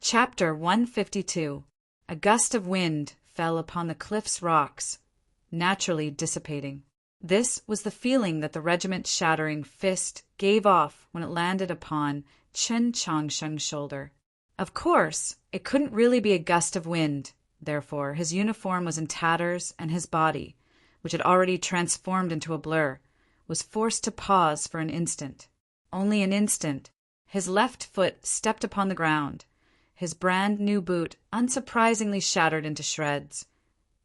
Chapter 152. A gust of wind fell upon the cliff's rocks, naturally dissipating. This was the feeling that the regiment's shattering fist gave off when it landed upon Chen Chongsheng's shoulder. Of course, it couldn't really be a gust of wind. Therefore, his uniform was in tatters, and his body, which had already transformed into a blur, was forced to pause for an instant. Only an instant. His left foot stepped upon the ground. His brand-new boot unsurprisingly shattered into shreds.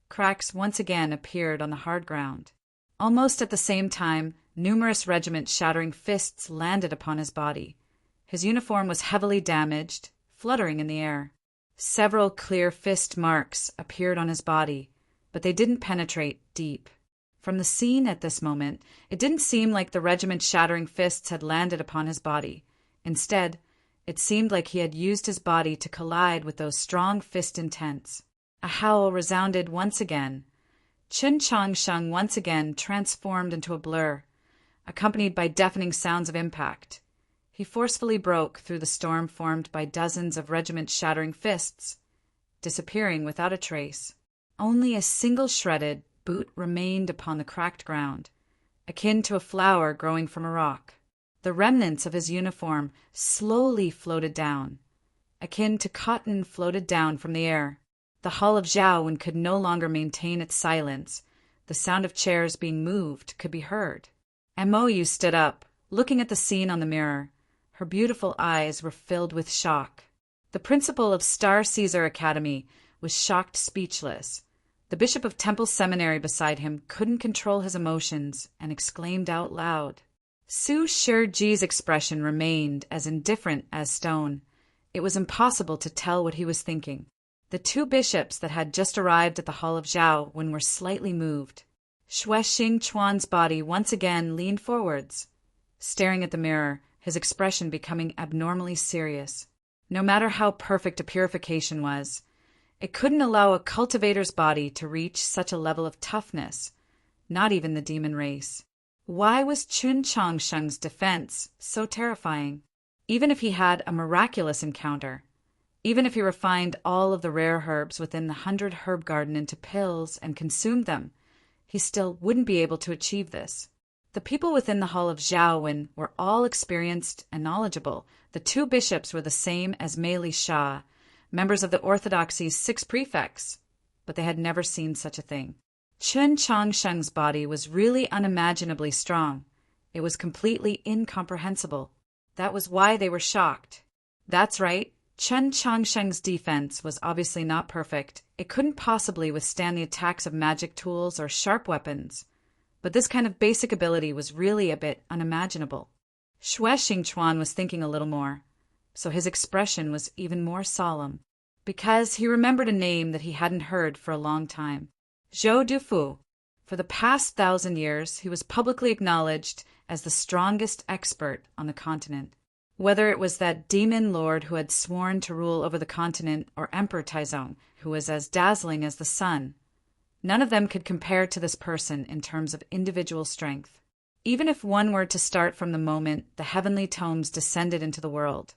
Cracks once again appeared on the hard ground. Almost at the same time, numerous regiment-shattering fists landed upon his body. His uniform was heavily damaged, fluttering in the air. Several clear fist marks appeared on his body, but they didn't penetrate deep. From the scene at this moment, it didn't seem like the regiment-shattering fists had landed upon his body. Instead, it seemed like he had used his body to collide with those strong fist intents. A howl resounded once again. Chen Chongsheng once again transformed into a blur, accompanied by deafening sounds of impact. He forcefully broke through the storm formed by dozens of regiment-shattering fists, disappearing without a trace. Only a single shredded boot remained upon the cracked ground, akin to a flower growing from a rock. The remnants of his uniform slowly floated down, akin to cotton floated down from the air. The hall of Zhaowen could no longer maintain its silence. The sound of chairs being moved could be heard. Amoyu stood up, looking at the scene on the mirror. Her beautiful eyes were filled with shock. The principal of Star Caesar Academy was shocked speechless. The bishop of Temple Seminary beside him couldn't control his emotions and exclaimed out loud. Su Shiji's expression remained as indifferent as stone. It was impossible to tell what he was thinking. The two bishops that had just arrived at the Hall of Zhaowen were slightly moved. Xue Xingquan's body once again leaned forwards, staring at the mirror, his expression becoming abnormally serious. No matter how perfect a purification was, it couldn't allow a cultivator's body to reach such a level of toughness, not even the demon race. Why was Chen Chongsheng's defense so terrifying? Even if he had a miraculous encounter, even if he refined all of the rare herbs within the 100 herb garden into pills and consumed them, he still wouldn't be able to achieve this. The people within the Hall of Zhaowen were all experienced and knowledgeable. The two bishops were the same as Mei Li Sha, members of the Orthodoxy's 6 prefects, but they had never seen such a thing. Chen Chongsheng's body was really unimaginably strong. It was completely incomprehensible. That was why they were shocked. That's right, Chen Chongsheng's defense was obviously not perfect. It couldn't possibly withstand the attacks of magic tools or sharp weapons. But this kind of basic ability was really a bit unimaginable. Xue Xingquan was thinking a little more, so his expression was even more solemn, because he remembered a name that he hadn't heard for a long time. Zhou Dufu. For the past 1,000 years, he was publicly acknowledged as the strongest expert on the continent. Whether it was that demon lord who had sworn to rule over the continent or Emperor Taizong, who was as dazzling as the sun, none of them could compare to this person in terms of individual strength. Even if one were to start from the moment the heavenly tomes descended into the world,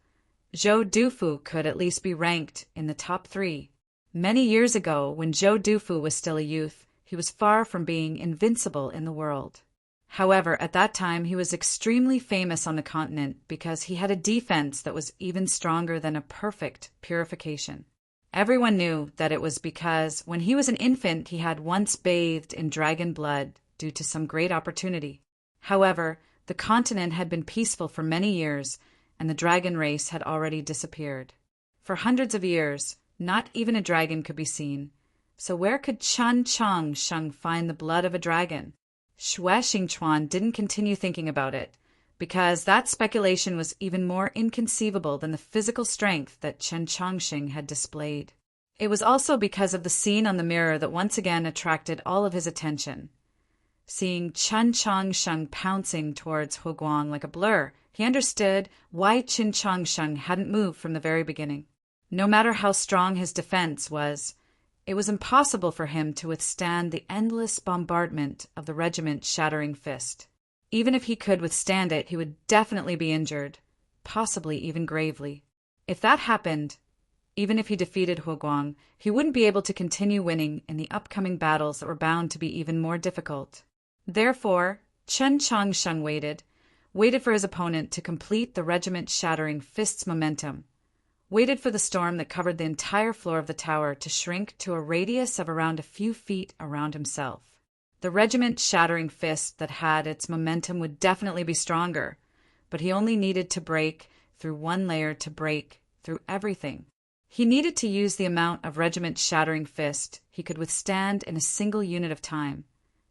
Zhou Dufu could at least be ranked in the top 3. Many years ago, when Zhou Dufu was still a youth, he was far from being invincible in the world. However, at that time he was extremely famous on the continent because he had a defense that was even stronger than a perfect purification. Everyone knew that it was because when he was an infant he had once bathed in dragon blood due to some great opportunity. However, the continent had been peaceful for many years, and the dragon race had already disappeared. For hundreds of years, not even a dragon could be seen. So where could Chen Chongsheng find the blood of a dragon? Xue Xingquan didn't continue thinking about it, because that speculation was even more inconceivable than the physical strength that Chen Chongsheng had displayed. It was also because of the scene on the mirror that once again attracted all of his attention. Seeing Chen Chongsheng pouncing towards Huguang like a blur, he understood why Chen Chongsheng hadn't moved from the very beginning. No matter how strong his defense was, it was impossible for him to withstand the endless bombardment of the regiment's shattering fist. Even if he could withstand it, he would definitely be injured, possibly even gravely. If that happened, even if he defeated Huoguang, he wouldn't be able to continue winning in the upcoming battles that were bound to be even more difficult. Therefore, Chen Changsheng waited for his opponent to complete the regiment-shattering fist's momentum, waited for the storm that covered the entire floor of the tower to shrink to a radius of around a few feet around himself. The regiment-shattering fist that had its momentum would definitely be stronger, but he only needed to break through one layer to break through everything. He needed to use the amount of regiment-shattering fist he could withstand in a single unit of time.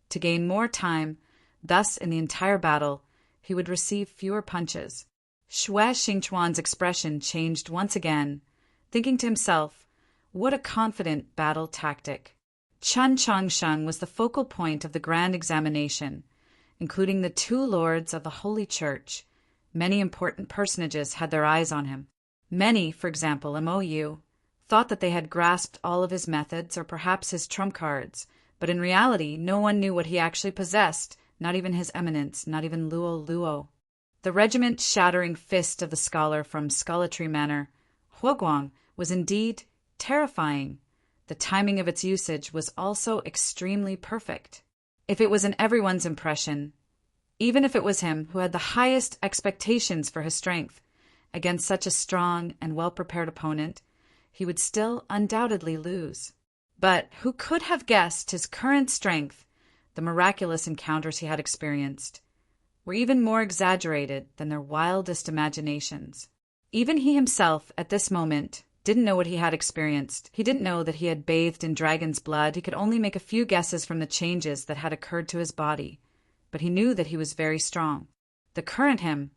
To gain more time, thus in the entire battle, he would receive fewer punches. Xue Xingchuan's expression changed once again, thinking to himself, what a confident battle tactic. Chen Changsheng was the focal point of the grand examination, including the two lords of the Holy Church. Many important personages had their eyes on him. Many, for example, Mo, thought that they had grasped all of his methods or perhaps his trump cards, but in reality no one knew what he actually possessed, not even His Eminence, not even Luo. The regiment-shattering fist of the scholar from Scholartree Manor, Huoguang, was indeed terrifying. The timing of its usage was also extremely perfect. If it was in everyone's impression, even if it was him who had the highest expectations for his strength, against such a strong and well-prepared opponent, he would still undoubtedly lose. But who could have guessed his current strength? The miraculous encounters he had experienced were even more exaggerated than their wildest imaginations. Even he himself, at this moment, didn't know what he had experienced. He didn't know that he had bathed in dragon's blood. He could only make a few guesses from the changes that had occurred to his body. But he knew that he was very strong. The current him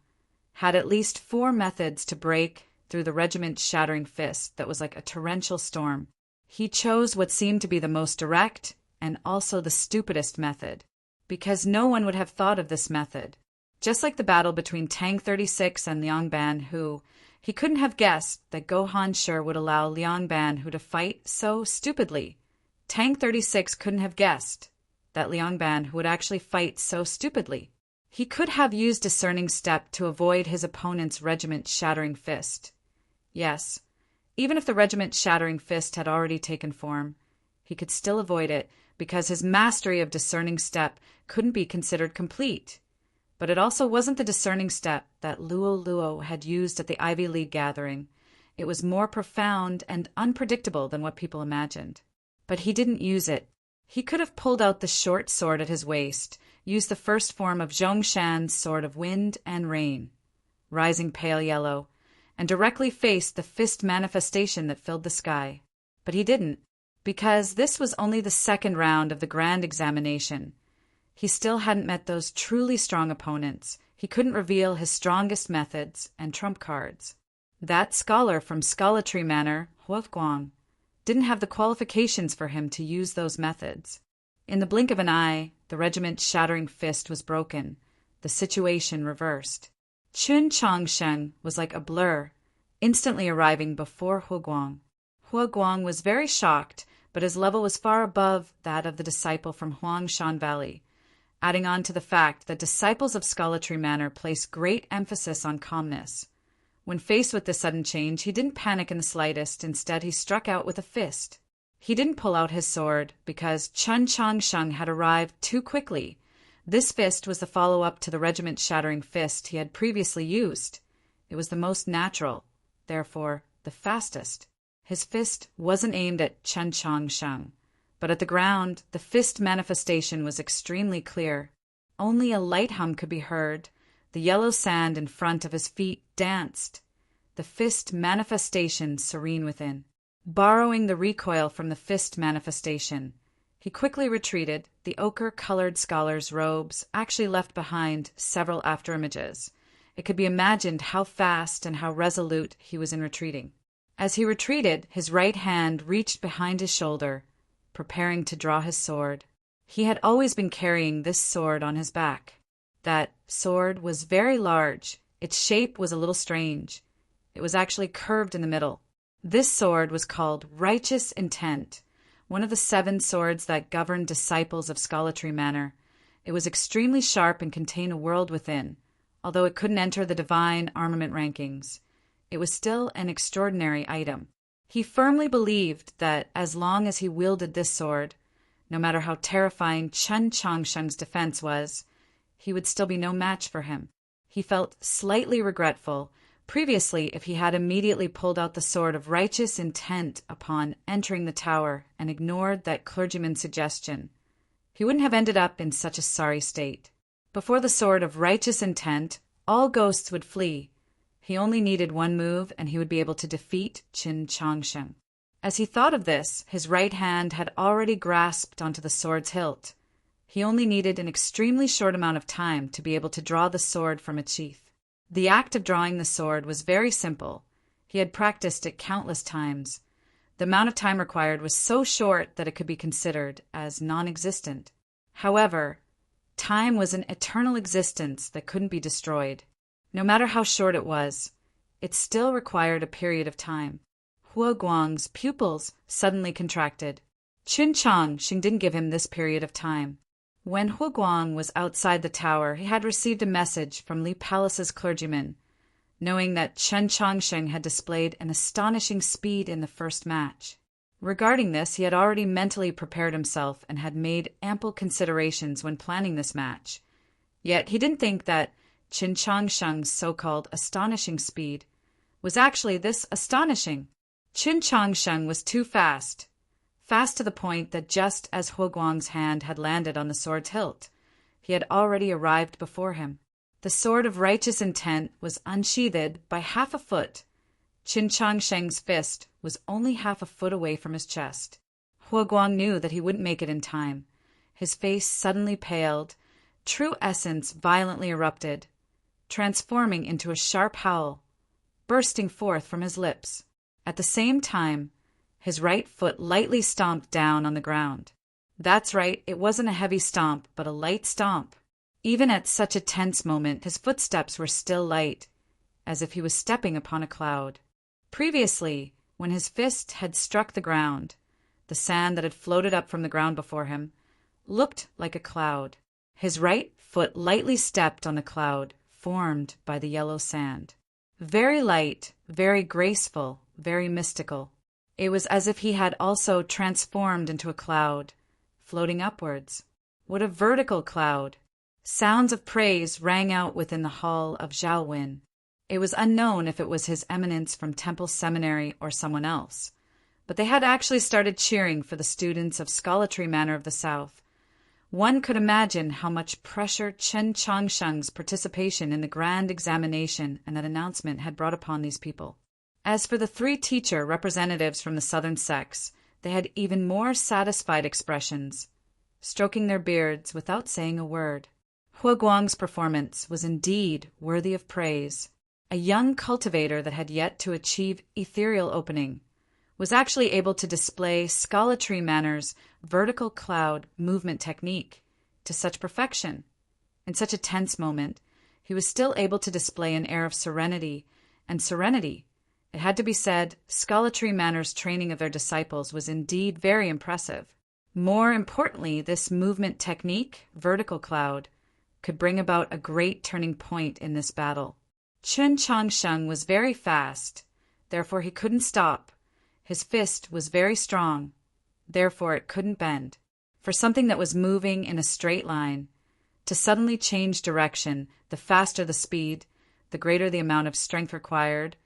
had at least 4 methods to break through the regiment-shattering fist that was like a torrential storm. He chose what seemed to be the most direct and also the stupidest method, because no one would have thought of this method. Just like the battle between Tang 36 and Liang Banhu, he couldn't have guessed that Gohan Shi would allow Liang Banhu to fight so stupidly. Tang 36 couldn't have guessed that Liang Banhu would actually fight so stupidly. He could have used discerning step to avoid his opponent's regiment-shattering fist. Yes, even if the regiment-shattering fist had already taken form, he could still avoid it because his mastery of discerning step couldn't be considered complete. But it also wasn't the discerning step that Luo had used at the Ivy League gathering. It was more profound and unpredictable than what people imagined. But he didn't use it. He could have pulled out the short sword at his waist, used the first form of Zhongshan's sword of wind and rain, rising pale yellow, and directly faced the fist manifestation that filled the sky. But he didn't, because this was only the second round of the grand examination. He still hadn't met those truly strong opponents. He couldn't reveal his strongest methods and trump cards. That scholar from Scholartree Manor, Huoguang, didn't have the qualifications for him to use those methods. In the blink of an eye, the regiment-shattering fist was broken, the situation reversed. Chen Changsheng was like a blur, instantly arriving before Huoguang. Huoguang was very shocked, but his level was far above that of the disciple from Huangshan Valley, adding on to the fact that disciples of Scholartree Manor place great emphasis on calmness. When faced with this sudden change, he didn't panic in the slightest. Instead, he struck out with a fist. He didn't pull out his sword because Chen Changsheng had arrived too quickly. This fist was the follow-up to the regiment-shattering fist he had previously used. It was the most natural, therefore the fastest. His fist wasn't aimed at Chen Changsheng, but at the ground. The fist manifestation was extremely clear. Only a light hum could be heard. The yellow sand in front of his feet danced, the fist manifestation serene within. Borrowing the recoil from the fist manifestation, he quickly retreated. The ochre-colored scholar's robes actually left behind several afterimages. It could be imagined how fast and how resolute he was in retreating. As he retreated, his right hand reached behind his shoulder, preparing to draw his sword. He had always been carrying this sword on his back. That sword was very large. Its shape was a little strange. It was actually curved in the middle. This sword was called Righteous Intent, one of the 7 swords that governed disciples of Scholartree Manor. It was extremely sharp and contained a world within. Although it couldn't enter the divine armament rankings, it was still an extraordinary item. He firmly believed that as long as he wielded this sword, no matter how terrifying Chen Changsheng's defense was, he would still be no match for him. He felt slightly regretful previously if he had immediately pulled out the sword of righteous intent upon entering the tower and ignored that clergyman's suggestion. He wouldn't have ended up in such a sorry state. Before the sword of righteous intent, all ghosts would flee. He only needed one move and he would be able to defeat Qin Changsheng. As he thought of this, his right hand had already grasped onto the sword's hilt. He only needed an extremely short amount of time to be able to draw the sword from its sheath. The act of drawing the sword was very simple. He had practiced it countless times. The amount of time required was so short that it could be considered as non-existent. Huever, time was an eternal existence that couldn't be destroyed. No matter how short it was, it still required a period of time. Hua Guang's pupils suddenly contracted. Qin Changsheng didn't give him this period of time. When Hua Guang was outside the tower, he had received a message from Li Palace's clergyman, knowing that Chen Changsheng had displayed an astonishing speed in the first match. Regarding this, he had already mentally prepared himself and had made ample considerations when planning this match. Yet he didn't think that Qin Changsheng's so-called astonishing speed was actually this astonishing. Qin Changsheng was too fast to the point that just as Hua Guang's hand had landed on the sword's hilt, he had already arrived before him. The sword of righteous intent was unsheathed by half a foot. Qin Changsheng's fist was only half a foot away from his chest. Hua Guang knew that he wouldn't make it in time. His face suddenly paled, true essence violently erupted, transforming into a sharp howl, bursting forth from his lips. At the same time, his right foot lightly stomped down on the ground. That's right, it wasn't a heavy stomp, but a light stomp. Even at such a tense moment, his footsteps were still light, as if he was stepping upon a cloud. Previously, when his fist had struck the ground, the sand that had floated up from the ground before him looked like a cloud. His right foot lightly stepped on the cloud formed by the yellow sand. Very light, very graceful, very mystical. It was as if he had also transformed into a cloud, floating upwards. What a vertical cloud! Sounds of praise rang out within the hall of Zhaowin. It was unknown if it was His Eminence from Temple Seminary or someone else, but they had actually started cheering for the students of Scholarly Manor of the South. One could imagine how much pressure Chen Changsheng's participation in the grand examination and that announcement had brought upon these people. As for the three teacher representatives from the southern sects, they had even more satisfied expressions, stroking their beards without saying a word. Hua Guang's performance was indeed worthy of praise. A young cultivator that had yet to achieve ethereal opening was actually able to display Scholarly Manor's vertical cloud movement technique to such perfection. In such a tense moment, he was still able to display an air of serenity, and serenity, it had to be said, Scholarly Manor's training of their disciples was indeed very impressive. More importantly, this movement technique, vertical cloud, could bring about a great turning point in this battle. Qin Changsheng was very fast, therefore he couldn't stop. His fist was very strong, therefore it couldn't bend. For something that was moving in a straight line, to suddenly change direction, the faster the speed, the greater the amount of strength required,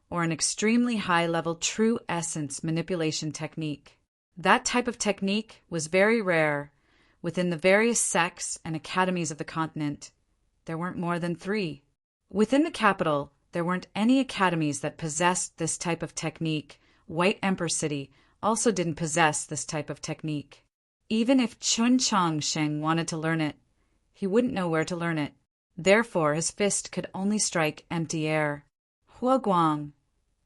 or an extremely high-level true essence manipulation technique. That type of technique was very rare. Within the various sects and academies of the continent, there weren't more than 3. Within the capital, there weren't any academies that possessed this type of technique. White Emperor City also didn't possess this type of technique. Even if Qin Changsheng wanted to learn it, he wouldn't know where to learn it. Therefore, his fist could only strike empty air. Hua Guang,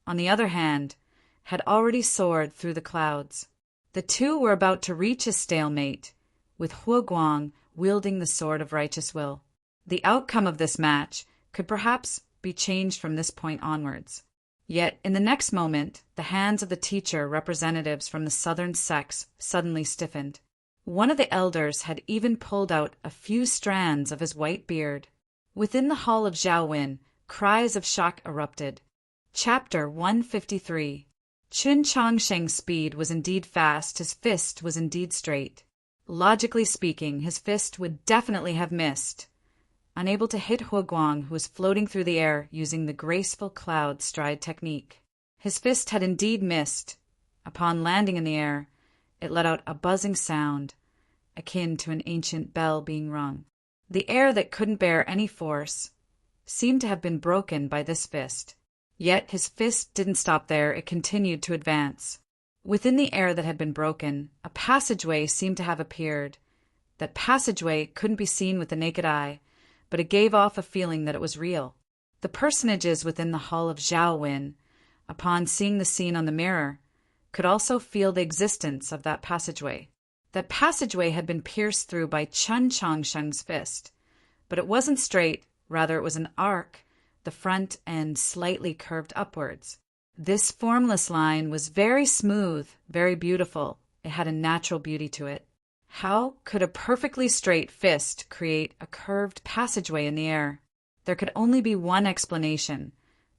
on the other hand, had already soared through the clouds. The two were about to reach a stalemate, with Hua Guang wielding the sword of righteous will. The outcome of this match could perhaps be changed from this point onwards. Yet, in the next moment, the hands of the teacher representatives from the southern sects suddenly stiffened. One of the elders had even pulled out a few strands of his white beard. Within the hall of Zhaowin, cries of shock erupted. Chapter 153. Qin Changsheng's speed was indeed fast, his fist was indeed straight. Logically speaking, his fist would definitely have missed. Unable to hit Huoguang, who was floating through the air using the graceful cloud stride technique. His fist had indeed missed. Upon landing in the air, it let out a buzzing sound, akin to an ancient bell being rung. The air that couldn't bear any force seemed to have been broken by this fist. Yet his fist didn't stop there, it continued to advance. Within the air that had been broken, a passageway seemed to have appeared. That passageway couldn't be seen with the naked eye, but it gave off a feeling that it was real. The personages within the hall of Zhaowin, upon seeing the scene on the mirror, could also feel the existence of that passageway. That passageway had been pierced through by Qin Changsheng's fist, but it wasn't straight, rather it was an arc, the front end slightly curved upwards. This formless line was very smooth, very beautiful. It had a natural beauty to it. How could a perfectly straight fist create a curved passageway in the air? There could only be one explanation.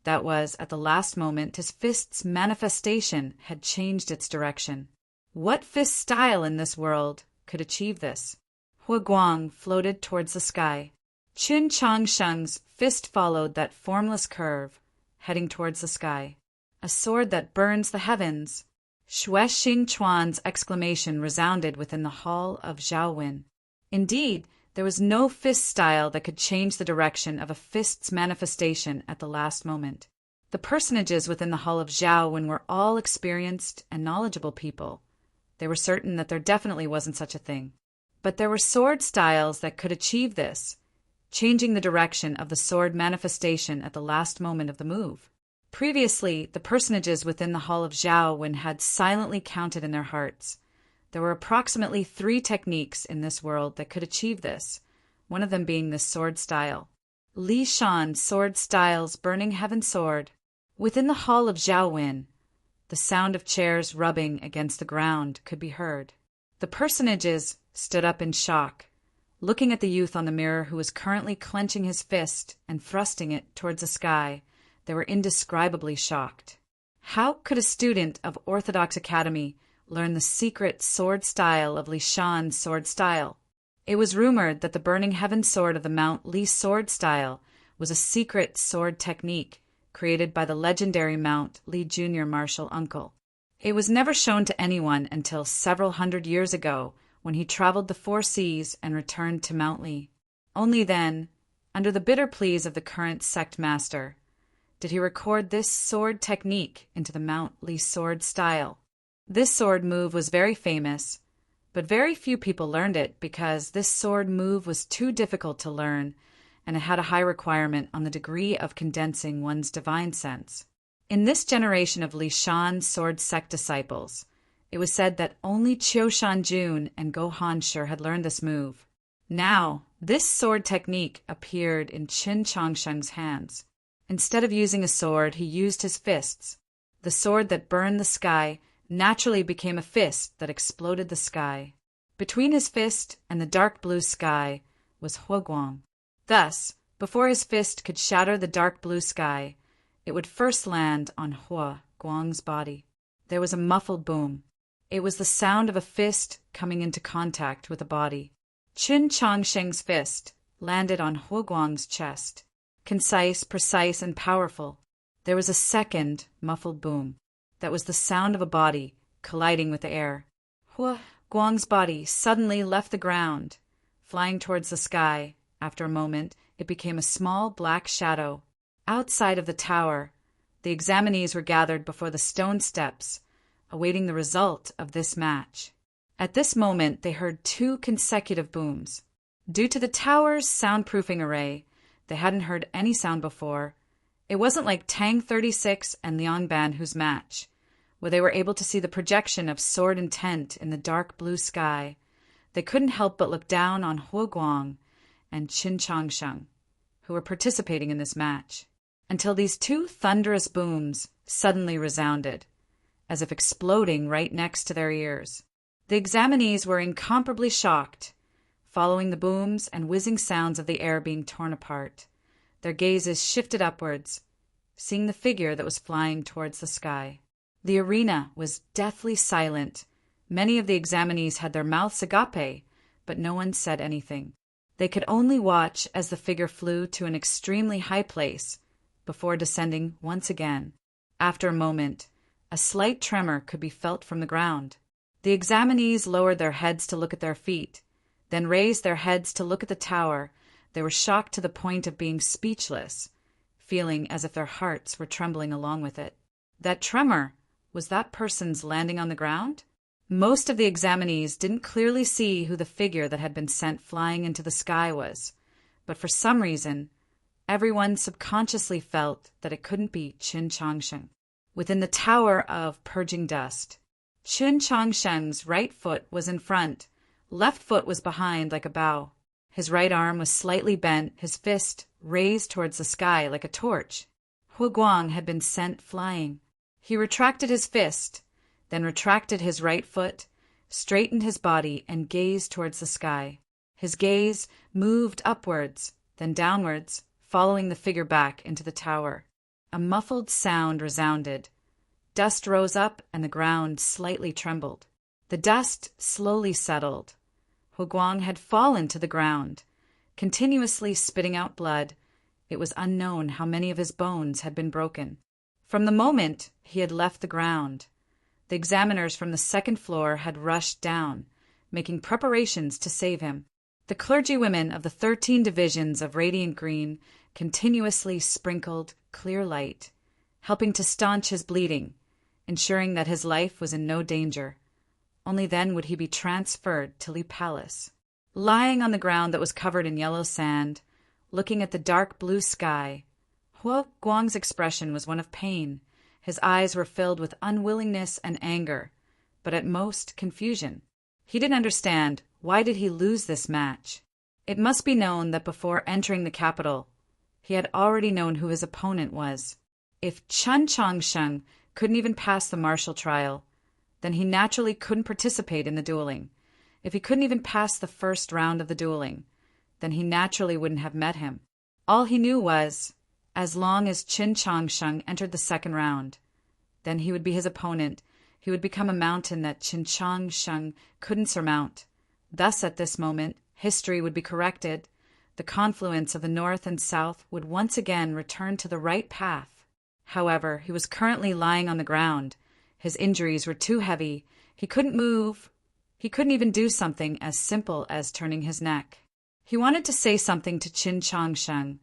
That was, at the last moment, his fist's manifestation had changed its direction. What fist style in this world could achieve this? Huoguang floated towards the sky. Qin Changsheng's fist followed that formless curve, heading towards the sky. A sword that burns the heavens. Xue Xingchuan's exclamation resounded within the hall of Zhaowin. Indeed, there was no fist style that could change the direction of a fist's manifestation at the last moment. The personages within the hall of Zhaowin were all experienced and knowledgeable people. They were certain that there definitely wasn't such a thing. But there were sword styles that could achieve this, changing the direction of the sword manifestation at the last moment of the move. Previously, the personages within the hall of Zhaowin had silently counted in their hearts. There were approximately 3 techniques in this world that could achieve this, one of them being this sword style. Li Shan's sword style's Burning Heaven Sword. Within the hall of Zhaowin, the sound of chairs rubbing against the ground could be heard. The personages stood up in shock, looking at the youth on the mirror who was currently clenching his fist and thrusting it towards the sky. They were indescribably shocked. How could a student of Orthodox Academy learn the secret sword style of Li Shan's sword style? It was rumored that the Burning Heaven Sword of the Mount Li sword style was a secret sword technique created by the legendary Mount Li Jr. martial uncle. It was never shown to anyone until several hundred years ago when he traveled the 4 seas and returned to Mount Li. Only then, under the bitter pleas of the current sect master, did he record this sword technique into the Mount Li sword style. This sword move was very famous, but very few people learned it because this sword move was too difficult to learn and it had a high requirement on the degree of condensing one's divine sense. In this generation of Li Shan's sword sect disciples, it was said that only Qiu Shanjun and Go Hanshi had learned this move. Now, this sword technique appeared in Qin Changsheng's hands. Instead of using a sword, he used his fists. The sword that burned the sky naturally became a fist that exploded the sky. Between his fist and the dark blue sky was Huoguang. Thus, before his fist could shatter the dark blue sky, it would first land on Huoguang's body. There was a muffled boom. It was the sound of a fist coming into contact with a body. Qin Changsheng's fist landed on Huoguang's chest. Concise, precise, and powerful. There was a second muffled boom. That was the sound of a body colliding with the air. Huoguang's body suddenly left the ground, flying towards the sky. After a moment, it became a small black shadow. Outside of the tower, the examinees were gathered before the stone steps, awaiting the result of this match. At this moment, they heard 2 consecutive booms. Due to the tower's soundproofing array, they hadn't heard any sound before. It wasn't like Tang 36 and Liang Ban whose match, where they were able to see the projection of sword intent in the dark blue sky. They couldn't help but look down on Huoguang and Qin Changsheng, who were participating in this match, until these 2 thunderous booms suddenly resounded, as if exploding right next to their ears. The examinees were incomparably shocked, following the booms and whizzing sounds of the air being torn apart. Their gazes shifted upwards, seeing the figure that was flying towards the sky. The arena was deathly silent. Many of the examinees had their mouths agape, but no one said anything. They could only watch as the figure flew to an extremely high place, before descending once again. After a moment, a slight tremor could be felt from the ground. The examinees lowered their heads to look at their feet, then raised their heads to look at the tower. They were shocked to the point of being speechless, feeling as if their hearts were trembling along with it. That tremor, was that person's landing on the ground? Most of the examinees didn't clearly see who the figure that had been sent flying into the sky was, but for some reason, everyone subconsciously felt that it couldn't be Qin Changsheng. Within the tower of purging dust, Qin Changsheng's right foot was in front, left foot was behind like a bow. His right arm was slightly bent, his fist raised towards the sky like a torch. Hu Guang had been sent flying. He retracted his fist, then retracted his right foot, straightened his body, and gazed towards the sky. His gaze moved upwards, then downwards, following the figure back into the tower. A muffled sound resounded. Dust rose up, and the ground slightly trembled. The dust slowly settled. Hu Guang had fallen to the ground, continuously spitting out blood. It was unknown how many of his bones had been broken. From the moment he had left the ground, the examiners from the second floor had rushed down, making preparations to save him. The clergywomen of the 13 divisions of Radiant Green continuously sprinkled clear light, helping to staunch his bleeding, ensuring that his life was in no danger. Only then would he be transferred to Li Palace. Lying on the ground that was covered in yellow sand, looking at the dark blue sky, Hu Guang's expression was one of pain. His eyes were filled with unwillingness and anger, but at most confusion. He didn't understand, why did he lose this match? It must be known that before entering the capital, he had already known who his opponent was. If Qin Changsheng couldn't even pass the martial trial, then he naturally couldn't participate in the dueling. If he couldn't even pass the first round of the dueling, then he naturally wouldn't have met him. All he knew was, as long as Qin Changsheng entered the second round, then he would be his opponent. He would become a mountain that Qin Changsheng couldn't surmount. Thus, at this moment, history would be corrected. The confluence of the north and south would once again return to the right path. However, he was currently lying on the ground. His injuries were too heavy. He couldn't move. He couldn't even do something as simple as turning his neck. He wanted to say something to Qin Changsheng,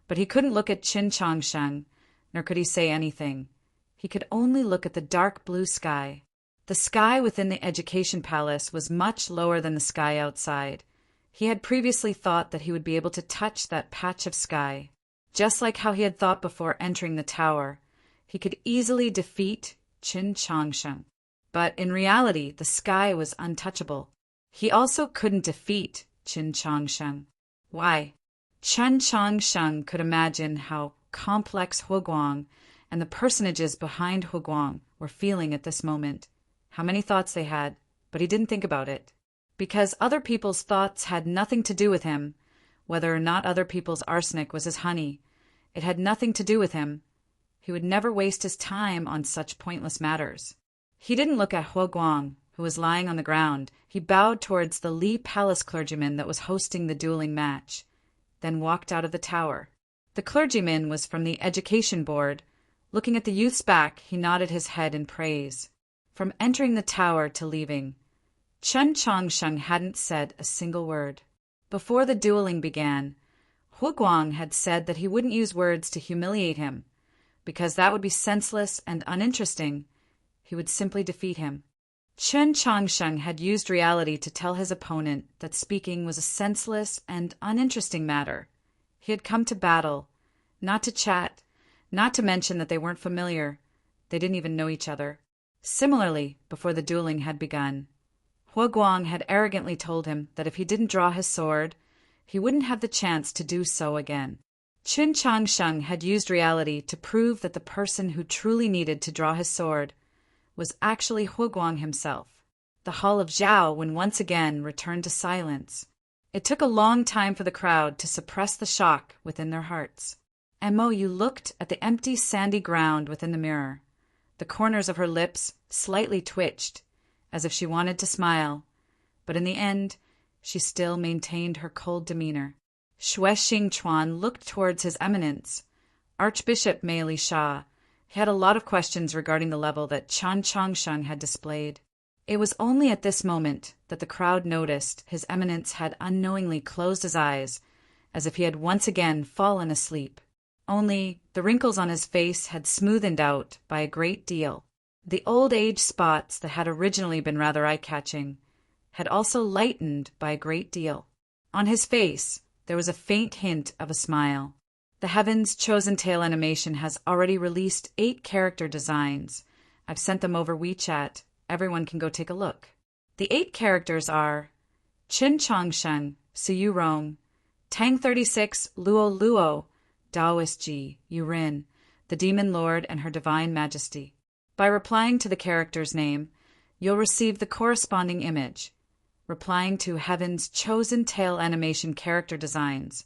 but he couldn't look at Qin Changsheng, nor could he say anything. He could only look at the dark blue sky. The sky within the education palace was much lower than the sky outside. He had previously thought that he would be able to touch that patch of sky. Just like how he had thought before entering the tower, he could easily defeat Qin Changsheng. But in reality, the sky was untouchable. He also couldn't defeat Qin Changsheng. Why? Qin Changsheng could imagine how complex Hu Guang and the personages behind Hu Guang were feeling at this moment, how many thoughts they had, but he didn't think about it. Because other people's thoughts had nothing to do with him, whether or not other people's arsenic was his honey, it had nothing to do with him. He would never waste his time on such pointless matters. He didn't look at Hu Guang, who was lying on the ground. He bowed towards the Li Palace clergyman that was hosting the dueling match, then walked out of the tower. The clergyman was from the education board. Looking at the youth's back, he nodded his head in praise. From entering the tower to leaving, Qin Changsheng hadn't said a single word. Before the dueling began, Hu Guang had said that he wouldn't use words to humiliate him, because that would be senseless and uninteresting. He would simply defeat him. Qin Changsheng had used reality to tell his opponent that speaking was a senseless and uninteresting matter. He had come to battle, not to chat, not to mention that they weren't familiar. They didn't even know each other. Similarly, before the dueling had begun, Hu Guang had arrogantly told him that if he didn't draw his sword, he wouldn't have the chance to do so again. Qin Changsheng had used reality to prove that the person who truly needed to draw his sword was actually Hu Guang himself. The hall of Zhao would once again return to silence. It took a long time for the crowd to suppress the shock within their hearts. Mo, you looked at the empty sandy ground within the mirror. The corners of her lips slightly twitched, as if she wanted to smile, but in the end, she still maintained her cold demeanor. Xue Xingchuan looked towards His Eminence, Archbishop Mei Li Sha. He had a lot of questions regarding the level that Chen Changsheng had displayed. It was only at this moment that the crowd noticed His Eminence had unknowingly closed his eyes, as if he had once again fallen asleep. Only the wrinkles on his face had smoothened out by a great deal. The old age spots that had originally been rather eye-catching had also lightened by a great deal. On his face, there was a faint hint of a smile. The Heaven's Chosen Tale animation has already released 8 character designs. I've sent them over WeChat. Everyone can go take a look. The 8 characters are Qin Changsheng, Siyu Rong, Tang 36, Luo Luo, Daoist Ji, Yurin, the Demon Lord and Her Divine Majesty. By replying to the character's name, you'll receive the corresponding image. Replying to Heaven's Chosen Tale animation character designs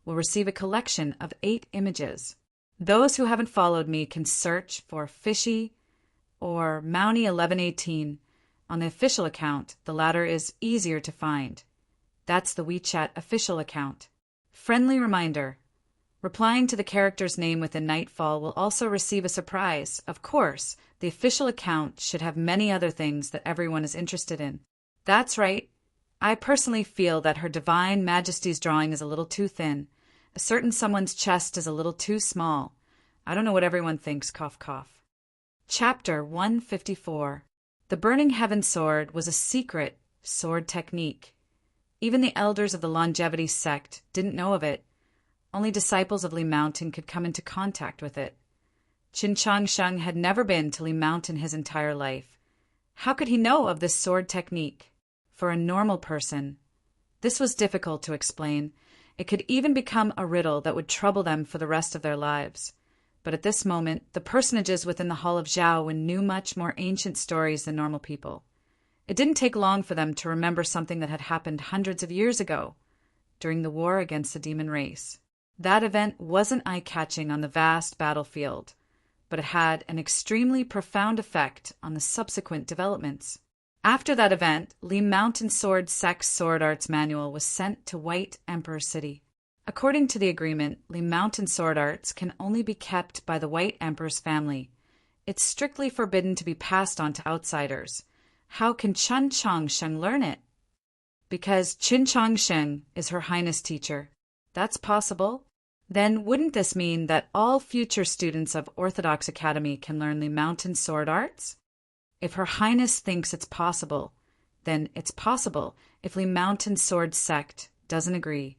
will receive a collection of 8 images. Those who haven't followed me can search for Fishy or Mountie1118 on the official account. The latter is easier to find. That's the WeChat official account. Friendly reminder, replying to the character's name within Nightfall will also receive a surprise. Of course, the official account should have many other things that everyone is interested in. That's right. I personally feel that Her Divine Majesty's drawing is a little too thin. A certain someone's chest is a little too small. I don't know what everyone thinks, cough cough. Chapter 154. The Burning Heaven Sword was a secret sword technique. Even the elders of the Longevity sect didn't know of it. Only disciples of Li Mountain could come into contact with it. Qin Changsheng had never been to Li Mountain his entire life. How could he know of this sword technique? For a normal person, this was difficult to explain. It could even become a riddle that would trouble them for the rest of their lives. But at this moment, the personages within the Hall of Zhaowen knew much more ancient stories than normal people. It didn't take long for them to remember something that had happened hundreds of years ago, during the war against the demon race. That event wasn't eye-catching on the vast battlefield, but it had an extremely profound effect on the subsequent developments. After that event, Li Mountain Sword Sect's Sword Arts Manual was sent to White Emperor City. According to the agreement, Li Mountain Sword Arts can only be kept by the White Emperor's family. It's strictly forbidden to be passed on to outsiders. How can Chen Changsheng learn it? Because Qin Changsheng is Her Highness teacher. That's possible. Then wouldn't this mean that all future students of Orthodox Academy can learn Li Mountain Sword Arts? If Her Highness thinks it's possible, then it's possible. If Li Mountain Sword Sect doesn't agree,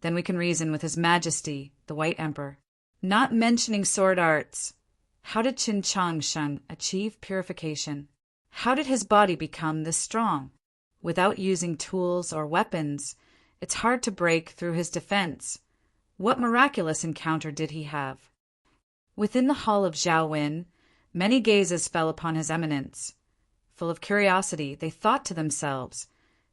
then we can reason with His Majesty, the White Emperor. Not mentioning sword arts, how did Qin Changsheng achieve purification? How did his body become this strong? Without using tools or weapons, it's hard to break through his defense. What miraculous encounter did he have? Within the Hall of Zhaowen, many gazes fell upon His Eminence. Full of curiosity, they thought to themselves,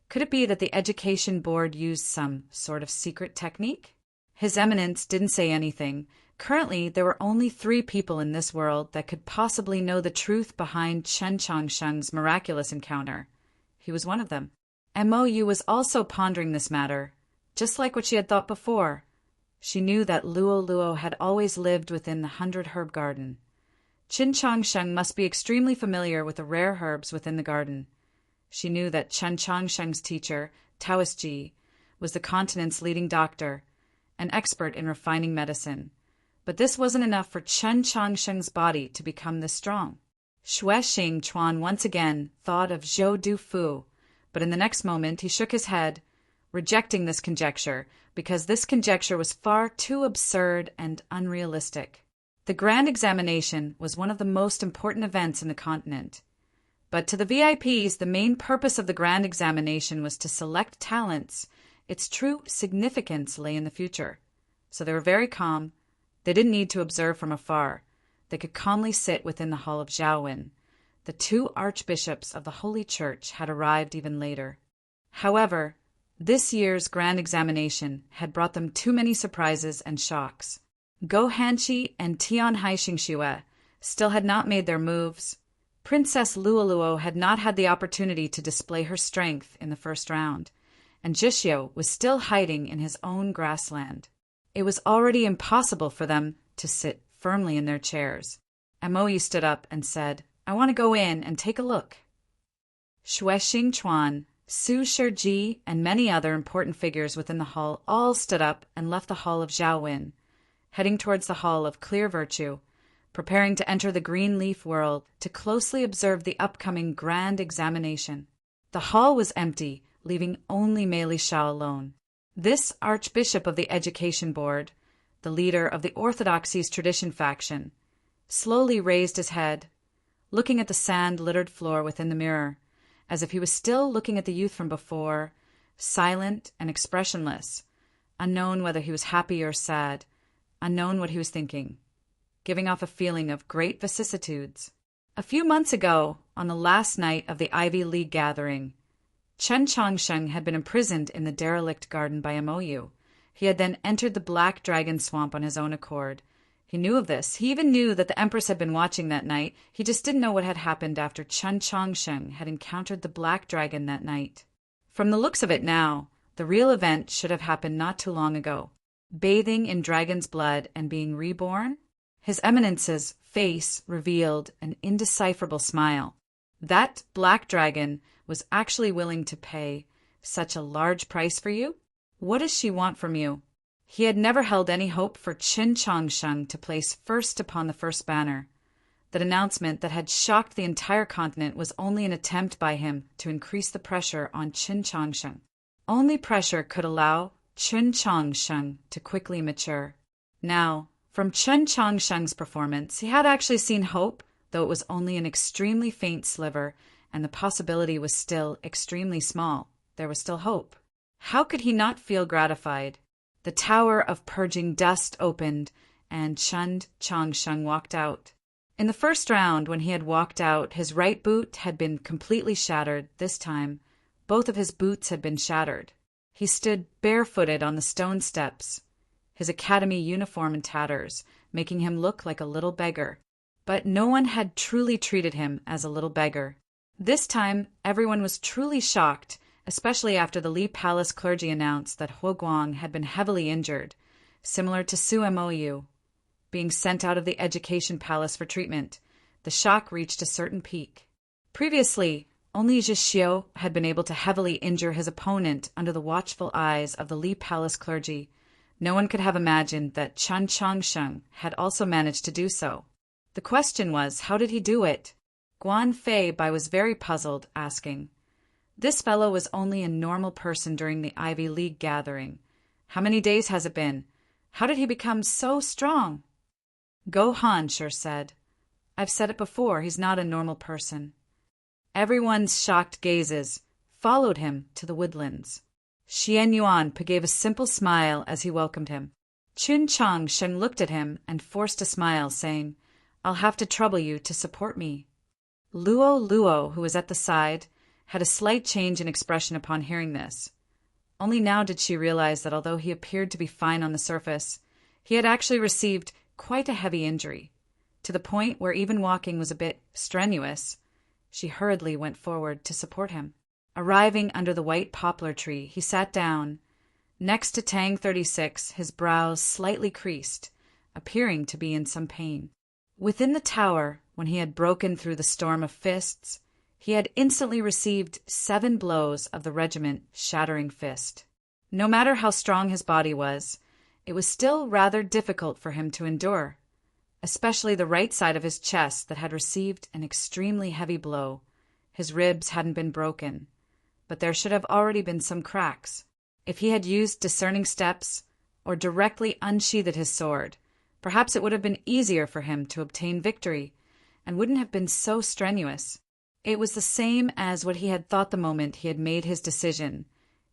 could it be that the Education Board used some sort of secret technique? His Eminence didn't say anything. Currently, there were only 3 people in this world that could possibly know the truth behind Chen Changsheng's miraculous encounter. He was one of them. Mou was also pondering this matter, just like what she had thought before. She knew that Luo Luo had always lived within the 100 Herb Garden. Qin Changsheng must be extremely familiar with the rare herbs within the garden. She knew that Chen Changsheng's teacher, Taoist Ji, was the continent's leading doctor, an expert in refining medicine. But this wasn't enough for Chen Changsheng's body to become this strong. Xue Xingchuan once again thought of Zhou Dufu, but in the next moment he shook his head, rejecting this conjecture, because this conjecture was far too absurd and unrealistic. The Grand Examination was one of the most important events in the continent. But to the VIPs, the main purpose of the Grand Examination was to select talents. Its true significance lay in the future. So they were very calm. They didn't need to observe from afar. They could calmly sit within the Hall of Zhaowen. The 2 archbishops of the Holy Church had arrived even later. However, this year's Grand Examination had brought them too many surprises and shocks. Go Hanqi and Tian Hai Xingxue still had not made their moves. Princess Luoluo had not had the opportunity to display her strength in the first round, and Jishio was still hiding in his own grassland. It was already impossible for them to sit firmly in their chairs. Amoyu stood up and said, "I want to go in and take a look." Xue Xingchuan, Su Shiji, and many other important figures within the hall all stood up and left the hall of Zhaowin, heading towards the hall of Clear Virtue, preparing to enter the green leaf world to closely observe the upcoming grand examination. The hall was empty, leaving only Mei Li Shao alone. This Archbishop of the Education Board, the leader of the Orthodoxy's tradition faction, slowly raised his head, looking at the sand-littered floor within the mirror, as if he was still looking at the youth from before, silent and expressionless, unknown whether he was happy or sad, unknown what he was thinking, giving off a feeling of great vicissitudes. A few months ago, on the last night of the Ivy League gathering, Chen Changsheng had been imprisoned in the derelict garden by Amoyu. He had then entered the Black Dragon Swamp on his own accord. He knew of this. He even knew that the Empress had been watching that night. He just didn't know what had happened after Chen Changsheng had encountered the Black Dragon that night. From the looks of it now, the real event should have happened not too long ago. Bathing in dragon's blood and being reborn? His Eminence's face revealed an indecipherable smile. That black dragon was actually willing to pay such a large price for you? What does she want from you? He had never held any hope for Qin Changsheng to place first upon the first banner. That announcement that had shocked the entire continent was only an attempt by him to increase the pressure on Qin Changsheng. Only pressure could allow Qin Changsheng to quickly mature. Now, from Chen Changsheng's performance, he had actually seen hope, though it was only an extremely faint sliver, and the possibility was still extremely small. There was still hope. How could he not feel gratified? The tower of purging dust opened, and Chen Changsheng walked out. In the first round, when he had walked out, his right boot had been completely shattered. This time, both of his boots had been shattered. He stood barefooted on the stone steps, his academy uniform in tatters, making him look like a little beggar. But no one had truly treated him as a little beggar. This time, everyone was truly shocked, especially after the Li Palace clergy announced that Huo Guang had been heavily injured, similar to Su Moyu, being sent out of the education palace for treatment. The shock reached a certain peak. Previously, only Zhixiu had been able to heavily injure his opponent under the watchful eyes of the Li Palace clergy. No one could have imagined that Chen Changsheng had also managed to do so. The question was, how did he do it? Guan Fei Bai was very puzzled, asking, "This fellow was only a normal person during the Ivy League gathering. How many days has it been? How did he become so strong?" Go Hanshur said, "I've said it before, he's not a normal person." Everyone's shocked gazes followed him to the woodlands. Xian Yuan gave a simple smile as he welcomed him. Qin Changsheng looked at him and forced a smile, saying, "I'll have to trouble you to support me." Luo, who was at the side, had a slight change in expression upon hearing this. Only now did she realize that although he appeared to be fine on the surface, he had actually received quite a heavy injury, to the point where even walking was a bit strenuous. She hurriedly went forward to support him. Arriving under the white poplar tree, he sat down. Next to Tang 36, his brows slightly creased, appearing to be in some pain. Within the tower, when he had broken through the storm of fists, he had instantly received 7 blows of the regiment shattering fist. No matter how strong his body was, it was still rather difficult for him to endure, especially the right side of his chest that had received an extremely heavy blow. His ribs hadn't been broken, but there should have already been some cracks. If he had used discerning steps or directly unsheathed his sword, perhaps it would have been easier for him to obtain victory and wouldn't have been so strenuous. It was the same as what he had thought the moment he had made his decision.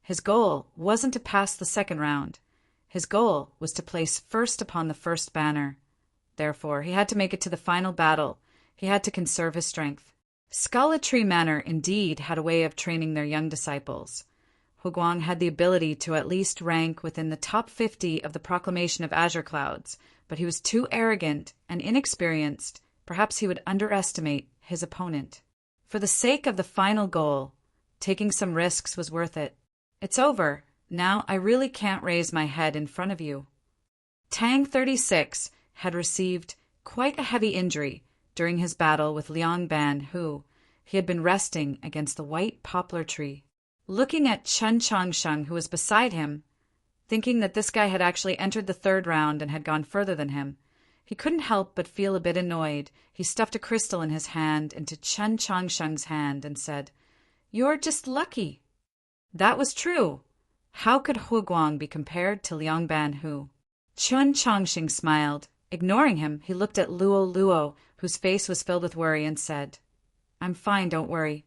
His goal wasn't to pass the second round. His goal was to place first upon the first banner. Therefore, he had to make it to the final battle. He had to conserve his strength. Scala Tree Manor indeed had a way of training their young disciples. Huo Guang had the ability to at least rank within the top 50 of the Proclamation of Azure Clouds, but he was too arrogant and inexperienced, perhaps he would underestimate his opponent. For the sake of the final goal, taking some risks was worth it. It's over. Now I really can't raise my head in front of you. Tang 36 had received quite a heavy injury during his battle with Liang Ban, who he had been resting against the white poplar tree. Looking at Chen Changsheng, who was beside him, thinking that this guy had actually entered the third round and had gone further than him, he couldn't help but feel a bit annoyed. He stuffed a crystal in his hand into Chen Changsheng's hand and said, "You're just lucky." That was true. How could Hu Guang be compared to Liang Ban Hu? Chen Changsheng smiled. Ignoring him, he looked at Luo Luo, whose face was filled with worry, and said, "I'm fine, don't worry."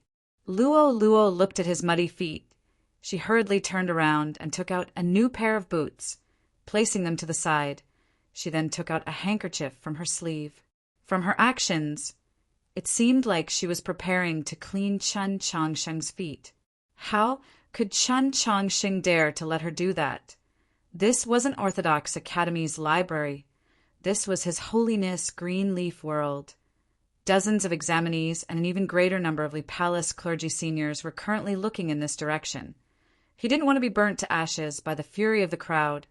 Luo Luo looked at his muddy feet. She hurriedly turned around and took out a new pair of boots. Placing them to the side, she then took out a handkerchief from her sleeve. From her actions, it seemed like she was preparing to clean Chen Changsheng's feet. How could Chen Changsheng dare to let her do that? This wasn't Orthodox Academy's library. This was His Holiness Greenleaf World. Dozens of examinees and an even greater number of Palace clergy seniors were currently looking in this direction. He didn't want to be burnt to ashes by the fury of the crowd.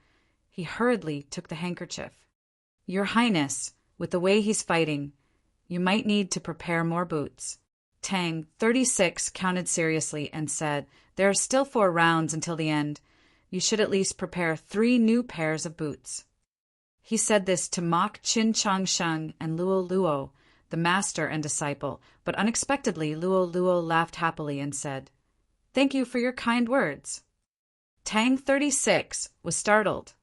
He hurriedly took the handkerchief. "Your Highness, with the way he's fighting, you might need to prepare more boots." Tang 36 counted seriously and said, "There are still 4 rounds until the end. You should at least prepare 3 new pairs of boots." He said this to mock Qin Changsheng and Luo Luo, the master and disciple, but unexpectedly Luo Luo laughed happily and said, "Thank you for your kind words." Tang 36 was startled.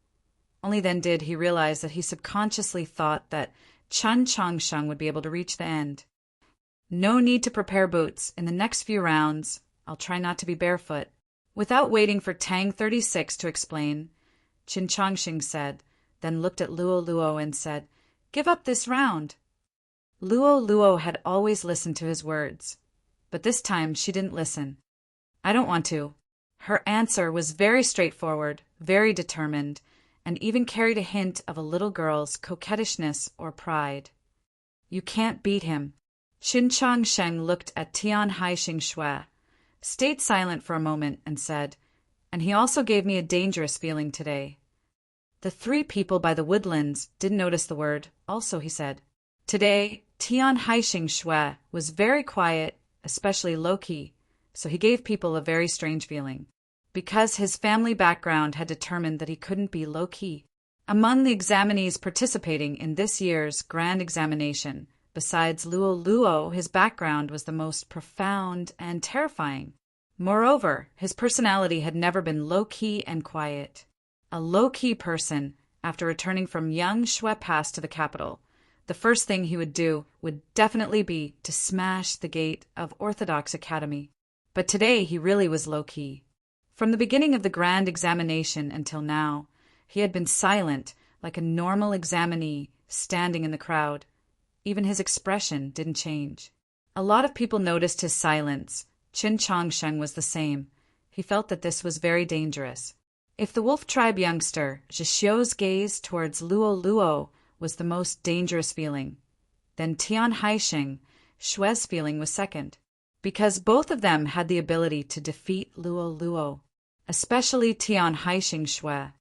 Only then did he realize that he subconsciously thought that Chen Changsheng would be able to reach the end. "No need to prepare boots. In the next few rounds, I'll try not to be barefoot." Without waiting for Tang 36 to explain, Qin Changsheng said, then looked at Luo Luo and said, "Give up this round." Luo Luo had always listened to his words, but this time she didn't listen. "I don't want to." Her answer was very straightforward, very determined, and even carried a hint of a little girl's coquettishness or pride. "You can't beat him." Qin Changsheng looked at Tian Haixing Shui, stayed silent for a moment, and said, "And he also gave me a dangerous feeling today." The 3 people by the woodlands didn't notice the word "also," he said. Today, Tian Haixing Shui was very quiet, especially low-key, so he gave people a very strange feeling. Because his family background had determined that he couldn't be low-key. Among the examinees participating in this year's grand examination, besides Luo Luo, his background was the most profound and terrifying. Moreover, his personality had never been low-key and quiet. A low-key person, after returning from Yang Shui Pass to the capital, the first thing he would do would definitely be to smash the gate of Orthodox Academy. But today he really was low-key. From the beginning of the grand examination until now, he had been silent, like a normal examinee standing in the crowd. Even his expression didn't change. A lot of people noticed his silence. Qin Changsheng was the same. He felt that this was very dangerous. If the wolf tribe youngster, Zhixiu's gaze towards Luo Luo was the most dangerous feeling, then Tian Haixing Shui's feeling was second, because both of them had the ability to defeat Luo Luo, especially Tian Haixing Shui.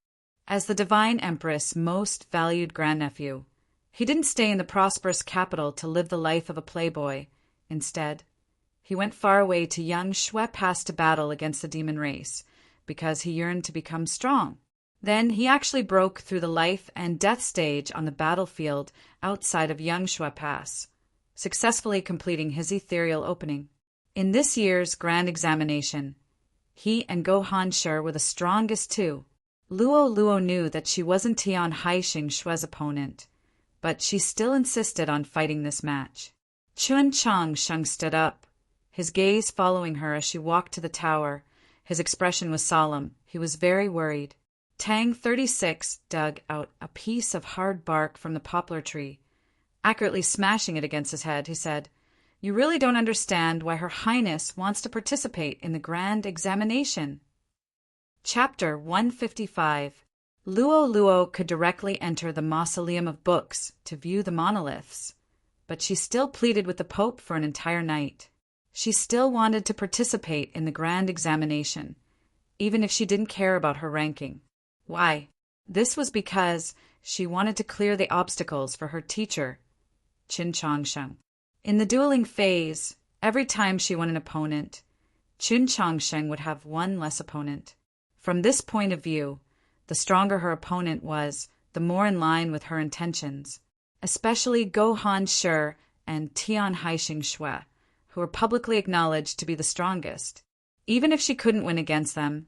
As the divine empress' most valued grandnephew, he didn't stay in the prosperous capital to live the life of a playboy. Instead, he went far away to Yang Shui Pass to battle against the demon race, because he yearned to become strong. Then he actually broke through the life and death stage on the battlefield outside of Yang Shui Pass, successfully completing his ethereal opening. In this year's grand examination, he and Go Hanshi were the strongest 2. Luo Luo knew that she wasn't Tian Haixing Shui's opponent, but she still insisted on fighting this match. Qin Changsheng stood up, his gaze following her as she walked to the tower. His expression was solemn. He was very worried. Tang 36 dug out a piece of hard bark from the poplar tree. Accurately smashing it against his head, he said, "You really don't understand why Her Highness wants to participate in the grand examination." Chapter 155. Luo Luo could directly enter the Mausoleum of Books to view the monoliths. but she still pleaded with the Pope for an entire night. She still wanted to participate in the grand examination, even if she didn't care about her ranking. Why? This was because she wanted to clear the obstacles for her teacher, Qin Changsheng. In the dueling phase, every time she won an opponent, Qin Changsheng would have one less opponent. From this point of view, the stronger her opponent was, the more in line with her intentions, especially Go Han-shi and Tian Haixing Xue, who were publicly acknowledged to be the strongest. Even if she couldn't win against them,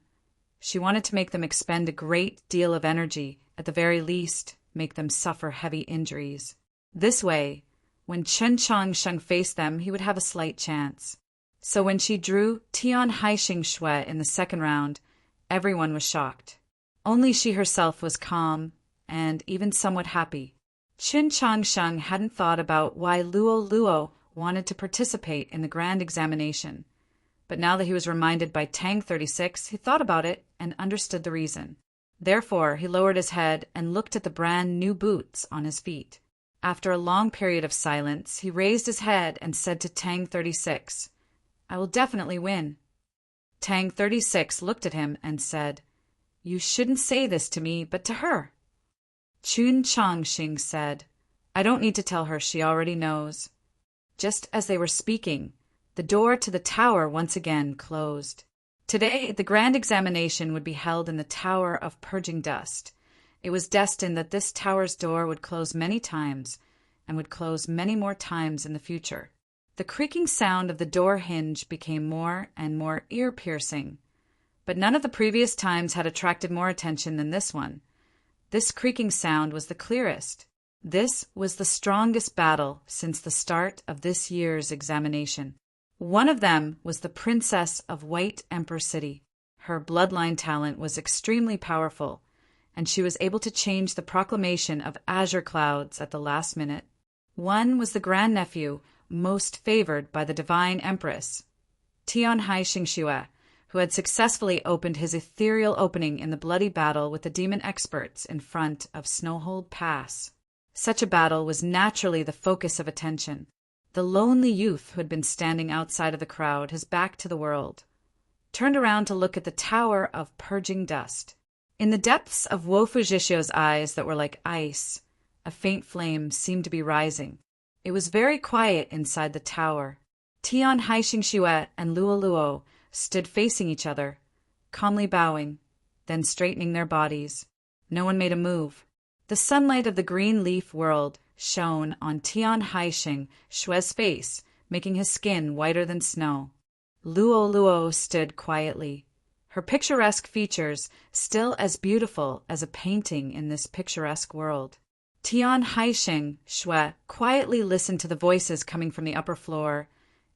she wanted to make them expend a great deal of energy, at the very least, make them suffer heavy injuries. This way, when Qin Changsheng faced them, he would have a slight chance. So when she drew Tian Haixing Xue in the second round, everyone was shocked. Only she herself was calm and even somewhat happy. Qin Changsheng hadn't thought about why Luo wanted to participate in the grand examination, but now that he was reminded by Tang 36, he thought about it and understood the reason. Therefore, he lowered his head and looked at the brand new boots on his feet. After a long period of silence, he raised his head and said to Tang 36, "I will definitely win." Tang 36 looked at him and said, "You shouldn't say this to me, but to her." Qin Changsheng said, "I don't need to tell her, she already knows." Just as they were speaking, the door to the tower once again closed. Today, the grand examination would be held in the Tower of Purging Dust. It was destined that this tower's door would close many times, and would close many more times in the future. The creaking sound of the door hinge became more and more ear-piercing, but none of the previous times had attracted more attention than this one. This creaking sound was the clearest. This was the strongest battle since the start of this year's examination. One of them was the Princess of White Emperor City. Her bloodline talent was extremely powerful, and she was able to change the proclamation of azure clouds at the last minute. One was the grandnephew most favored by the Divine Empress, Tian Haixing Xue, who had successfully opened his ethereal opening in the bloody battle with the demon experts in front of Snowhold Pass. Such a battle was naturally the focus of attention. The lonely youth who had been standing outside of the crowd, his back to the world, turned around to look at the Tower of Purging Dust. In the depths of Wo Fujishio's eyes that were like ice, a faint flame seemed to be rising. It was very quiet inside the tower. Tian Haixing Xue and Luo stood facing each other, calmly bowing, then straightening their bodies. No one made a move. The sunlight of the green leaf world shone on Tian Haixing Xue's face, making his skin whiter than snow. Luo stood quietly, her picturesque features still as beautiful as a painting in this picturesque world. Tian Haixing Xue quietly listened to the voices coming from the upper floor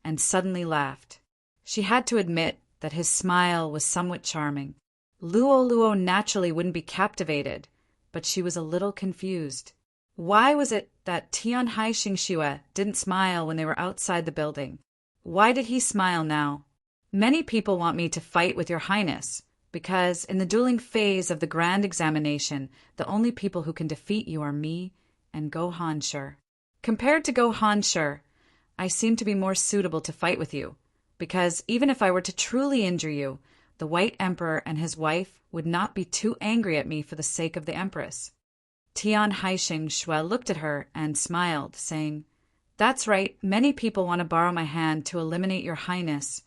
and suddenly laughed. She had to admit that his smile was somewhat charming. Luo naturally wouldn't be captivated, but she was a little confused. Why was it that Tian Haixing Xue didn't smile when they were outside the building? Why did he smile now? "Many people want me to fight with your highness, because in the dueling phase of the grand examination, the only people who can defeat you are me and Go Han-shi. Compared to Go Han-shi, I seem to be more suitable to fight with you, because even if I were to truly injure you, the White Emperor and his wife would not be too angry at me for the sake of the Empress." Tian Haixing Xue looked at her and smiled, saying, "That's right, many people want to borrow my hand to eliminate your highness,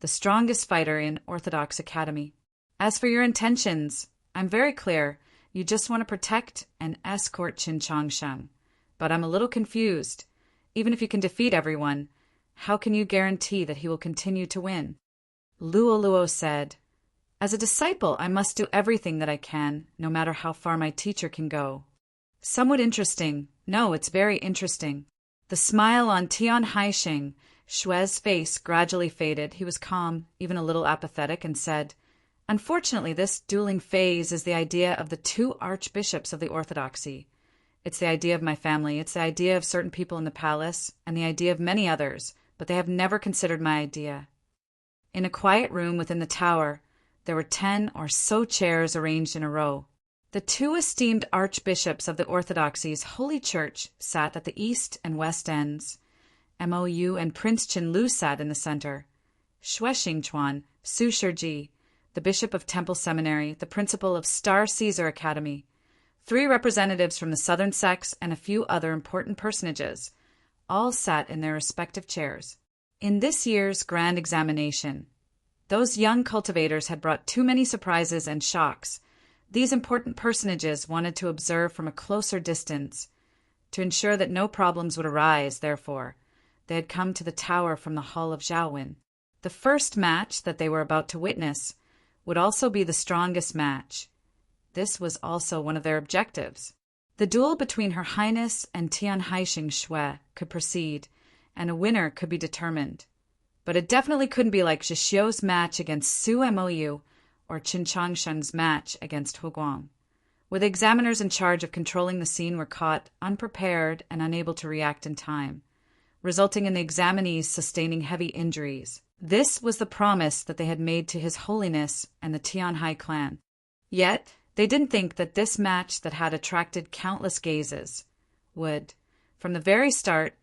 the strongest fighter in Orthodox Academy. As for your intentions, I'm very clear. You just want to protect and escort Qin Changsheng. But I'm a little confused. Even if you can defeat everyone, how can you guarantee that he will continue to win?" Luo said, "As a disciple, I must do everything that I can, no matter how far my teacher can go." Somewhat interesting. No, it's very interesting. The smile on Tian Haixing Xue's face gradually faded. He was calm, even a little apathetic, and said, "Unfortunately, this dueling phase is the idea of the two archbishops of the Orthodoxy. It's the idea of my family, it's the idea of certain people in the palace, and the idea of many others, but they have never considered my idea." In a quiet room within the tower, there were 10 or so chairs arranged in a row. The two esteemed archbishops of the Orthodoxy's Holy Church sat at the east and west ends. Mou and Prince Chinlu sat in the center. Xue Xingchuan, Su Shiji, the bishop of Temple Seminary, the principal of Star Caesar Academy, 3 representatives from the southern sects, and a few other important personages, all sat in their respective chairs. In this year's grand examination, those young cultivators had brought too many surprises and shocks. These important personages wanted to observe from a closer distance. To ensure that no problems would arise, therefore, they had come to the tower from the hall of Zhaowin. The first match that they were about to witness would also be the strongest match. This was also one of their objectives. The duel between Her Highness and Tian Haixing Xue could proceed, and a winner could be determined. But it definitely couldn't be like Zhixiu's match against Su Mou or Qin Changshen's match against Hu Guang, where the examiners in charge of controlling the scene were caught unprepared and unable to react in time, resulting in the examinees sustaining heavy injuries. This was the promise that they had made to His Holiness and the Tianhai clan. Yet, they didn't think that this match that had attracted countless gazes would, from the very start,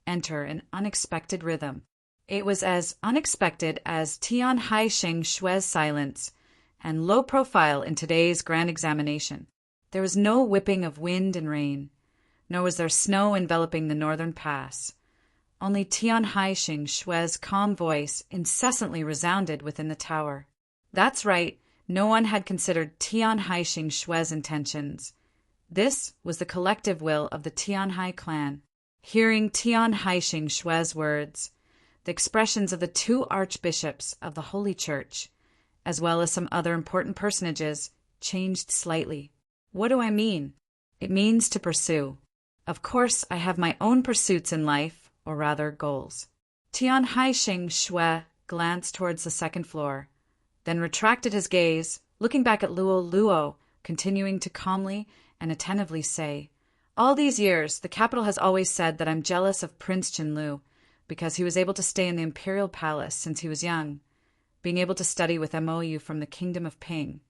enter an unexpected rhythm. It was as unexpected as Tian Haixing Xue's silence and low profile in today's grand examination. There was no whipping of wind and rain, nor was there snow enveloping the northern pass. Only Tian Haixing Xue's calm voice incessantly resounded within the tower. That's right, no one had considered Tian Haixing Xue's intentions. This was the collective will of the Tianhai clan. Hearing Tian Haixing Xue's words, the expressions of the 2 archbishops of the Holy Church, as well as some other important personages, changed slightly. What do I mean? It means to pursue. Of course, I have my own pursuits in life, or rather goals. Tian Haixing Xue glanced towards the second floor, then retracted his gaze, looking back at Luo, continuing to calmly and attentively say, "All these years, the capital has always said that I'm jealous of Prince Chinlu, because he was able to stay in the imperial palace since he was young, being able to study with Mou from the kingdom of Ping.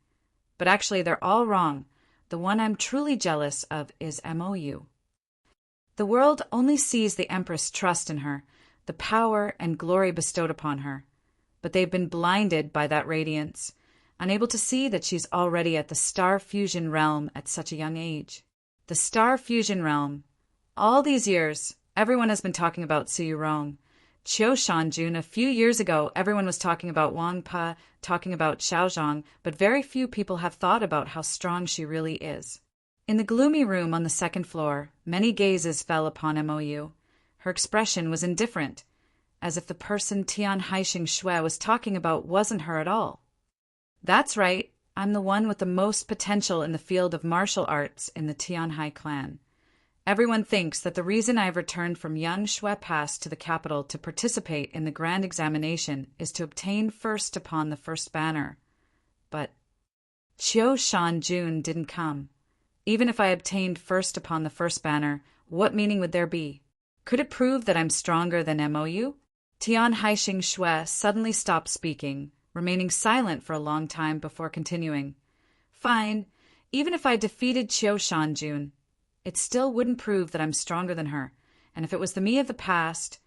But actually, they're all wrong. The one I'm truly jealous of is Mou. The world only sees the Empress' trust in her, the power and glory bestowed upon her, but they've been blinded by that radiance, unable to see that she's already at the star fusion realm at such a young age. The star fusion realm. All these years, everyone has been talking about Suyurong. Qiu Shanjun, a few years ago, everyone was talking about Wang Pa, talking about Xiaozhang, but very few people have thought about how strong she really is. In the gloomy room on the second floor, many gazes fell upon Mou. Her expression was indifferent, as if the person Tian Haixing Xue was talking about wasn't her at all. That's right, I'm the one with the most potential in the field of martial arts in the Tianhai clan. Everyone thinks that the reason I've returned from Yang Xue Pass to the capital to participate in the grand examination is to obtain first upon the first banner. But Qiu Shanjun didn't come. Even if I obtained first upon the first banner, what meaning would there be? Could it prove that I'm stronger than Mou? Tian Haixing Xue suddenly stopped speaking, remaining silent for a long time before continuing. Fine, even if I defeated Qiu Shanjun, it still wouldn't prove that I'm stronger than her, and if it was the me of the past,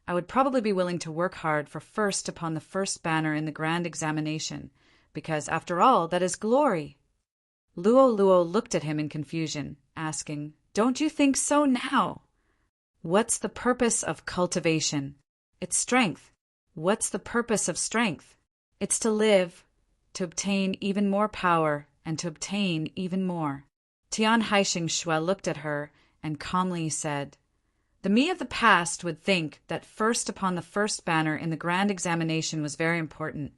I would probably be willing to work hard for first upon the first banner in the grand examination, because, after all, that is glory. Luo looked at him in confusion, asking, "Don't you think so now?" What's the purpose of cultivation? It's strength. What's the purpose of strength? It's to live, to obtain even more power, and to obtain even more. Tian Haixing Xue looked at her and calmly said, "The me of the past would think that first upon the first banner in the grand examination was very important.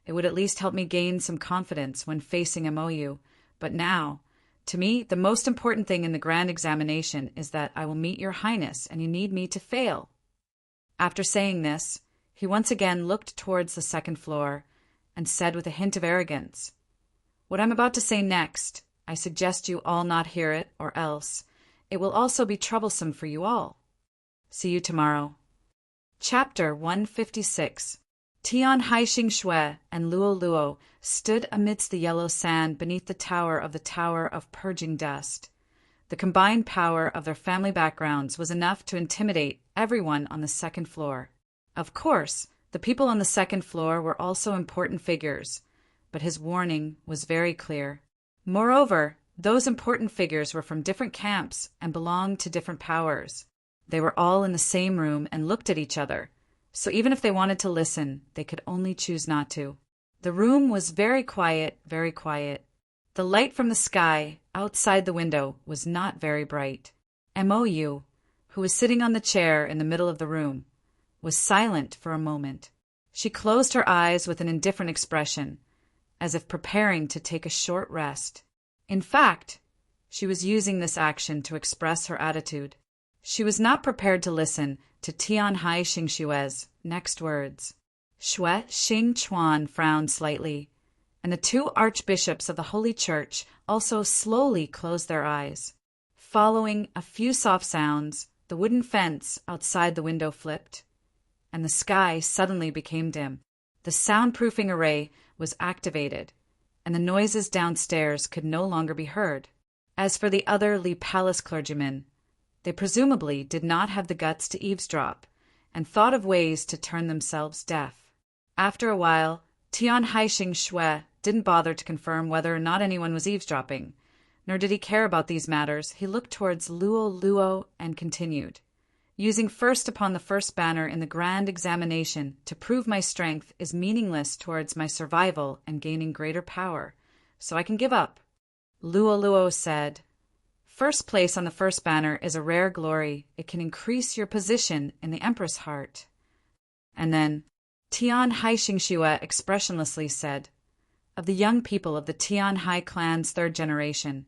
It would at least help me gain some confidence when facing Mou. But now, to me, the most important thing in the grand examination is that I will meet your highness, and you need me to fail." After saying this, he once again looked towards the second floor and said with a hint of arrogance, "What I'm about to say next, I suggest you all not hear it, or else it will also be troublesome for you all. See you tomorrow." Chapter 156. Tian Haixing Shui and Luo Luo stood amidst the yellow sand beneath the tower of Purging Dust. The combined power of their family backgrounds was enough to intimidate everyone on the second floor. Of course, the people on the second floor were also important figures, but his warning was very clear. Moreover, those important figures were from different camps and belonged to different powers. They were all in the same room and looked at each other, so even if they wanted to listen, they could only choose not to. The room was very quiet, very quiet. The light from the sky outside the window was not very bright. Mou, who was sitting on the chair in the middle of the room, was silent for a moment. She closed her eyes with an indifferent expression, as if preparing to take a short rest. In fact, she was using this action to express her attitude. She was not prepared to listen to Tian Haixing Shui's next words. Shui Xing Chuan frowned slightly, and the two archbishops of the Holy Church also slowly closed their eyes. Following a few soft sounds, the wooden fence outside the window flipped, and the sky suddenly became dim. The soundproofing array was activated, and the noises downstairs could no longer be heard. As for the other Li Palace clergymen, they presumably did not have the guts to eavesdrop, and thought of ways to turn themselves deaf. After a while, Tian Haixing Shui didn't bother to confirm whether or not anyone was eavesdropping, nor did he care about these matters. He looked towards Luo Luo and continued. Using first upon the first banner in the grand examination to prove my strength is meaningless towards my survival and gaining greater power, so I can give up. Luo Luo said, First place on the first banner is a rare glory. It can increase your position in the Empress heart. And then Tian Haixing Shui expressionlessly said, Of the young people of the Tian Hai clan's third generation,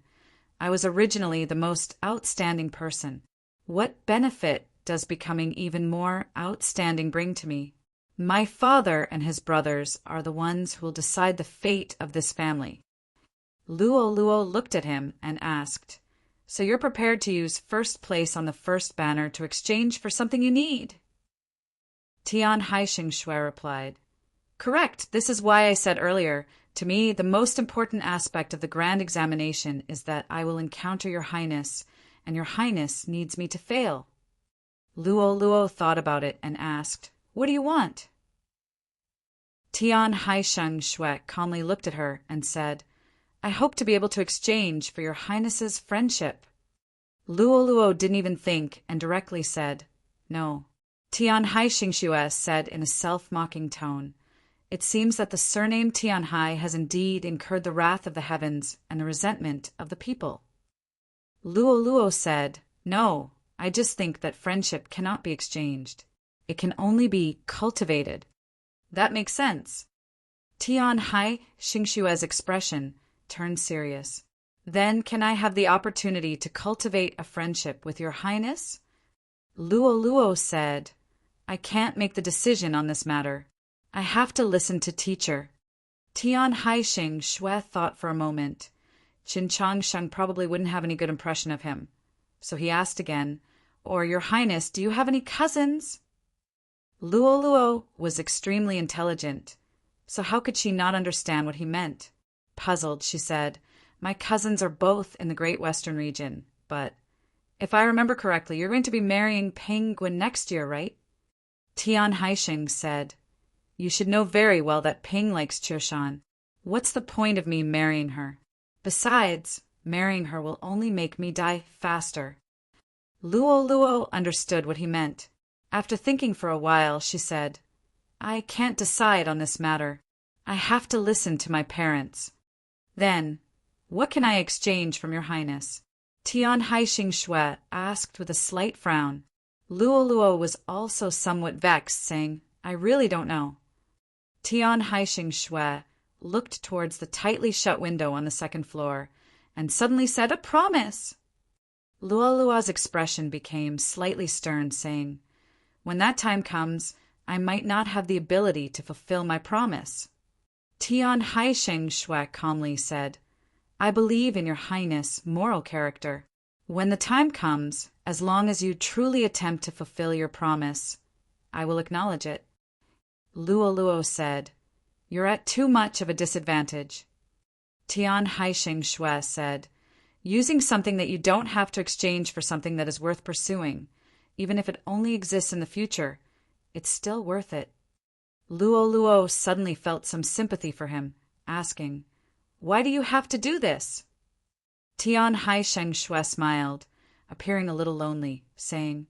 I was originally the most outstanding person. What benefit does becoming even more outstanding bring to me? My father and his brothers are the ones who will decide the fate of this family. Luo Luo looked at him and asked, So you're prepared to use first place on the first banner to exchange for something you need? Tian Haixing Shui replied, Correct. This is why I said earlier, to me the most important aspect of the grand examination is that I will encounter your highness, and your highness needs me to fail. Luo Luo thought about it and asked, What do you want? Tian Haixing Shui calmly looked at her and said, I hope to be able to exchange for your highness's friendship. Luo Luo didn't even think and directly said, No. Tian Haixing Shui said in a self-mocking tone, It seems that the surname Tian Hai has indeed incurred the wrath of the heavens and the resentment of the people. Luo Luo said, No, I just think that friendship cannot be exchanged. It can only be cultivated. That makes sense. Tian Haixing Shui's expression turned serious. Then can I have the opportunity to cultivate a friendship with your highness? Luo Luo said, I can't make the decision on this matter. I have to listen to teacher. Tian Haixing Shui thought for a moment. Qin Changsheng probably wouldn't have any good impression of him. So he asked again, Or your highness, do you have any cousins? Luo Luo was extremely intelligent, so how could she not understand what he meant? Puzzled, she said, My cousins are both in the Great Western region, but if I remember correctly, you're going to be marrying Penguin next year, right? Tian Haixing said, You should know very well that Ping likes Qiushan. What's the point of me marrying her? Besides, marrying her will only make me die faster. Luo Luo understood what he meant. After thinking for a while, she said, I can't decide on this matter. I have to listen to my parents. Then, what can I exchange from your highness? Tian Haixing Shui asked with a slight frown. Luo Luo was also somewhat vexed, saying, I really don't know. Tian Haixing Shui looked towards the tightly shut window on the second floor, and suddenly said, A promise! Luo Luo's expression became slightly stern, saying, When that time comes, I might not have the ability to fulfill my promise. Tian Haixing Shui calmly said, I believe in your highness' moral character. When the time comes, as long as you truly attempt to fulfill your promise, I will acknowledge it. Luoluo said, "You're at too much of a disadvantage." Tian Haisheng Shui said, "Using something that you don't have to exchange for something that is worth pursuing, even if it only exists in the future, it's still worth it." Luoluo suddenly felt some sympathy for him, asking, "Why do you have to do this?" Tian Haisheng Shui smiled, appearing a little lonely, saying,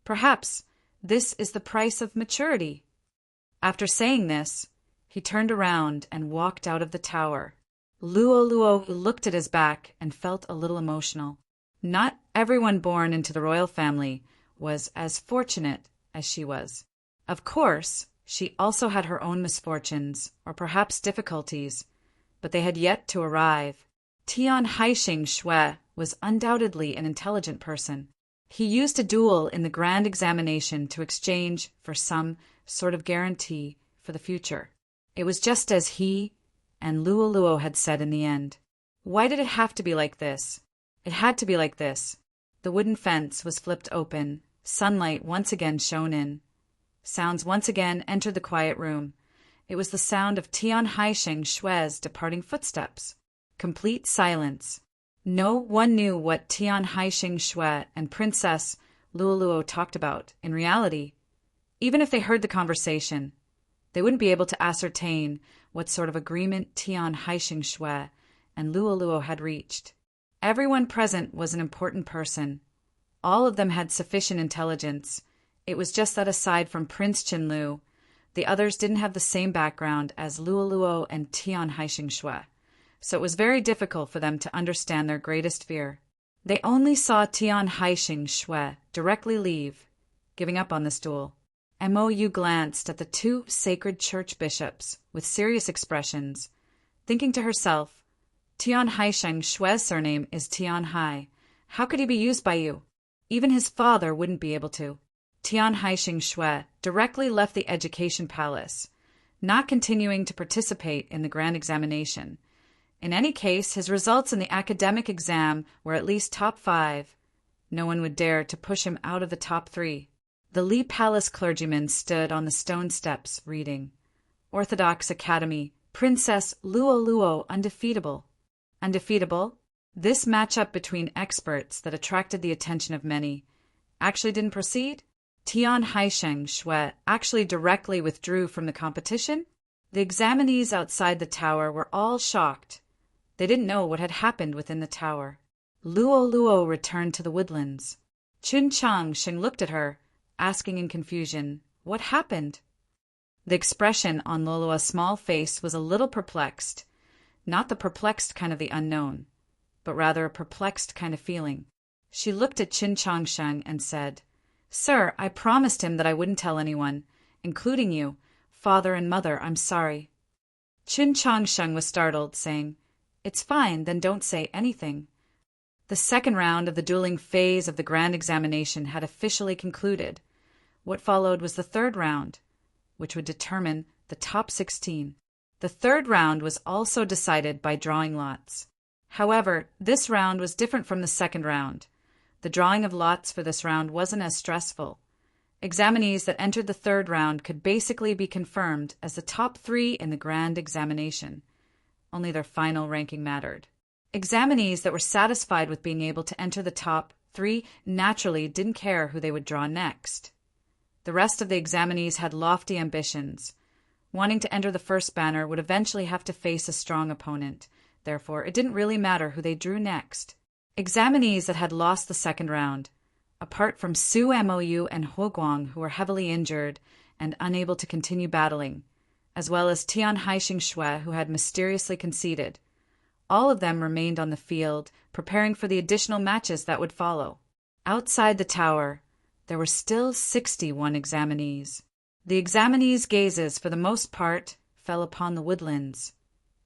"Perhaps this is the price of maturity." After saying this, he turned around and walked out of the tower. Luoluo looked at his back and felt a little emotional. Not everyone born into the royal family was as fortunate as she was. Of course, she also had her own misfortunes, or perhaps difficulties, but they had yet to arrive. Tian Haisheng Shui was undoubtedly an intelligent person. He used a duel in the grand examination to exchange for some sort of guarantee for the future. It was just as he and Luoluo had said in the end. Why did it have to be like this? It had to be like this. The wooden fence was flipped open. Sunlight once again shone in. Sounds once again entered the quiet room. It was the sound of Tian Haisheng Shui's departing footsteps. Complete silence. No one knew what Tian Haisheng Shui and Princess Luoluo talked about. In reality, even if they heard the conversation, they wouldn't be able to ascertain what sort of agreement Tian Haisheng Shui and Luoluo had reached. Everyone present was an important person. All of them had sufficient intelligence. It was just that aside from Prince Qinlu, the others didn't have the same background as Luoluo and Tian Haisheng Shui, so it was very difficult for them to understand their greatest fear. They only saw Tian Haisheng Shui directly leave, giving up on this duel. Mou glanced at the two sacred church bishops with serious expressions, thinking to herself, "Tian Haisheng Shui's surname is Tian Hai. How could he be used by you? Even his father wouldn't be able to." Tian Haisheng Shui directly left the education palace, not continuing to participate in the grand examination. In any case, his results in the academic exam were at least top 5. No one would dare to push him out of the top 3. The Li Palace clergyman stood on the stone steps, reading, "Orthodox Academy, Princess Luoluo undefeatable." Undefeatable? This matchup between experts that attracted the attention of many actually didn't proceed? Tian Haisheng Shui actually directly withdrew from the competition? The examinees outside the tower were all shocked. They didn't know what had happened within the tower. Luoluo returned to the woodlands. Chun Changsheng looked at her, asking in confusion, "What happened?" The expression on Luoluo's small face was a little perplexed. Not the perplexed kind of the unknown, but rather a perplexed kind of feeling. She looked at Chun Changsheng and said, "Sir, I promised him that I wouldn't tell anyone, including you. Father and mother, I'm sorry." Chun Changsheng was startled, saying, "It's fine, then don't say anything." The second round of the dueling phase of the grand examination had officially concluded. What followed was the third round, which would determine the top 16. The third round was also decided by drawing lots. However, this round was different from the second round. The drawing of lots for this round wasn't as stressful. Examinees that entered the third round could basically be confirmed as the top 3 in the grand examination. Only their final ranking mattered. Examinees that were satisfied with being able to enter the top 3 naturally didn't care who they would draw next. The rest of the examinees had lofty ambitions. Wanting to enter the first banner would eventually have to face a strong opponent. Therefore, it didn't really matter who they drew next. Examinees that had lost the second round, apart from Su Mou and Huoguang, who were heavily injured and unable to continue battling, as well as Tian Haisheng Shui, who had mysteriously conceded, all of them remained on the field, preparing for the additional matches that would follow. Outside the tower, there were still 61 examinees. The examinees' gazes, for the most part, fell upon the woodlands,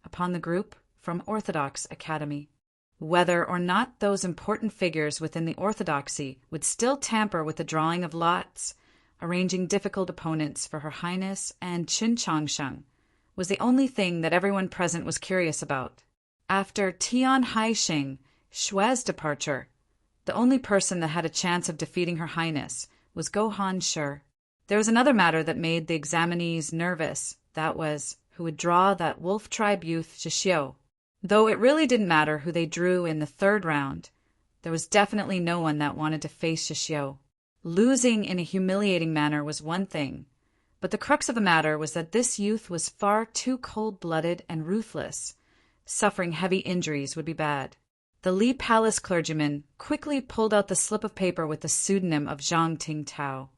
upon the group from Orthodox Academy. Whether or not those important figures within the orthodoxy would still tamper with the drawing of lots, arranging difficult opponents for Her Highness and Chun Changsheng, was the only thing that everyone present was curious about. After Tian Haisheng Shui's departure, the only person that had a chance of defeating Her Highness was Gohan Shi. There was another matter that made the examinees nervous. That was, who would draw that wolf tribe youth Shishio. Though it really didn't matter who they drew in the third round, there was definitely no one that wanted to face Shishio. Losing in a humiliating manner was one thing, but the crux of the matter was that this youth was far too cold-blooded and ruthless. Suffering heavy injuries would be bad. The Li Palace clergyman quickly pulled out the slip of paper with the pseudonym of Zhang Ting Tao.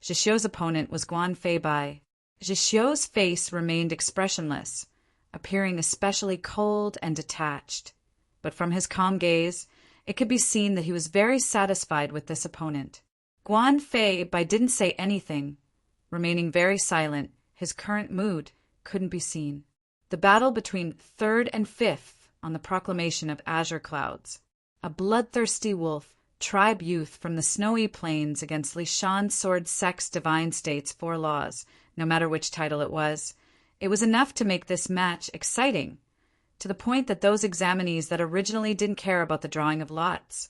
Zhishio's opponent was Guan Fei Bai. Zhishio's face remained expressionless, appearing especially cold and detached. But from his calm gaze, it could be seen that he was very satisfied with this opponent. Guan Fei Bai didn't say anything. Remaining very silent, his current mood couldn't be seen. The battle between third and fifth on the proclamation of azure clouds. A bloodthirsty wolf, tribe youth from the snowy plains against Li Shan sword sect's divine state's 4 laws, no matter which title it was. It was enough to make this match exciting, to the point that those examinees that originally didn't care about the drawing of lots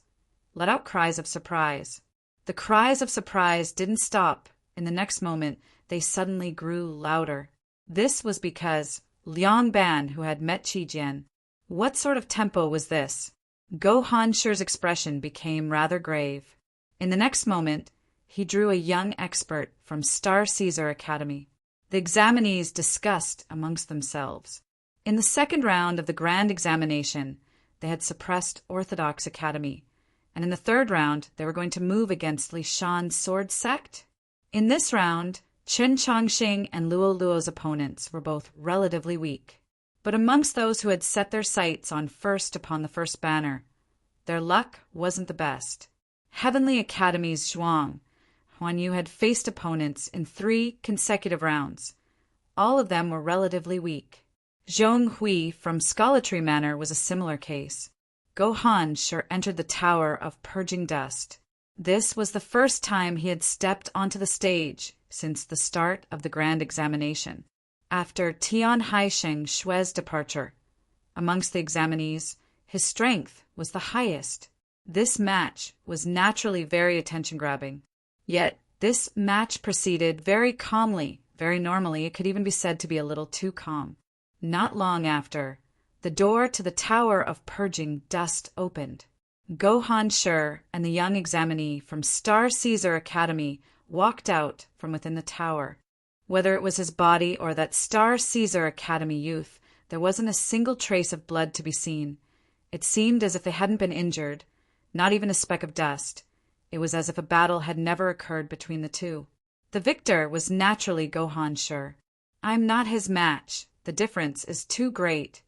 let out cries of surprise. The cries of surprise didn't stop. In the next moment, they suddenly grew louder. This was because Liang Ban, who had met Qi Jian. What sort of tempo was this? Go Hansher's expression became rather grave. In the next moment, he drew a young expert from Star Caesar Academy. The examinees discussed amongst themselves. In the second round of the grand examination, they had suppressed Orthodox Academy, and in the third round, they were going to move against Li Shan's sword sect. In this round, Chen Chongxing and Luo Luo's opponents were both relatively weak. But amongst those who had set their sights on first upon the first banner, their luck wasn't the best. Heavenly Academy's Zhuang, Huan Yu had faced opponents in 3 consecutive rounds. All of them were relatively weak. Zhong Hui from Scholatry Manor was a similar case. Go Han sure entered the Tower of Purging Dust. This was the first time he had stepped onto the stage since the start of the grand examination. After Tian Haisheng Xue's departure, amongst the examinees, his strength was the highest. This match was naturally very attention-grabbing. Yet this match proceeded very calmly, very normally. It could even be said to be a little too calm. Not long after, the door to the Tower of Purging Dust opened. Go Han Shi and the young examinee from Star Caesar Academy walked out from within the tower. Whether it was his body or that Star Caesar Academy youth, there wasn't a single trace of blood to be seen. It seemed as if they hadn't been injured, not even a speck of dust. It was as if a battle had never occurred between the two. The victor was naturally Go Han Shi. I'm not his match. The difference is too great.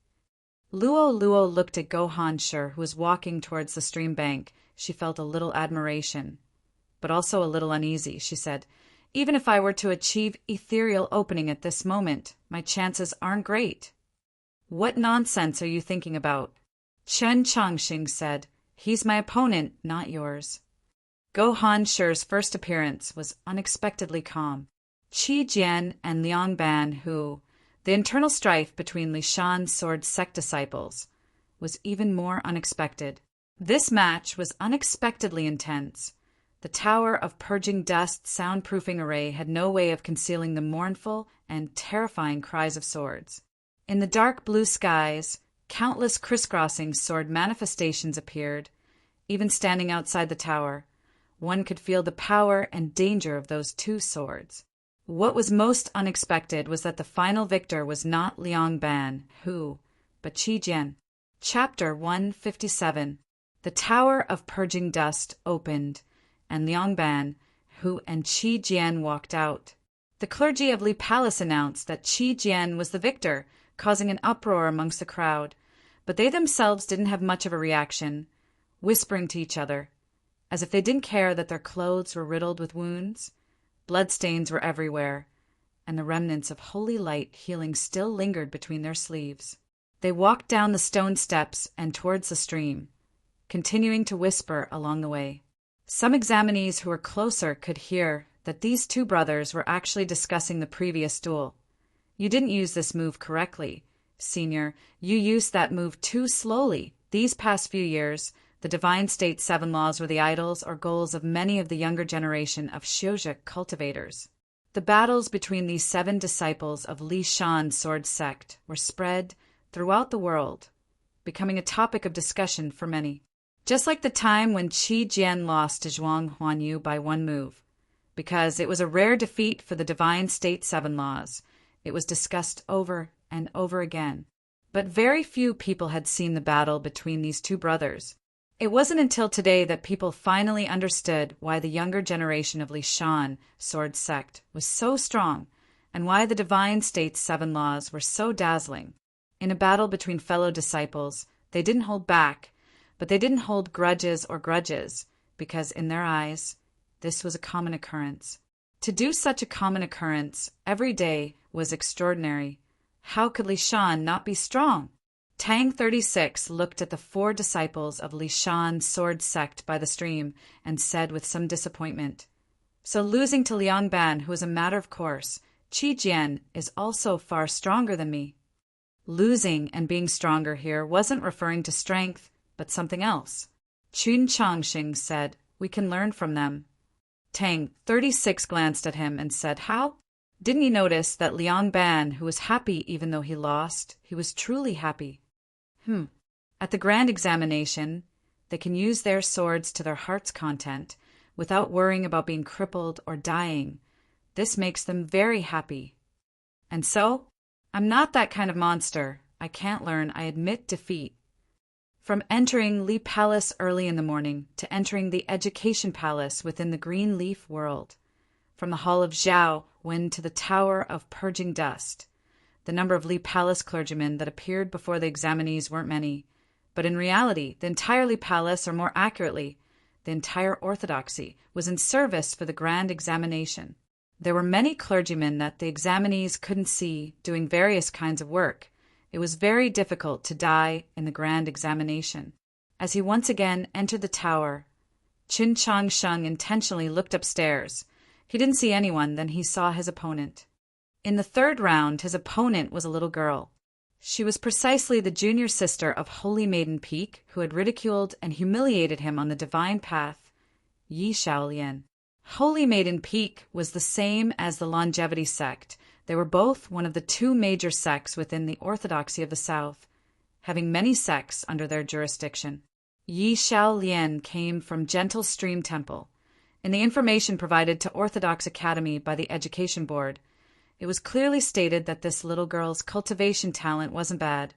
Luo Luo looked at Go Han Shi, who was walking towards the stream bank. She felt a little admiration, but also a little uneasy. She said, "Even if I were to achieve ethereal opening at this moment, my chances aren't great." "What nonsense are you thinking about?" Chen Chongxing said, "He's my opponent, not yours." Go Han Shi's first appearance was unexpectedly calm. Qi Jian and Liang Ban, the internal strife between Li Shan's sword sect disciples, was even more unexpected. This match was unexpectedly intense. The Tower of Purging Dust soundproofing array had no way of concealing the mournful and terrifying cries of swords. In the dark blue skies, countless crisscrossing sword manifestations appeared. Even standing outside the tower, one could feel the power and danger of those 2 swords. What was most unexpected was that the final victor was not Liang Ban, but Qi Jian. Chapter 157. The Tower of Purging Dust opened, and Liang Ban, and Qi Jian walked out. The clergy of Li Palace announced that Qi Jian was the victor, causing an uproar amongst the crowd, but they themselves didn't have much of a reaction, whispering to each other, as if they didn't care that their clothes were riddled with wounds. Bloodstains were everywhere, and the remnants of holy light healing still lingered between their sleeves. They walked down the stone steps and towards the stream, continuing to whisper along the way. Some examinees who were closer could hear that these 2 brothers were actually discussing the previous duel. "You didn't use this move correctly, Senior. You used that move too slowly. These past few years, the Divine State's 7 laws were the idols or goals of many of the younger generation of Xiuzhi cultivators. The battles between these 7 disciples of Li Shan's sword sect were spread throughout the world, becoming a topic of discussion for many. Just like the time when Qi Jian lost to Zhuang Huanyu by 1 move. Because it was a rare defeat for the divine state 7 laws, it was discussed over and over again. But very few people had seen the battle between these 2 brothers. It wasn't until today that people finally understood why the younger generation of Li Shan sword sect was so strong and why the divine state's 7 laws were so dazzling. In a battle between fellow disciples, they didn't hold back, but they didn't hold grudges, because in their eyes, this was a common occurrence. To do such a common occurrence every day was extraordinary. How could Li Shan not be strong? Tang 36 looked at the 4 disciples of Li Shan's sword sect by the stream and said with some disappointment, "So losing to Liang Ban, who is a matter of course, Qi Jian is also far stronger than me." Losing and being stronger here wasn't referring to strength, but something else. Qun Changxing said, "We can learn from them." Tang 36 glanced at him and said, "How? Didn't you notice that Liang Ban, who was happy even though he lost, he was truly happy?" At the grand examination, they can use their swords to their heart's content without worrying about being crippled or dying. This makes them very happy. And so, I'm not that kind of monster. I can't learn. I admit defeat. From entering Li Palace early in the morning to entering the Education Palace within the Green Leaf world. From the Hall of Zhao Wen to the Tower of Purging Dust. The number of Li Palace clergymen that appeared before the examinees weren't many, but in reality, the entire Li Palace, or more accurately, the entire orthodoxy, was in service for the grand examination. There were many clergymen that the examinees couldn't see doing various kinds of work. It was very difficult to die in the grand examination. As he once again entered the tower, Qin Changsheng intentionally looked upstairs. He didn't see anyone, then he saw his opponent. In the 3rd round, his opponent was a little girl. She was precisely the junior sister of Holy Maiden Peak, who had ridiculed and humiliated him on the divine path, Yi Shaolian. Holy Maiden Peak was the same as the Longevity sect. They were both one of the 2 major sects within the orthodoxy of the South, having many sects under their jurisdiction. Yi Shaolian came from Gentle Stream Temple. In the information provided to Orthodox Academy by the Education Board, it was clearly stated that this little girl's cultivation talent wasn't bad.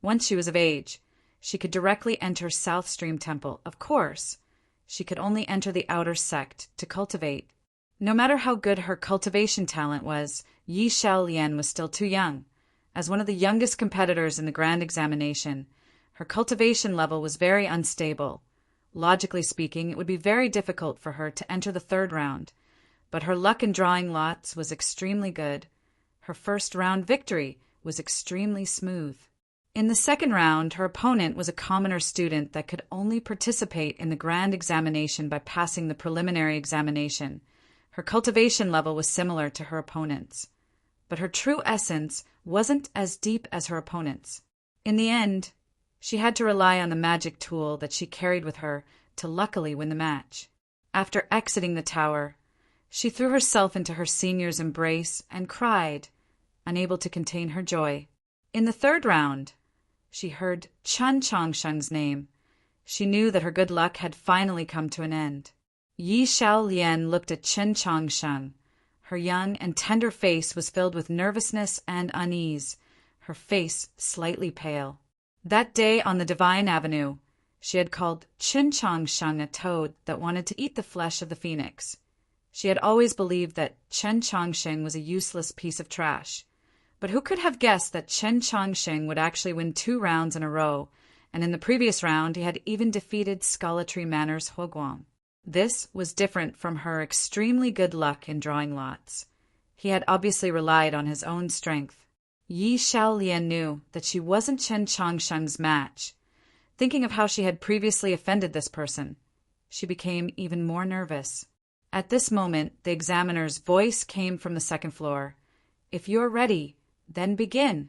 Once she was of age, she could directly enter South Stream Temple. Of course, she could only enter the outer sect to cultivate. No matter how good her cultivation talent was, Yi Shaolian was still too young. As one of the youngest competitors in the grand examination, her cultivation level was very unstable. Logically speaking, it would be very difficult for her to enter the 3rd round. But her luck in drawing lots was extremely good. Her 1st round victory was extremely smooth. In the 2nd round, her opponent was a commoner student that could only participate in the grand examination by passing the preliminary examination. Her cultivation level was similar to her opponent's, but her true essence wasn't as deep as her opponent's. In the end, she had to rely on the magic tool that she carried with her to luckily win the match. After exiting the tower, she threw herself into her senior's embrace and cried, unable to contain her joy. In the 3rd round, she heard Chen Changsheng's name. She knew that her good luck had finally come to an end. Yi Shaolian looked at Chen Changsheng. Her young and tender face was filled with nervousness and unease, her face slightly pale. That day on the Divine Avenue, she had called Chen Changsheng a toad that wanted to eat the flesh of the phoenix. She had always believed that Chen Changsheng was a useless piece of trash. But who could have guessed that Chen Changsheng would actually win 2 rounds in a row, and in the previous round he had even defeated Scholarly Manor's Huoguang. This was different from her extremely good luck in drawing lots. He had obviously relied on his own strength. Yi Shaolian knew that she wasn't Chen Changsheng's match. Thinking of how she had previously offended this person, she became even more nervous. At this moment, the examiner's voice came from the 2nd floor. "If you're ready, then begin."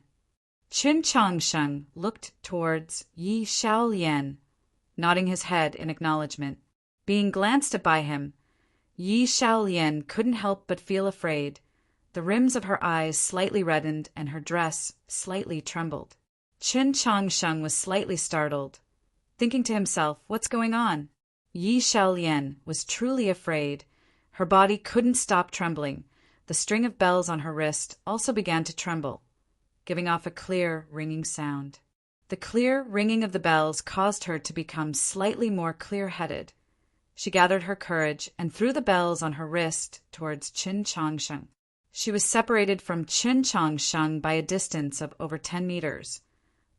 Chen Changsheng looked towards Yi Shaolian, nodding his head in acknowledgement. Being glanced at by him, Yi Xiaolian couldn't help but feel afraid. The rims of her eyes slightly reddened and her dress slightly trembled. Qin Changsheng was slightly startled, thinking to himself, what's going on? Yi Xiaolian was truly afraid. Her body couldn't stop trembling. The string of bells on her wrist also began to tremble, giving off a clear, ringing sound. The clear ringing of the bells caused her to become slightly more clear-headed. She gathered her courage and threw the bells on her wrist towards Qin Changsheng. She was separated from Qin Changsheng by a distance of over 10 meters,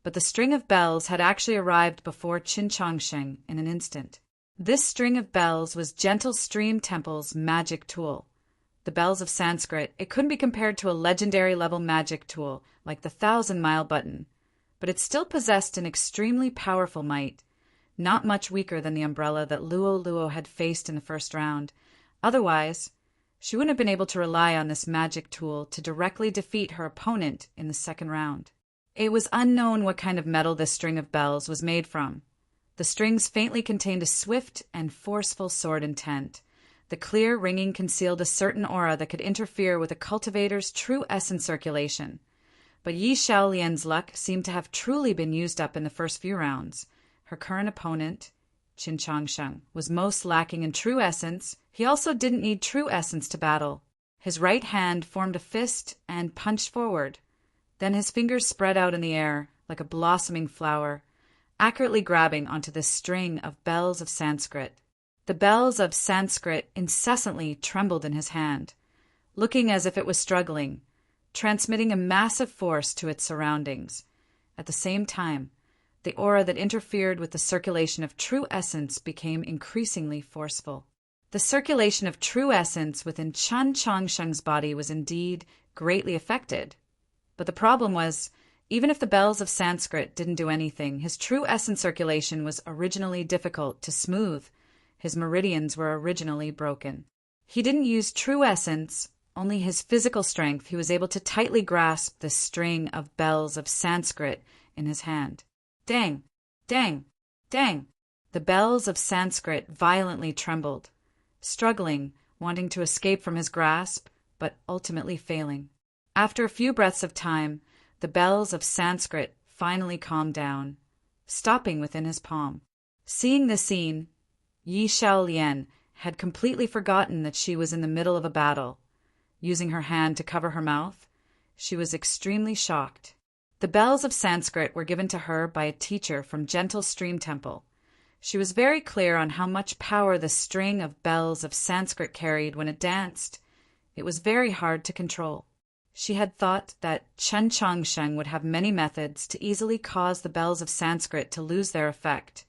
but the string of bells had actually arrived before Qin Changsheng in an instant. This string of bells was Gentle Stream Temple's magic tool. The bells of Sanskrit, it couldn't be compared to a legendary level magic tool like the 1,000-mile button, but it still possessed an extremely powerful might, not much weaker than the umbrella that Luo Luo had faced in the first round. Otherwise, she wouldn't have been able to rely on this magic tool to directly defeat her opponent in the second round. It was unknown what kind of metal this string of bells was made from. The strings faintly contained a swift and forceful sword intent. The clear ringing concealed a certain aura that could interfere with a cultivator's true essence circulation. But Yi Xiaolian's luck seemed to have truly been used up in the first few rounds. Her current opponent, Qin Changsheng, was most lacking in true essence. He also didn't need true essence to battle. His right hand formed a fist and punched forward. Then his fingers spread out in the air like a blossoming flower, accurately grabbing onto this string of bells of Sanskrit. The bells of Sanskrit incessantly trembled in his hand, looking as if it was struggling, transmitting a massive force to its surroundings. At the same time, the aura that interfered with the circulation of true essence became increasingly forceful. The circulation of true essence within Qin Changsheng's body was indeed greatly affected. But the problem was, even if the bells of Sanskrit didn't do anything, his true essence circulation was originally difficult to smooth. His meridians were originally broken. He didn't use true essence, only his physical strength. He was able to tightly grasp the string of bells of Sanskrit in his hand. Dang! Dang! Dang! The bells of Sanskrit violently trembled, struggling, wanting to escape from his grasp, but ultimately failing. After a few breaths of time, the bells of Sanskrit finally calmed down, stopping within his palm. Seeing this scene, Yi Xiaolian had completely forgotten that she was in the middle of a battle. Using her hand to cover her mouth, she was extremely shocked. The bells of Sanskrit were given to her by a teacher from Gentle Stream Temple. She was very clear on how much power the string of bells of Sanskrit carried when it danced. It was very hard to control. She had thought that Qin Changsheng would have many methods to easily cause the bells of Sanskrit to lose their effect,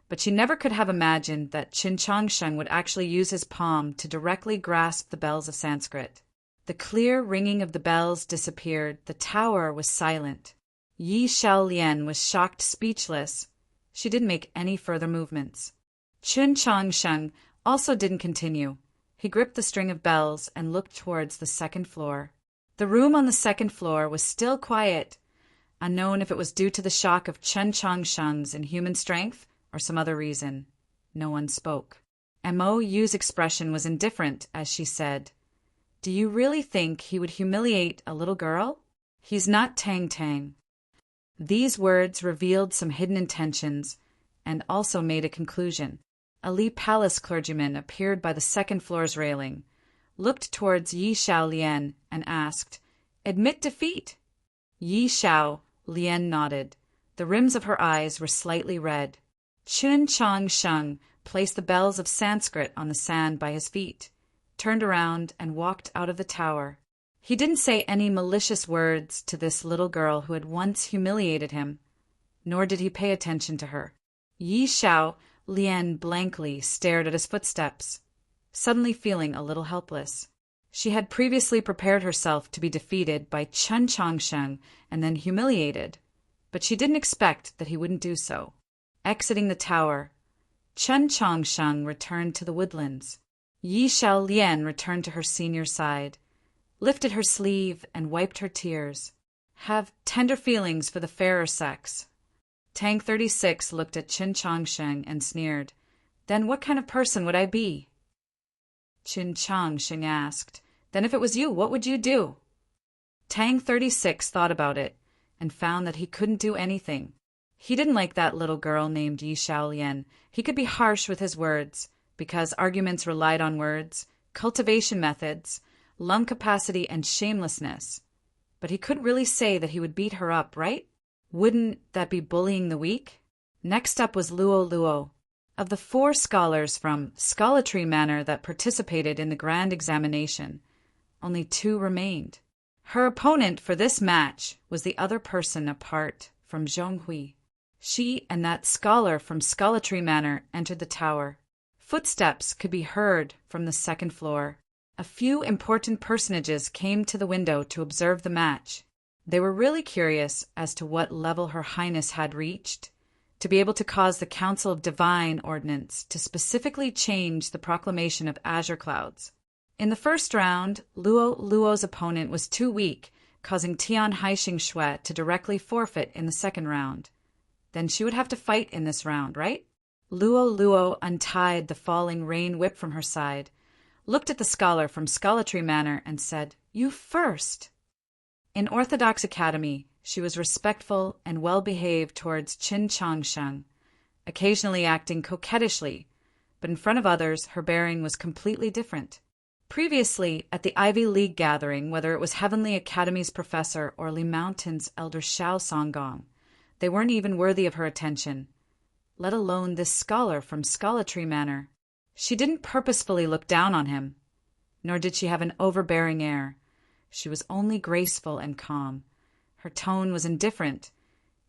but she never could have imagined that Qin Changsheng would actually use his palm to directly grasp the bells of Sanskrit. The clear ringing of the bells disappeared. The tower was silent. Yi Xiaolian was shocked speechless. She didn't make any further movements. Qin Changsheng also didn't continue. He gripped the string of bells and looked towards the second floor. The room on the second floor was still quiet, unknown if it was due to the shock of Qin Changsheng's inhuman strength or some other reason. No one spoke. Mo Yu's expression was indifferent as she said, "Do you really think he would humiliate a little girl? He's not Tang Tang." These words revealed some hidden intentions and also made a conclusion. A Li Palace clergyman appeared by the second floor's railing, looked towards Yi Xiaolian and asked, "Admit defeat?" Yi Xiaolian nodded. The rims of her eyes were slightly red. Qin Changsheng placed the bells of Sanskrit on the sand by his feet, turned around and walked out of the tower. He didn't say any malicious words to this little girl who had once humiliated him, nor did he pay attention to her. Yi Xiaolian blankly stared at his footsteps, suddenly feeling a little helpless. She had previously prepared herself to be defeated by Qin Changsheng and then humiliated, but she didn't expect that he wouldn't do so. Exiting the tower, Qin Changsheng returned to the woodlands. Yi Xiaolian returned to her senior's side, lifted her sleeve and wiped her tears. "Have tender feelings for the fairer sex." Tang 36 looked at Qin Changsheng and sneered. "Then what kind of person would I be?" Qin Changsheng asked. Then if it was you, what would you do? Tang 36 thought about it and found that he couldn't do anything. He didn't like that little girl named Yi Xiaolian. He could be harsh with his words, because arguments relied on words, cultivation methods, lung capacity, and shamelessness. But he couldn't really say that he would beat her up, right? Wouldn't that be bullying the weak? Next up was Luo Luo. Of the 4 scholars from Scholatry Manor that participated in the grand examination, only 2 remained. Her opponent for this match was the other person apart from Zhonghui. She and that scholar from Scholatry Manor entered the tower. Footsteps could be heard from the 2nd floor. A few important personages came to the window to observe the match. They were really curious as to what level Her Highness had reached, to be able to cause the Council of Divine Ordinance to specifically change the proclamation of azure clouds. In the first round, Luo Luo's opponent was too weak, causing Tian Haixing Shui to directly forfeit in the 2nd round. Then she would have to fight in this round, right? Luo Luo untied the falling rain whip from her side, looked at the scholar from Scholatry Manor, and said, "You first." In Orthodox Academy, she was respectful and well-behaved towards Qin Changsheng, occasionally acting coquettishly, but in front of others her bearing was completely different. Previously, at the Ivy League gathering, whether it was Heavenly Academy's professor or Li Mountain's elder Xiao Songgong, they weren't even worthy of her attention, let alone this scholar from Scholatry Manor. She didn't purposefully look down on him, nor did she have an overbearing air. She was only graceful and calm. Her tone was indifferent,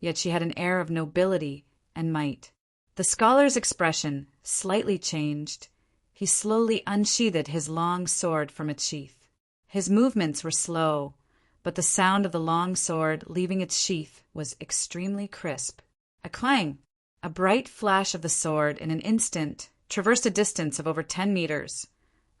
yet she had an air of nobility and might. The scholar's expression slightly changed. He slowly unsheathed his long sword from its sheath. His movements were slow, but the sound of the long sword leaving its sheath was extremely crisp. A clang! A bright flash of the sword in an instant traversed a distance of over 10 meters,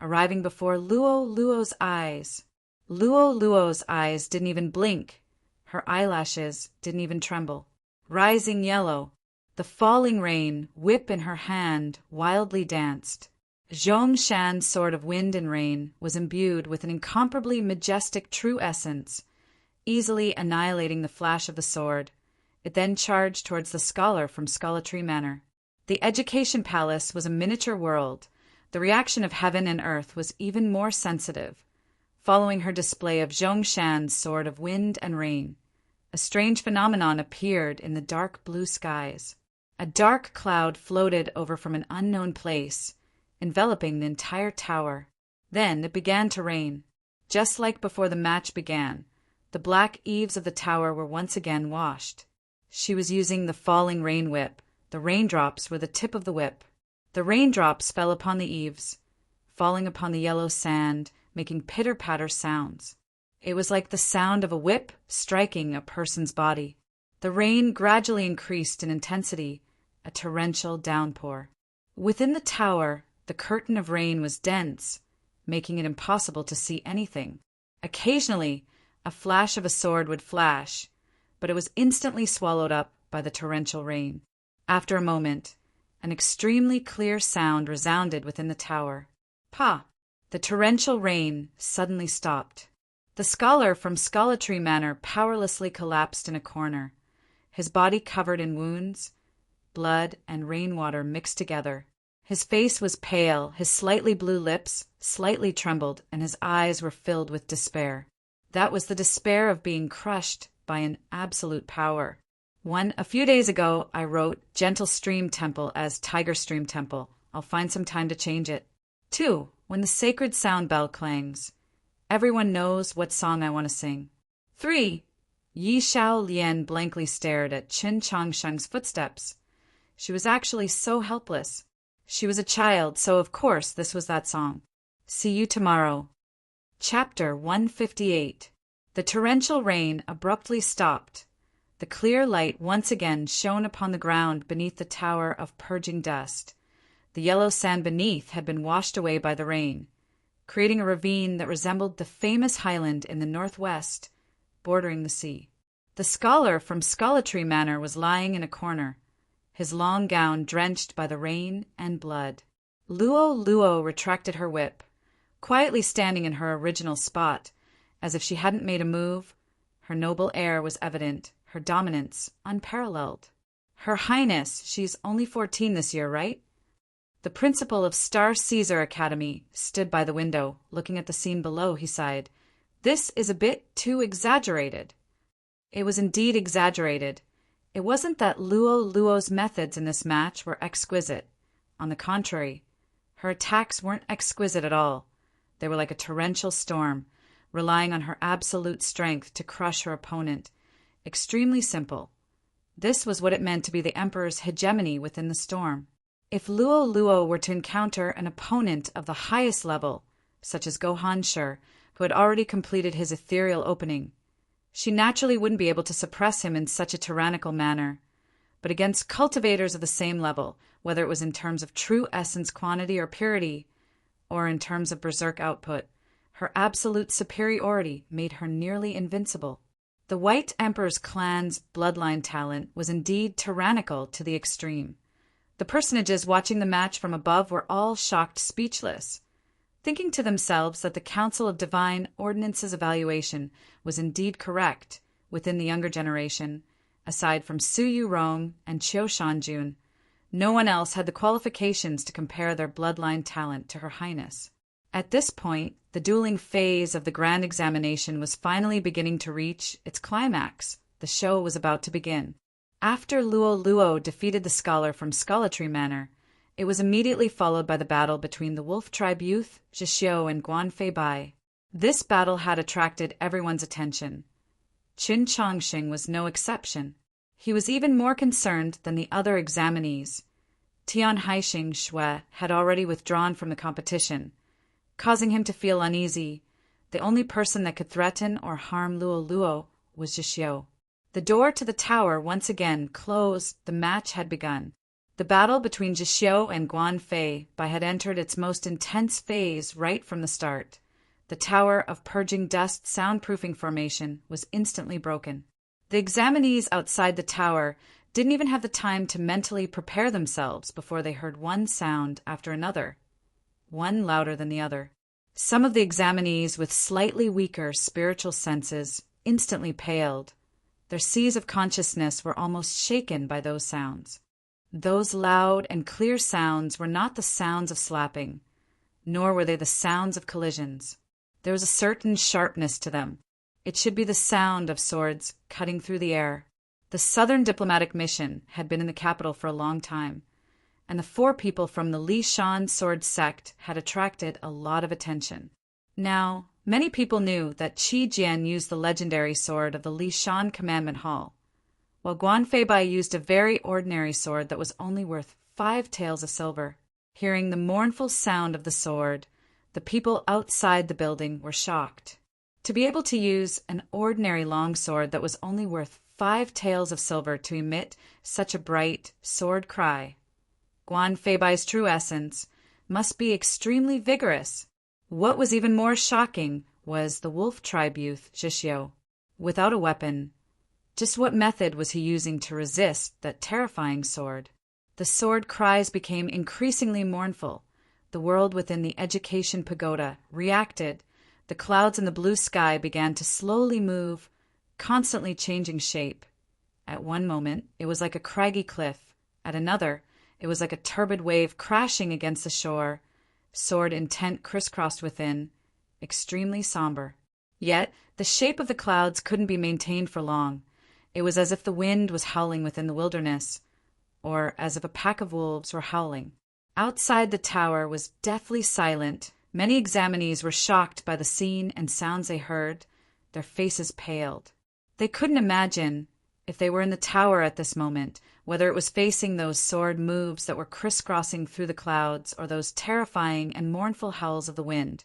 arriving before Luo Luo's eyes. Luo Luo's eyes didn't even blink. Her eyelashes didn't even tremble. Rising yellow, the falling rain, whip in her hand, wildly danced. Zhong Shan's sword of wind and rain was imbued with an incomparably majestic true essence, easily annihilating the flash of the sword. It then charged towards the scholar from Scholatry Manor. The Education Palace was a miniature world. The reaction of heaven and earth was even more sensitive. Following her display of Zhong Shan's sword of wind and rain, a strange phenomenon appeared in the dark blue skies. A dark cloud floated over from an unknown place, enveloping the entire tower. Then it began to rain. Just like before the match began, the black eaves of the tower were once again washed. She was using the falling rain whip. The raindrops were the tip of the whip. The raindrops fell upon the eaves, falling upon the yellow sand, making pitter-patter sounds. It was like the sound of a whip striking a person's body. The rain gradually increased in intensity, a torrential downpour. Within the tower, the curtain of rain was dense, making it impossible to see anything. Occasionally, a flash of a sword would flash, but it was instantly swallowed up by the torrential rain. After a moment, an extremely clear sound resounded within the tower. Pa! The torrential rain suddenly stopped. The scholar from Scholatry Manor powerlessly collapsed in a corner, his body covered in wounds. Blood and rainwater mixed together. His face was pale, his slightly blue lips slightly trembled, and his eyes were filled with despair. That was the despair of being crushed by an absolute power. A few days ago, I wrote Gentle Stream Temple as Tiger Stream Temple. I'll find some time to change it. 2. When the sacred sound bell clangs, everyone knows what song I want to sing. 3. Yi Xiaolian blankly stared at Qin Changsheng's footsteps. She was actually so helpless. She was a child, so of course this was that song. See you tomorrow. Chapter 158. The torrential rain abruptly stopped. The clear light once again shone upon the ground beneath the tower of purging dust. The yellow sand beneath had been washed away by the rain, creating a ravine that resembled the famous highland in the northwest, bordering the sea. The scholar from Scholatry Manor was lying in a corner, his long gown drenched by the rain and blood. Luo Luo retracted her whip. quietly standing in her original spot, as if she hadn't made a move. Her noble air was evident, her dominance unparalleled. Her Highness, she's only 14 this year, right? The principal of Star Caesar Academy stood by the window, looking at the scene below. He sighed. This is a bit too exaggerated. It was indeed exaggerated. It wasn't that Luo's methods in this match were exquisite. On the contrary, her attacks weren't exquisite at all. They were like a torrential storm, relying on her absolute strength to crush her opponent. Extremely simple. This was what it meant to be the Emperor's hegemony within the storm. If Luo were to encounter an opponent of the highest level, such as Gohan Shi, who had already completed his ethereal opening, she naturally wouldn't be able to suppress him in such a tyrannical manner. But against cultivators of the same level, whether it was in terms of true essence quantity or purity, or in terms of berserk output, her absolute superiority made her nearly invincible. The White Emperor's clan's bloodline talent was indeed tyrannical to the extreme. The personages watching the match from above were all shocked speechless, thinking to themselves that the Council of Divine Ordinance's evaluation was indeed correct within the younger generation. Aside from Suyu Rong and Qiu Shanjun, no one else had the qualifications to compare their bloodline talent to Her Highness. At this point, the dueling phase of the grand examination was finally beginning to reach its climax. The show was about to begin. After Luo defeated the scholar from Scholatry Manor, it was immediately followed by the battle between the Wolf Tribe youth, Zhixiu and Guanfei Bai. This battle had attracted everyone's attention. Qin Chongqing was no exception. He was even more concerned than the other examinees. Tian Haixing Shui had already withdrawn from the competition, causing him to feel uneasy. The only person that could threaten or harm Luo was Zhixiu. The door to the tower once again closed. The match had begun. The battle between Zhixiu and Guanfei Bai had entered its most intense phase right from the start. The tower of purging dust soundproofing formation was instantly broken. The examinees outside the tower didn't even have the time to mentally prepare themselves before they heard one sound after another, one louder than the other. Some of the examinees with slightly weaker spiritual senses instantly paled. Their seas of consciousness were almost shaken by those sounds. Those loud and clear sounds were not the sounds of slapping, nor were they the sounds of collisions. There was a certain sharpness to them. It should be the sound of swords cutting through the air. The Southern diplomatic mission had been in the capital for a long time, and the 4 people from the Li Shan sword sect had attracted a lot of attention. Now, many people knew that Qi Jian used the legendary sword of the Li Shan Commandment Hall, while Guanfei Bai used a very ordinary sword that was only worth 5 taels of silver. Hearing the mournful sound of the sword, the people outside the building were shocked. To be able to use an ordinary longsword that was only worth 5 taels of silver to emit such a bright sword cry, Guanfei Bai's true essence must be extremely vigorous. What was even more shocking was the Wolf Tribe youth, Zhixiu. Without a weapon, just what method was he using to resist that terrifying sword? The sword cries became increasingly mournful. The world within the education pagoda reacted. The clouds in the blue sky began to slowly move, constantly changing shape. At one moment, it was like a craggy cliff. At another, it was like a turbid wave crashing against the shore, sword intent crisscrossed within, extremely somber. Yet, the shape of the clouds couldn't be maintained for long. It was as if the wind was howling within the wilderness, or as if a pack of wolves were howling. Outside the tower was deathly silent. Many examinees were shocked by the scene and sounds they heard. Their faces paled. They couldn't imagine, if they were in the tower at this moment, whether it was facing those sword moves that were crisscrossing through the clouds or those terrifying and mournful howls of the wind.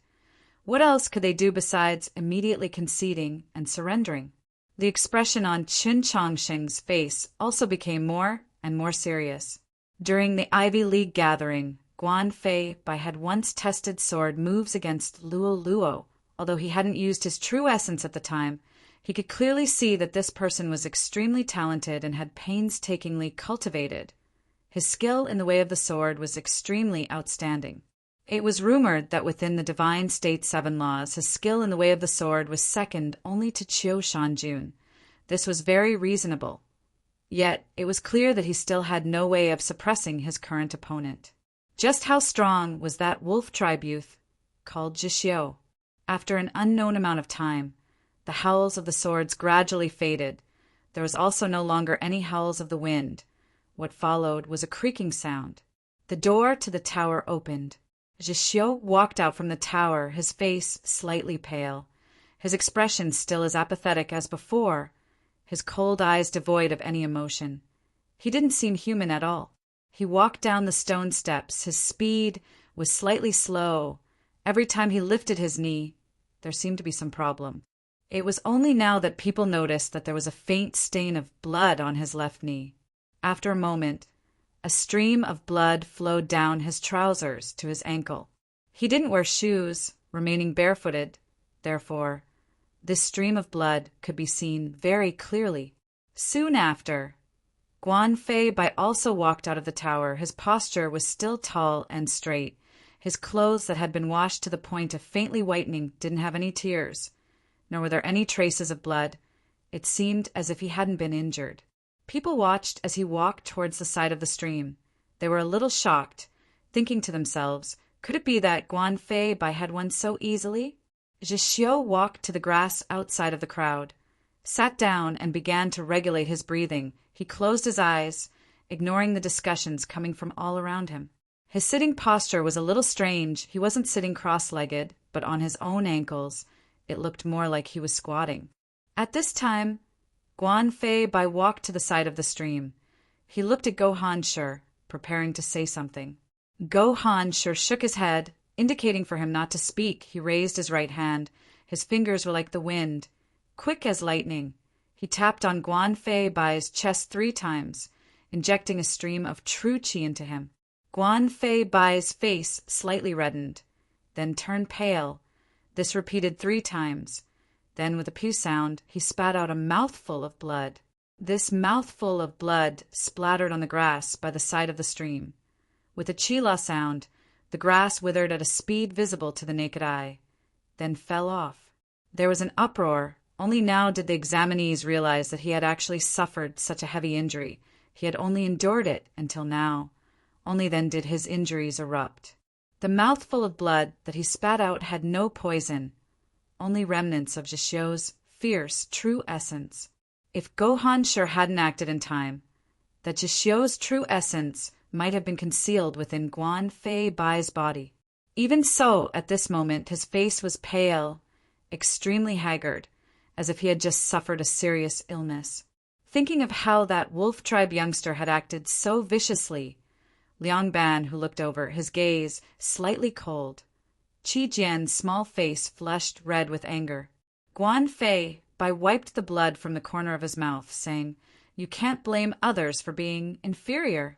What else could they do besides immediately conceding and surrendering? The expression on Qin Chongqing's face also became more and more serious. During the Ivy League gathering, Guanfei Bai had once tested sword moves against Luo. Although he hadn't used his true essence at the time, he could clearly see that this person was extremely talented and had painstakingly cultivated. His skill in the way of the sword was extremely outstanding. It was rumored that within the divine state seven laws, his skill in the way of the sword was second only to Chiu Shanjun. This was very reasonable. Yet it was clear that he still had no way of suppressing his current opponent. Just how strong was that wolf tribe youth called Zhixiu? After an unknown amount of time, the howls of the swords gradually faded. There was also no longer any howls of the wind. What followed was a creaking sound. The door to the tower opened. Zhixiu walked out from the tower, his face slightly pale, his expression still as apathetic as before, his cold eyes devoid of any emotion. He didn't seem human at all. He walked down the stone steps. His speed was slightly slow. Every time he lifted his knee, there seemed to be some problem. It was only now that people noticed that there was a faint stain of blood on his left knee. After a moment, a stream of blood flowed down his trousers to his ankle. He didn't wear shoes, remaining barefooted. Therefore, this stream of blood could be seen very clearly. Soon after, Guan Fei Bai also walked out of the tower. His posture was still tall and straight. His clothes that had been washed to the point of faintly whitening didn't have any tears, nor were there any traces of blood. It seemed as if he hadn't been injured. People watched as he walked towards the side of the stream. They were a little shocked, thinking to themselves, could it be that Guan Fei Bai had won so easily? Zhixiu walked to the grass outside of the crowd, sat down and began to regulate his breathing. He closed his eyes, ignoring the discussions coming from all around him. His sitting posture was a little strange. He wasn't sitting cross-legged, but on his own ankles. It looked more like he was squatting. At this time, Guan Fei Bai walked to the side of the stream. He looked at Go Han-shi, preparing to say something. Go Han-shi shook his head, indicating for him not to speak. He raised his right hand. His fingers were like the wind, quick as lightning. He tapped on Guan Fei Bai's chest 3 times, injecting a stream of true qi into him. Guan Fei Bai's face slightly reddened, then turned pale. This repeated 3 times. Then, with a pew sound, he spat out a mouthful of blood. This mouthful of blood splattered on the grass by the side of the stream. With a chila sound, the grass withered at a speed visible to the naked eye, then fell off. There was an uproar. Only now did the examinees realize that he had actually suffered such a heavy injury. He had only endured it until now. Only then did his injuries erupt. The mouthful of blood that he spat out had no poison, only remnants of Zhixiu's fierce, true essence. If Go Han-shi hadn't acted in time, that Zhixiu's true essence might have been concealed within Guan Fei Bai's body. Even so, at this moment, his face was pale, extremely haggard, as if he had just suffered a serious illness. Thinking of how that wolf tribe youngster had acted so viciously, Liang Ban, who looked over, his gaze slightly cold. Qi Jian's small face flushed red with anger. Guan Fei Bai wiped the blood from the corner of his mouth, saying, "You can't blame others for being inferior."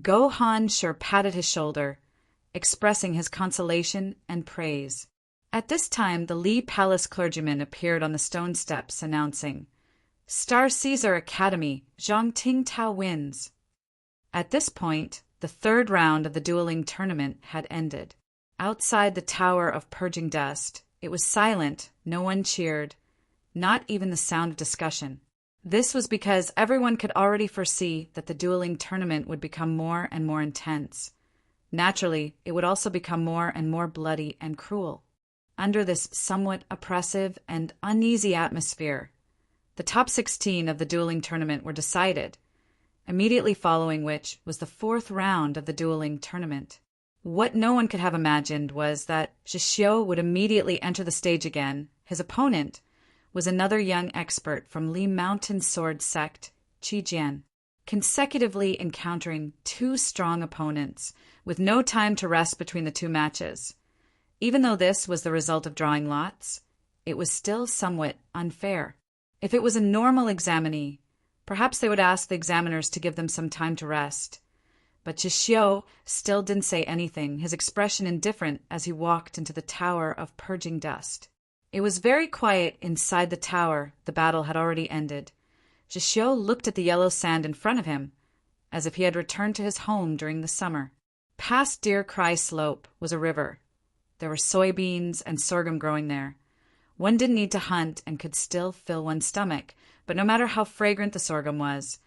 Go Han-shi patted his shoulder, expressing his consolation and praise. At this time, the Li Palace clergyman appeared on the stone steps, announcing, "Star Caesar Academy, Zhang Tingtao wins." At this point, the 3rd round of the dueling tournament had ended. Outside the Tower of Purging Dust, it was silent. No one cheered, not even the sound of discussion. This was because everyone could already foresee that the dueling tournament would become more and more intense. Naturally, it would also become more and more bloody and cruel. Under this somewhat oppressive and uneasy atmosphere, the top 16 of the dueling tournament were decided, immediately following which was the 4th round of the dueling tournament. What no one could have imagined was that Zhixiu would immediately enter the stage again. His opponent was another young expert from Li Mountain Sword Sect, Qi Jian, consecutively encountering 2 strong opponents, with no time to rest between the 2 matches. Even though this was the result of drawing lots, it was still somewhat unfair. If it was a normal examinee, perhaps they would ask the examiners to give them some time to rest. But Zhixiu still didn't say anything, his expression indifferent as he walked into the Tower of Purging Dust. It was very quiet inside the tower. The battle had already ended. Zhixiu looked at the yellow sand in front of him, as if he had returned to his home during the summer. Past Deer Cry Slope was a river. There were soybeans and sorghum growing there. One didn't need to hunt and could still fill one's stomach, but no matter how fragrant the sorghum was,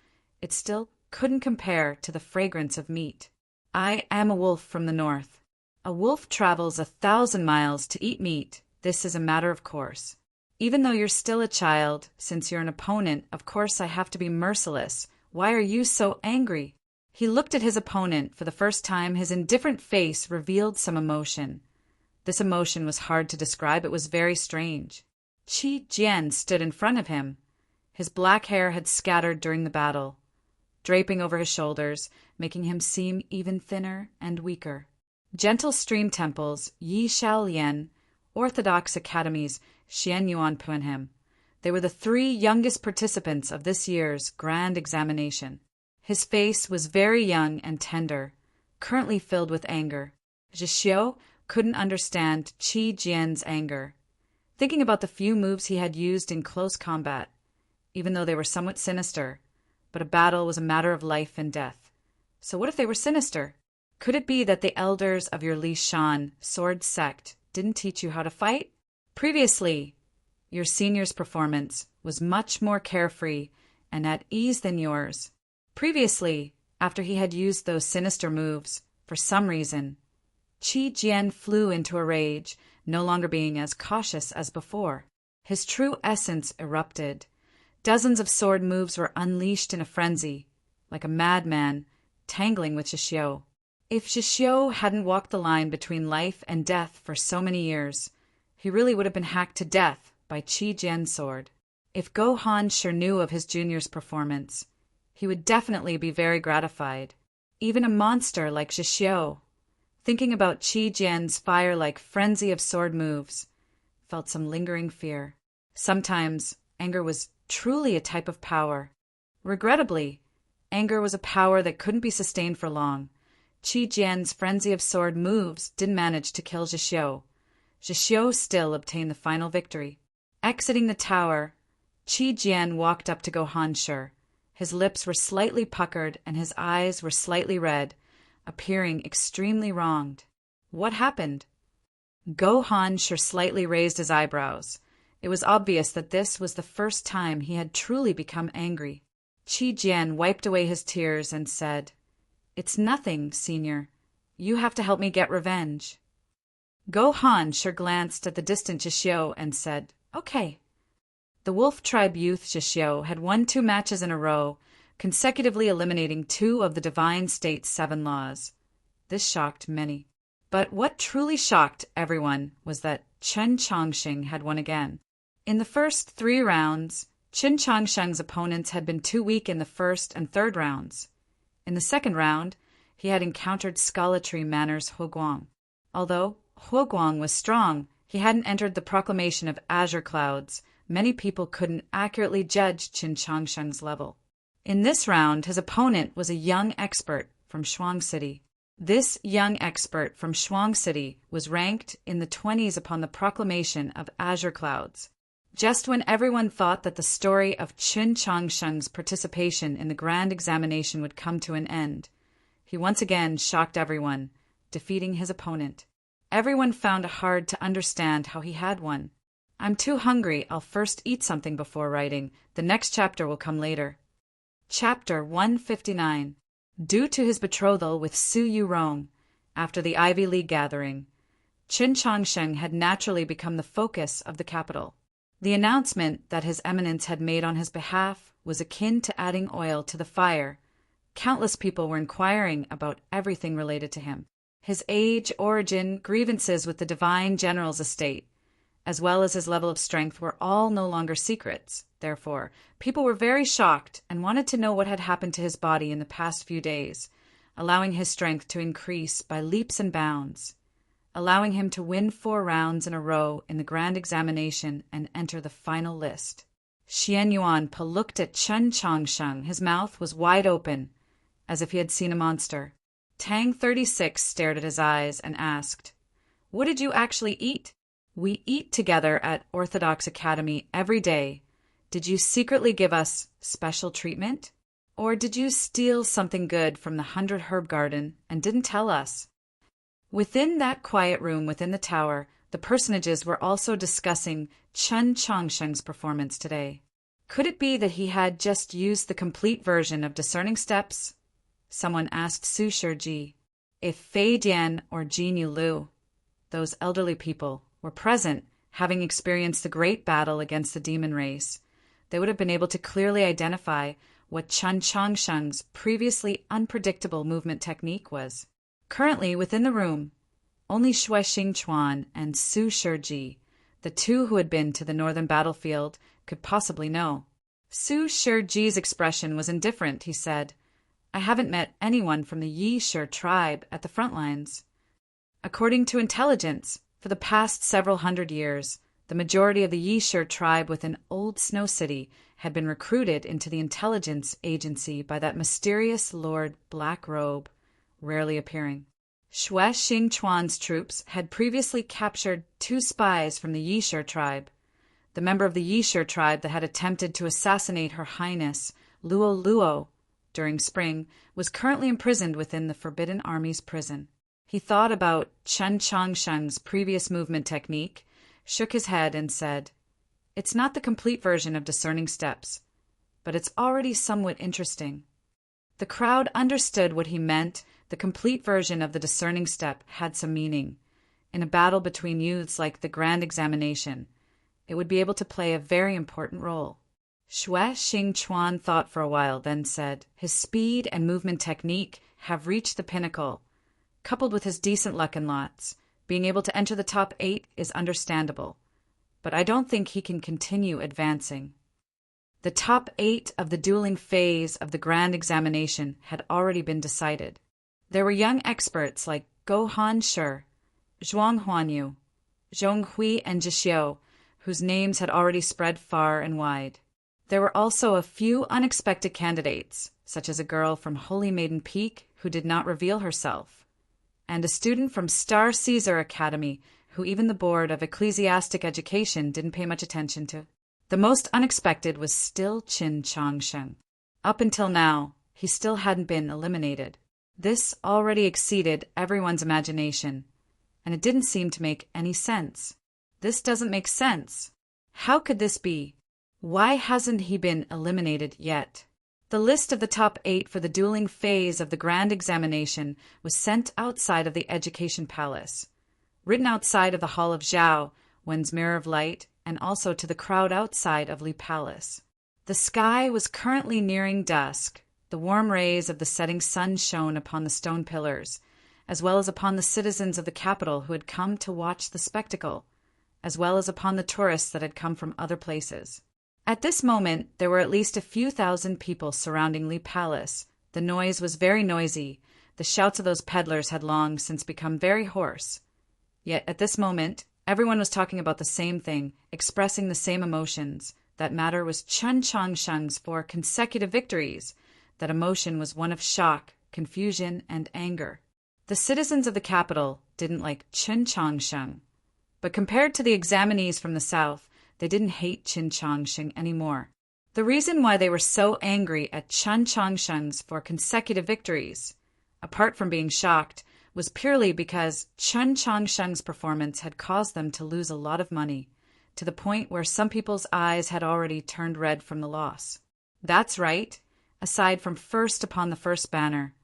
it still couldn't compare to the fragrance of meat. I am a wolf from the north. A wolf travels 1,000 miles to eat meat. This is a matter of course. Even though you're still a child, since you're an opponent, of course I have to be merciless. Why are you so angry? He looked at his opponent. For the first time, his indifferent face revealed some emotion. This emotion was hard to describe. It was very strange. Qi Jian stood in front of him. His black hair had scattered during the battle, draping over his shoulders, making him seem even thinner and weaker. Gentle stream temples, Yi Shaolian, orthodox academies, Xian Yuan Punhim. They were the 3 youngest participants of this year's grand examination. His face was very young and tender, currently filled with anger. Zhixiu couldn't understand Qi Jian's anger, thinking about the few moves he had used in close combat, even though they were somewhat sinister. But a battle was a matter of life and death. So what if they were sinister? Could it be that the elders of your Li Shan sword sect didn't teach you how to fight? Previously, your senior's performance was much more carefree and at ease than yours. Previously, after he had used those sinister moves, for some reason, Qi Jian flew into a rage, no longer being as cautious as before. His true essence erupted. Dozens of sword moves were unleashed in a frenzy, like a madman, tangling with Zhixiu. If Zhixiu hadn't walked the line between life and death for so many years, he really would have been hacked to death by Qi Jian's sword. If Gohan sure knew of his junior's performance, he would definitely be very gratified. Even a monster like Zhixiu, thinking about Qi Jian's fire-like frenzy of sword moves, felt some lingering fear. Sometimes, anger was truly a type of power. Regrettably, anger was a power that couldn't be sustained for long. Qi Jian's frenzy of sword moves didn't manage to kill Zhixiu. Zhixiu still obtained the final victory. Exiting the tower, Qi Jian walked up to Gohan Shi. His lips were slightly puckered and his eyes were slightly red, appearing extremely wronged. What happened? Gohan Shi slightly raised his eyebrows. It was obvious that this was the first time he had truly become angry. Qi Jian wiped away his tears and said, "It's nothing, Senior. You have to help me get revenge." Gohan Shi glanced at the distant Zhixiu and said, "Okay." The Wolf Tribe youth Zhixiu had won 2 matches in a row, consecutively eliminating 2 of the Divine State's 7 laws. This shocked many. But what truly shocked everyone was that Chen Chongsheng had won again. In the first 3 rounds, Chen Chongsheng's opponents had been too weak in the first and third rounds. In the second round, he had encountered Scholarly Manor's Huoguang. Although Huoguang was strong, he hadn't entered the proclamation of azure clouds. Many people couldn't accurately judge Chen Chongsheng's level. In this round, his opponent was a young expert from Shuang City. This young expert from Shuang City was ranked in the 20s upon the proclamation of azure clouds. Just when everyone thought that the story of Chen Chongsheng's participation in the grand examination would come to an end, he once again shocked everyone, defeating his opponent. Everyone found it hard to understand how he had won. "I'm too hungry. I'll first eat something before writing. The next chapter will come later." Chapter 159. Due to his betrothal with Su Yurong, after the Ivy League gathering, Chen Chongsheng had naturally become the focus of the capital. The announcement that His Eminence had made on his behalf was akin to adding oil to the fire. Countless people were inquiring about everything related to him. His age, origin, grievances with the divine general's estate, as well as his level of strength, were all no longer secrets. Therefore, people were very shocked and wanted to know what had happened to his body in the past few days, allowing his strength to increase by leaps and bounds, allowing him to win 4 rounds in a row in the grand examination and enter the final list. Xian Yuanpe looked at Chen Chongsheng. His mouth was wide open, as if he had seen a monster. Tang 36 stared at his eyes and asked, "What did you actually eat?" "We eat together at Orthodox Academy every day. Did you secretly give us special treatment?" Or did you steal something good from the 100 Herb Garden and didn't tell us? Within that quiet room within the tower, the personages were also discussing Chen Chongsheng's performance today. Could it be that he had just used the complete version of Discerning Steps? Someone asked Su Shiji. If Fei Dian or Jin Yulu, those elderly people, were present, having experienced the great battle against the demon race, they would have been able to clearly identify what Chen Chongsheng's previously unpredictable movement technique was. Currently, within the room, only Xue Xingchuan and Su Shiji, the two who had been to the northern battlefield, could possibly know. Su Shiji's expression was indifferent, he said. I haven't met anyone from the Yi Shi tribe at the front lines. According to intelligence, for the past several hundred years, the majority of the Yi Shi tribe within Old Snow City had been recruited into the intelligence agency by that mysterious Lord Black Robe, rarely appearing. Xue Xingchuan's troops had previously captured 2 spies from the Yi Shi tribe. The member of the Yi Shi tribe that had attempted to assassinate Her Highness Luo Luo during spring was currently imprisoned within the Forbidden Army's prison. He thought about Chen Chongsheng's previous movement technique, shook his head, and said, It's not the complete version of Discerning Steps, but it's already somewhat interesting. The crowd understood what he meant. The complete version of the Discerning Step had some meaning. In a battle between youths like the Grand Examination, it would be able to play a very important role. Xue Xingchuan thought for a while, then said, His speed and movement technique have reached the pinnacle. Coupled with his decent luck in lots, being able to enter the top 8 is understandable, but I don't think he can continue advancing. The top 8 of the dueling phase of the Grand Examination had already been decided. There were young experts like Go Han Shi, Zhuang Huanyu, Zhong Hui, and Zhixiu, whose names had already spread far and wide. There were also a few unexpected candidates, such as a girl from Holy Maiden Peak who did not reveal herself, and a student from Star Caesar Academy who even the Board of Ecclesiastic Education didn't pay much attention to. The most unexpected was still Chen Chongsheng. Up until now, he still hadn't been eliminated. This already exceeded everyone's imagination, and it didn't seem to make any sense. This doesn't make sense. How could this be? Why hasn't he been eliminated yet? The list of the top 8 for the dueling phase of the Grand Examination was sent outside of the Education Palace, written outside of the Hall of Zhao, Wen's Mirror of Light, and also to the crowd outside of Li Palace. The sky was currently nearing dusk. The warm rays of the setting sun shone upon the stone pillars, as well as upon the citizens of the capital who had come to watch the spectacle, as well as upon the tourists that had come from other places. At this moment, there were at least a few thousand people surrounding Li Palace. The noise was very noisy. The shouts of those peddlers had long since become very hoarse. Yet at this moment, everyone was talking about the same thing, expressing the same emotions. That matter was Chen Chongsheng's 4 consecutive victories. That emotion was one of shock, confusion, and anger. The citizens of the capital didn't like Chen Chongsheng, but compared to the examinees from the south, they didn't hate Chen Chongsheng anymore. The reason why they were so angry at Chen Chongsheng's 4 consecutive victories, apart from being shocked, was purely because Chen Chongsheng's performance had caused them to lose a lot of money, to the point where some people's eyes had already turned red from the loss. That's right. Aside from first upon the first banner,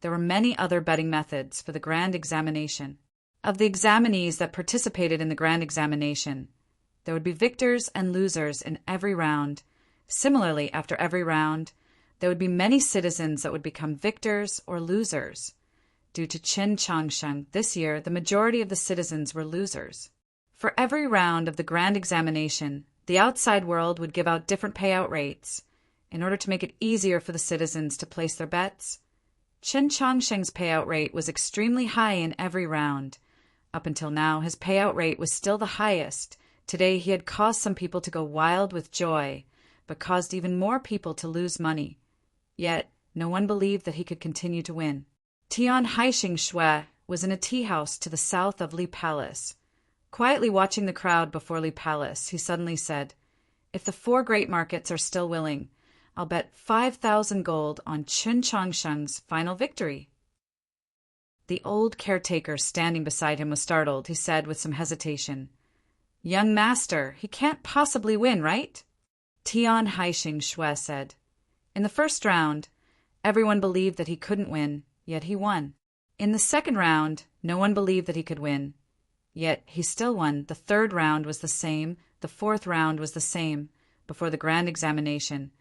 there were many other betting methods for the Grand Examination. Of the examinees that participated in the Grand Examination, there would be victors and losers in every round. Similarly, after every round, there would be many citizens that would become victors or losers. Due to Chen Chongsheng, this year the majority of the citizens were losers. For every round of the Grand Examination, the outside world would give out different payout rates. In order to make it easier for the citizens to place their bets, Chen Chongsheng's payout rate was extremely high in every round. Up until now, his payout rate was still the highest. Today he had caused some people to go wild with joy, but caused even more people to lose money. Yet, no one believed that he could continue to win. Tian Haixing Xue was in a tea house to the south of Li Palace. Quietly watching the crowd before Li Palace, he suddenly said, If the 4 great markets are still willing, I'll bet 5,000 gold on Chun Changsheng's final victory." The old caretaker standing beside him was startled. He said with some hesitation, "Young master, he can't possibly win, right?" Tian Haisheng Shui said, "In the first round, everyone believed that he couldn't win, yet he won. In the second round, no one believed that he could win, yet he still won. The third round was the same, the fourth round was the same, before the grand examination.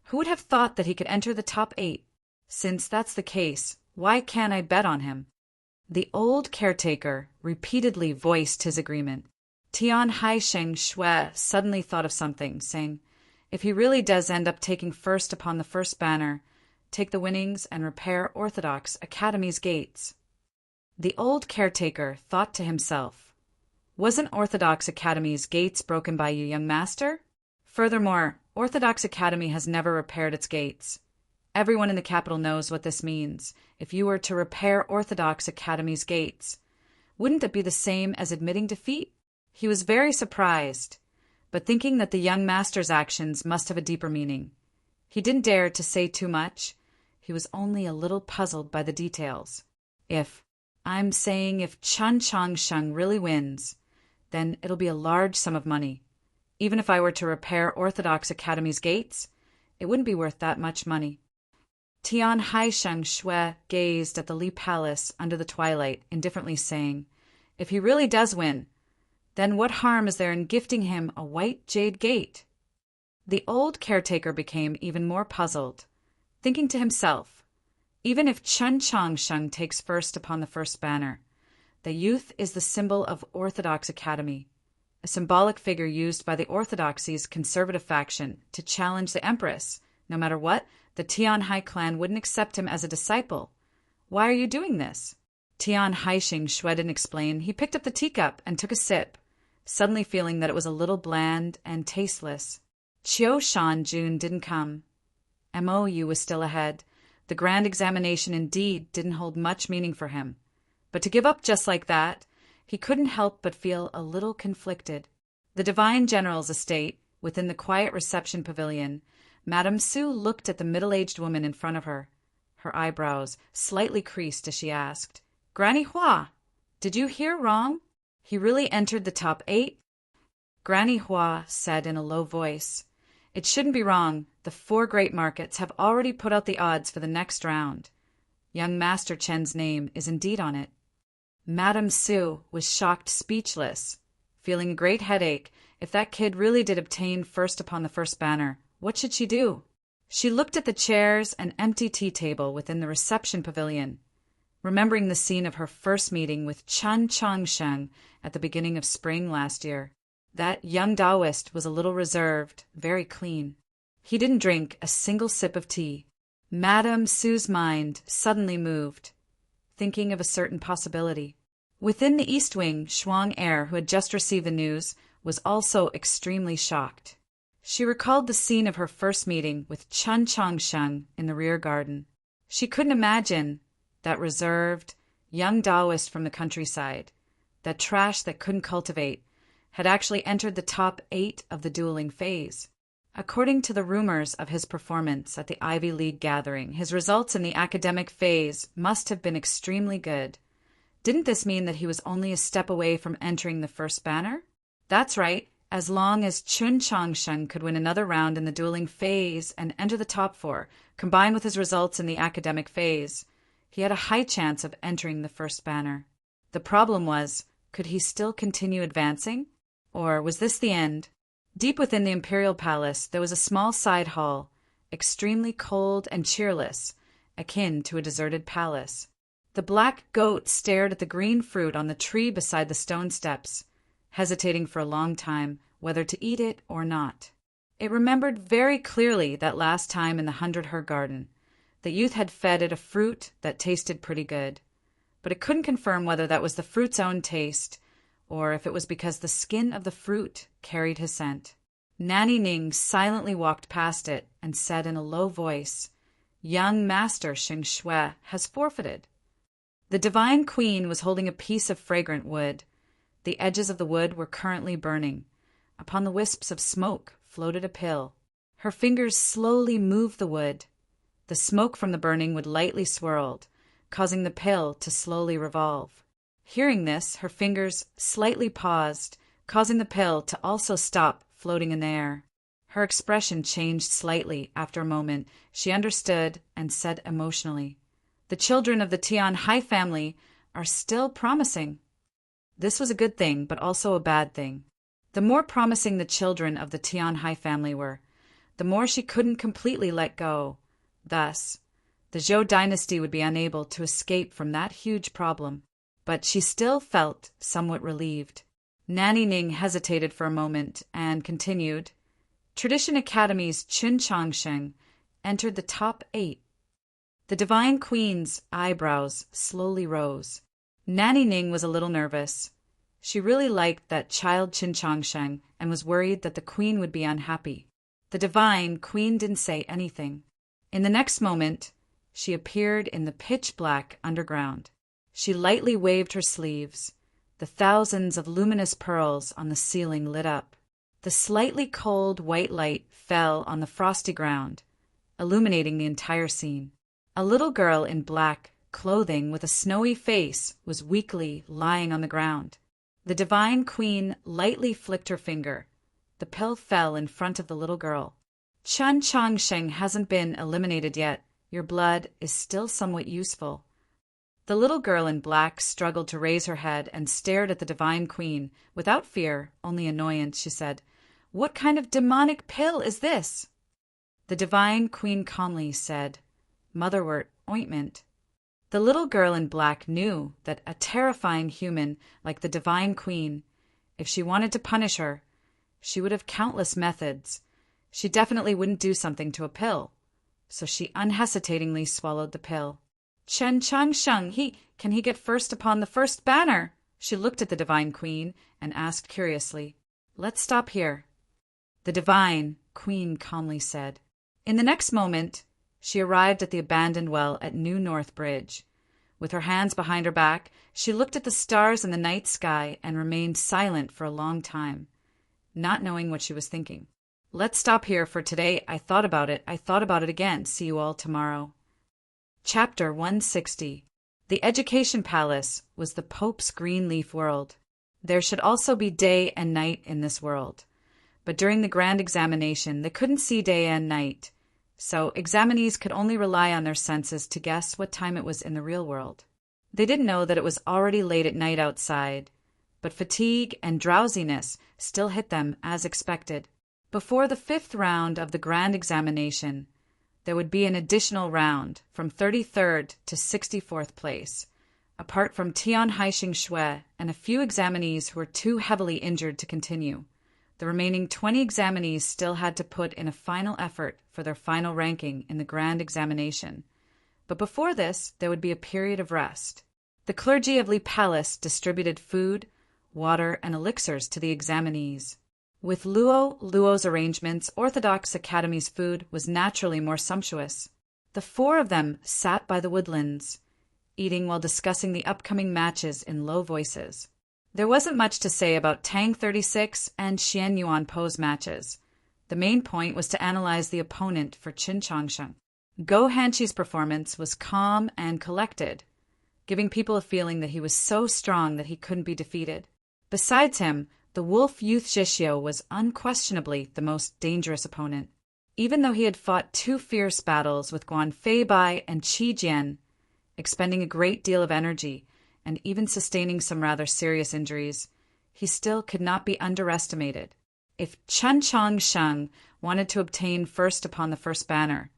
Who would have thought that he could enter the top 8? Since that's the case, why can't I bet on him?" The old caretaker repeatedly voiced his agreement. Tian Haisheng Shui suddenly thought of something, saying, "If he really does end up taking first upon the first banner, take the winnings and repair Orthodox Academy's gates." The old caretaker thought to himself, "Wasn't Orthodox Academy's gates broken by you, young master? Furthermore, Orthodox Academy has never repaired its gates. Everyone in the capital knows what this means. If you were to repair Orthodox Academy's gates, wouldn't it be the same as admitting defeat?" He was very surprised, but thinking that the young master's actions must have a deeper meaning. He didn't dare to say too much. He was only a little puzzled by the details. If Chun Changsheng really wins, then it'll be a large sum of money. Even if I were to repair Orthodox Academy's gates, it wouldn't be worth that much money. Tian Haisheng Shui gazed at the Li Palace under the twilight, indifferently saying, "If he really does win, then what harm is there in gifting him a white jade gate?" The old caretaker became even more puzzled, thinking to himself, even if Chun Changsheng takes first upon the first banner, the youth is the symbol of Orthodox Academy, a symbolic figure used by the Orthodoxy's conservative faction to challenge the Empress. No matter what, the Tianhai clan wouldn't accept him as a disciple. "Why are you doing this?" Tian Haisheng Shui didn't explain. He picked up the teacup and took a sip, suddenly feeling that it was a little bland and tasteless. Qiu Shanjun didn't come. MOU was still ahead. The grand examination indeed didn't hold much meaning for him. But to give up just like that, he couldn't help but feel a little conflicted. The Divine General's estate, within the quiet reception pavilion, Madame Su looked at the middle-aged woman in front of her. Her eyebrows slightly creased as she asked, "Granny Hua, did you hear wrong? He really entered the top 8? Granny Hua said in a low voice, "It shouldn't be wrong. The 4 great markets have already put out the odds for the next round. Young Master Chen's name is indeed on it." Madame Su was shocked speechless, feeling a great headache. If that kid really did obtain first upon the first banner, what should she do? She looked at the chairs and empty tea table within the reception pavilion, remembering the scene of her first meeting with Chun Changsheng at the beginning of spring last year. That young Taoist was a little reserved, very clean. He didn't drink a single sip of tea. Madame Su's mind suddenly moved, thinking of a certain possibility. Within the East Wing, Shuang Heir, who had just received the news, was also extremely shocked. She recalled the scene of her first meeting with Chun Changsheng in the rear garden. She couldn't imagine that reserved, young Taoist from the countryside, that trash that couldn't cultivate, had actually entered the top 8 of the dueling phase. According to the rumors of his performance at the Ivy League gathering, his results in the academic phase must have been extremely good. Didn't this mean that he was only a step away from entering the first banner? That's right. As long as Chun Changsheng could win another round in the dueling phase and enter the top 4, combined with his results in the academic phase, he had a high chance of entering the first banner. The problem was, could he still continue advancing? Or was this the end? Deep within the imperial palace, there was a small side hall, extremely cold and cheerless, akin to a deserted palace. The black goat stared at the green fruit on the tree beside the stone steps, hesitating for a long time whether to eat it or not. It remembered very clearly that last time in the 100-her garden, the youth had fed it a fruit that tasted pretty good, but it couldn't confirm whether that was the fruit's own taste, or if it was because the skin of the fruit carried his scent. Nanny Ning silently walked past it and said in a low voice, "Young Master Xing Shui has forfeited." The Divine Queen was holding a piece of fragrant wood. The edges of the wood were currently burning. Upon the wisps of smoke floated a pill. Her fingers slowly moved the wood. The smoke from the burning would lightly swirled, causing the pill to slowly revolve. Hearing this, her fingers slightly paused, causing the pill to also stop floating in the air. Her expression changed slightly after a moment. She understood and said emotionally, "The children of the Tian Hai family are still promising." This was a good thing, but also a bad thing. The more promising the children of the Tian Hai family were, the more she couldn't completely let go. Thus, the Zhou dynasty would be unable to escape from that huge problem. But she still felt somewhat relieved. Nanny Ning hesitated for a moment and continued. Tradition Academy's Chun Changsheng entered the top 8. The Divine Queen's eyebrows slowly rose. Nanny Ning was a little nervous. She really liked that child Qin Changsheng and was worried that the Queen would be unhappy. The Divine Queen didn't say anything. In the next moment, she appeared in the pitch-black underground. She lightly waved her sleeves. The thousands of luminous pearls on the ceiling lit up. The slightly cold white light fell on the frosty ground, illuminating the entire scene. A little girl in black clothing with a snowy face was weakly lying on the ground. The Divine Queen lightly flicked her finger. The pill fell in front of the little girl. "Chun Changsheng hasn't been eliminated yet. Your blood is still somewhat useful." The little girl in black struggled to raise her head and stared at the Divine Queen. Without fear, only annoyance, she said, "What kind of demonic pill is this?" The Divine Queen calmly said, "Motherwort ointment." The little girl in black knew that a terrifying human like the Divine Queen, if she wanted to punish her, she would have countless methods. She definitely wouldn't do something to a pill. So she unhesitatingly swallowed the pill. "Chen Changsheng, can he get first upon the first banner?" She looked at the Divine Queen and asked curiously. "Let's stop here," the Divine Queen calmly said. In the next moment, she arrived at the abandoned well at New North Bridge. With her hands behind her back, she looked at the stars in the night sky and remained silent for a long time, not knowing what she was thinking. "Let's stop here for today. I thought about it again. See you all tomorrow." Chapter 160. The Education Palace was the Pope's green leaf world. There should also be day and night in this world. But during the grand examination, they couldn't see day and night, so examinees could only rely on their senses to guess what time it was in the real world. They didn't know that it was already late at night outside, but fatigue and drowsiness still hit them as expected. Before the 5th round of the grand examination, there would be an additional round from 33rd to 64th place. Apart from Tian Haixing Shui and a few examinees who were too heavily injured to continue, the remaining 20 examinees still had to put in a final effort for their final ranking in the grand examination. But before this, there would be a period of rest. The clergy of Li Palace distributed food, water, and elixirs to the examinees. With Luo's arrangements, Orthodox Academy's food was naturally more sumptuous. The 4 of them sat by the woodlands, eating while discussing the upcoming matches in low voices. There wasn't much to say about Tang 36 and Xian Yuan Po's matches. The main point was to analyze the opponent for Qin Changsheng. Go Hanqi's performance was calm and collected, giving people a feeling that he was so strong that he couldn't be defeated. Besides him, the wolf youth Zhishio was unquestionably the most dangerous opponent. Even though he had fought 2 fierce battles with Guan Feibai and Qi Jian, expending a great deal of energy and even sustaining some rather serious injuries, he still could not be underestimated. If Chen Changsheng wanted to obtain first upon the first banner,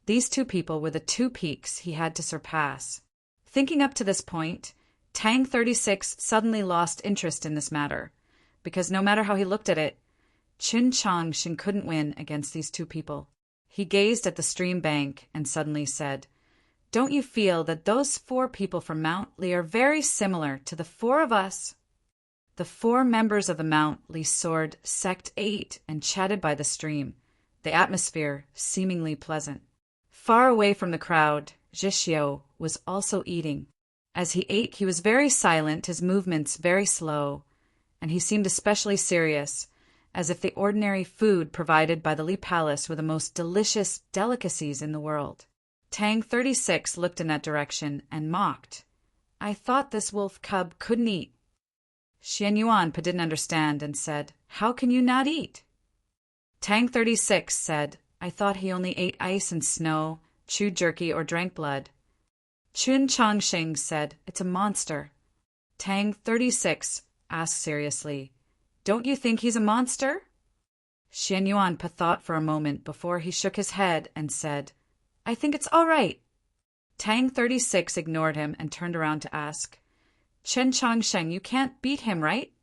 these 2 people were the 2 peaks he had to surpass. Thinking up to this point, Tang 36 suddenly lost interest in this matter, because no matter how he looked at it, Qin Changsheng couldn't win against these 2 people. He gazed at the stream bank and suddenly said, "Don't you feel that those 4 people from Mount Li are very similar to the 4 of us?" The 4 members of the Mount Li Sword Sect ate and chatted by the stream, the atmosphere seemingly pleasant. Far away from the crowd, Zhishio was also eating. As he ate, he was very silent, his movements very slow, and he seemed especially serious, as if the ordinary food provided by the Li Palace were the most delicious delicacies in the world. Tang 36 looked in that direction and mocked. "I thought this wolf cub couldn't eat." Xian Yuan didn't understand and said, "How can you not eat?" Tang 36 said, "I thought he only ate ice and snow, chewed jerky, or drank blood." Chun Chongsheng said, "It's a monster." Tang 36 asked seriously, "Don't you think he's a monster?" Xian Yuan thought for a moment before he shook his head and said, "I think it's all right." Tang 36 ignored him and turned around to ask, "Chen Chongsheng, you can't beat him, right?"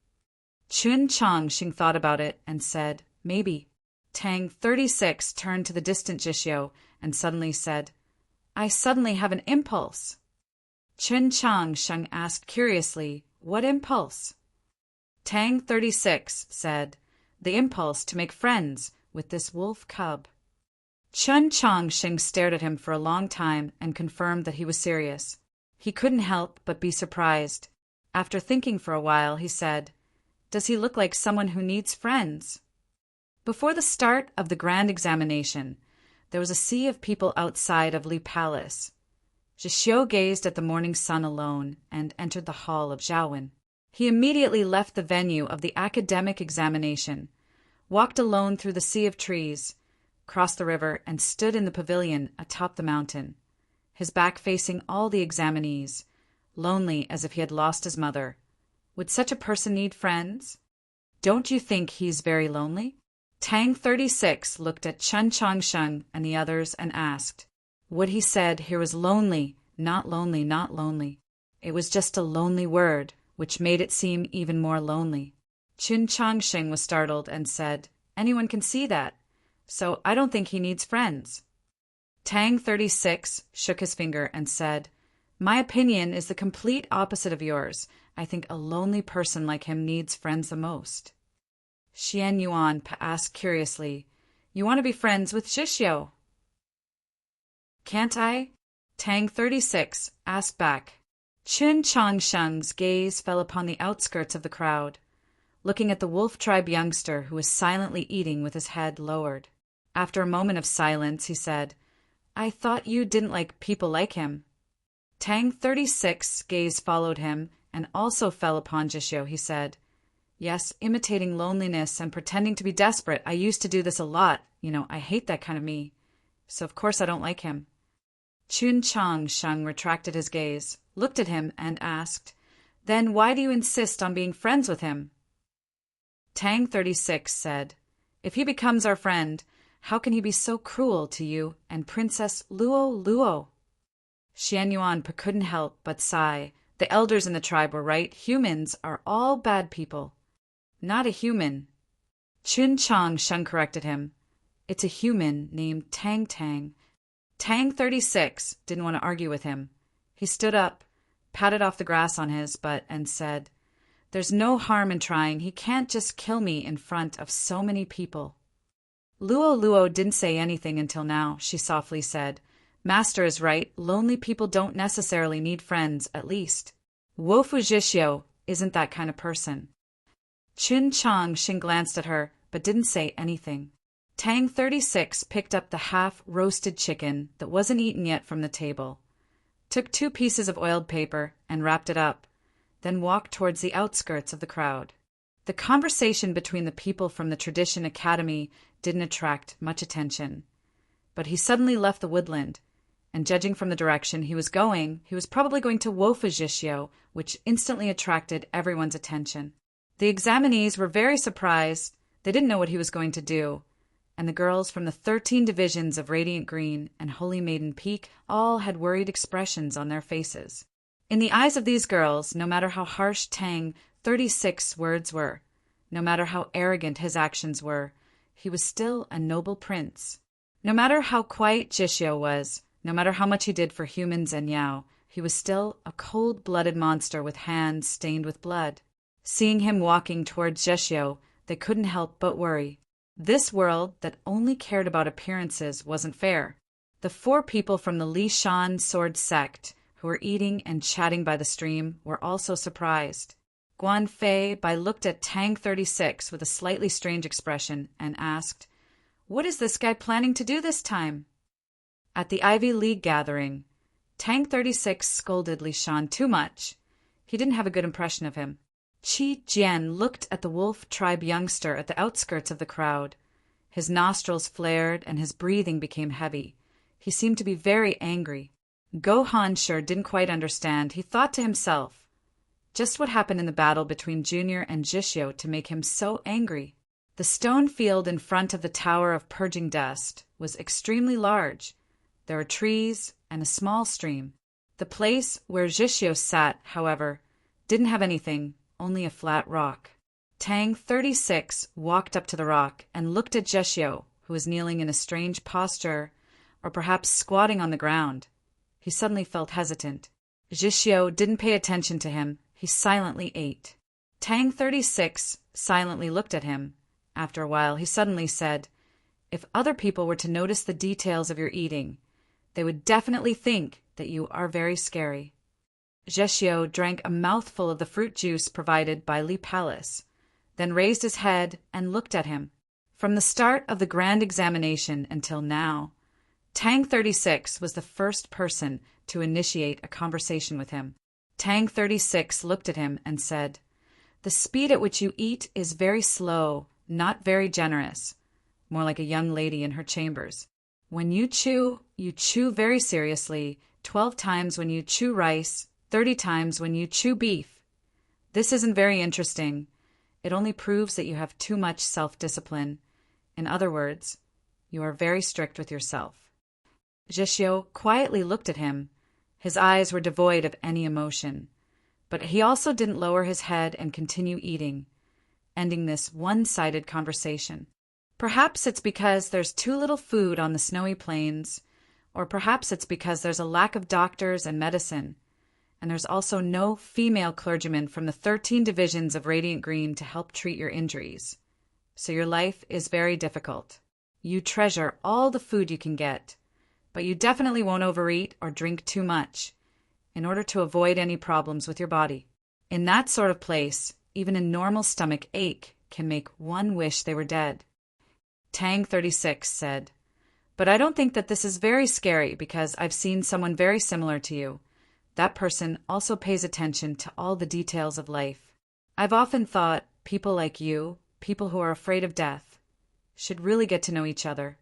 Chun Chongsheng thought about it and said, "Maybe." Tang 36 turned to the distant Jishyo and suddenly said, "I suddenly have an impulse." Chun Chongsheng asked curiously, "What impulse?" Tang 36 said, "The impulse to make friends with this wolf cub." Chun Chongsheng stared at him for a long time and confirmed that he was serious. He couldn't help but be surprised. After thinking for a while, he said, "Does he look like someone who needs friends?" Before the start of the grand examination, there was a sea of people outside of Li Palace. Jishio gazed at the morning sun alone and entered the hall of Zhaowen. He immediately left the venue of the academic examination, walked alone through the sea of trees, crossed the river, and stood in the pavilion atop the mountain, his back facing all the examinees, lonely as if he had lost his mother. Would such a person need friends? Don't you think he's very lonely? Tang 36 looked at Chun Chongsheng and the others and asked. What he said here was lonely, not lonely, not lonely. It was just a lonely word, which made it seem even more lonely. Chun Chongsheng was startled and said, "Anyone can see that, so I don't think he needs friends." Tang 36 shook his finger and said, "My opinion is the complete opposite of yours. I think a lonely person like him needs friends the most." Xian Yuan asked curiously, "You want to be friends with Shishio?" "Can't I?" Tang 36 asked back. Chun Chongsheng's gaze fell upon the outskirts of the crowd, looking at the wolf tribe youngster who was silently eating with his head lowered. After a moment of silence, he said, "I thought you didn't like people like him." Tang 36's gaze followed him and also fell upon Jishio. He said, "Yes, imitating loneliness and pretending to be desperate. I used to do this a lot. I hate that kind of me. So of course I don't like him." Chun Chongsheng retracted his gaze, looked at him, and asked, "Then why do you insist on being friends with him?" Tang 36 said, "If he becomes our friend, how can he be so cruel to you and Princess Luo Luo?" Xian Yuan couldn't help but sigh. The elders in the tribe were right. Humans are all bad people. "Not a human." Chun Chongsheng corrected him. "It's a human named Tang Tang." Tang 36 didn't want to argue with him. He stood up, patted off the grass on his butt, and said, "There's no harm in trying. He can't just kill me in front of so many people." Luo Luo didn't say anything until now. She softly said, "Master is right. Lonely people don't necessarily need friends, at least. Wofu Jishio isn't that kind of person." Chun Chongsheng glanced at her, but didn't say anything. Tang 36 picked up the half-roasted chicken that wasn't eaten yet from the table, took 2 pieces of oiled paper and wrapped it up, then walked towards the outskirts of the crowd. The conversation between the people from the Tradition Academy didn't attract much attention, but he suddenly left the woodland, and judging from the direction he was going, he was probably going to Wofujishio, which instantly attracted everyone's attention. The examinees were very surprised. They didn't know what he was going to do, and the girls from the 13 divisions of Radiant Green and Holy Maiden Peak all had worried expressions on their faces. In the eyes of these girls, no matter how harsh Tang 36's words were, no matter how arrogant his actions were, he was still a noble prince. No matter how quiet Jishio was, no matter how much he did for humans and Yao, he was still a cold-blooded monster with hands stained with blood. Seeing him walking towards Jishio, they couldn't help but worry. This world that only cared about appearances wasn't fair. The 4 people from the Li Shan sword sect who were eating and chatting by the stream were also surprised. Guan Fei Bai looked at Tang 36 with a slightly strange expression and asked, "What is this guy planning to do this time?" At the Ivy League gathering, Tang 36 scolded Li Shan too much. He didn't have a good impression of him. Qi Jian looked at the wolf tribe youngster at the outskirts of the crowd. His nostrils flared and his breathing became heavy. He seemed to be very angry. Go Hanshi didn't quite understand. He thought to himself, just what happened in the battle between Junior and Zhixio to make him so angry? The stone field in front of the Tower of Purging Dust was extremely large. There were trees and a small stream. The place where Zhixio sat, however, didn't have anything, only a flat rock. Tang 36 walked up to the rock and looked at Zhixio, who was kneeling in a strange posture, or perhaps squatting on the ground. He suddenly felt hesitant. Zhixio didn't pay attention to him. He silently ate. Tang 36 silently looked at him. After a while, he suddenly said, "If other people were to notice the details of your eating, they would definitely think that you are very scary." Zhixio drank a mouthful of the fruit juice provided by Li Palace, then raised his head and looked at him. From the start of the grand examination until now, Tang 36 was the first person to initiate a conversation with him. Tang 36 looked at him and said, "The speed at which you eat is very slow, not very generous, more like a young lady in her chambers. When you chew very seriously, 12 times when you chew rice, 30 times when you chew beef. This isn't very interesting. It only proves that you have too much self-discipline. In other words, you are very strict with yourself." Zhixio quietly looked at him. His eyes were devoid of any emotion, but he also didn't lower his head and continue eating, ending this one-sided conversation. Perhaps it's because there's too little food on the snowy plains, or perhaps it's because there's a lack of doctors and medicine, and there's also no female clergyman from the 13 divisions of Radiant Green to help treat your injuries. So your life is very difficult. You treasure all the food you can get, but you definitely won't overeat or drink too much in order to avoid any problems with your body. In that sort of place, even a normal stomach ache can make one wish they were dead. Tang 36 said, "But I don't think that this is very scary because I've seen someone very similar to you. That person also pays attention to all the details of life. I've often thought people like you, people who are afraid of death, should really get to know each other."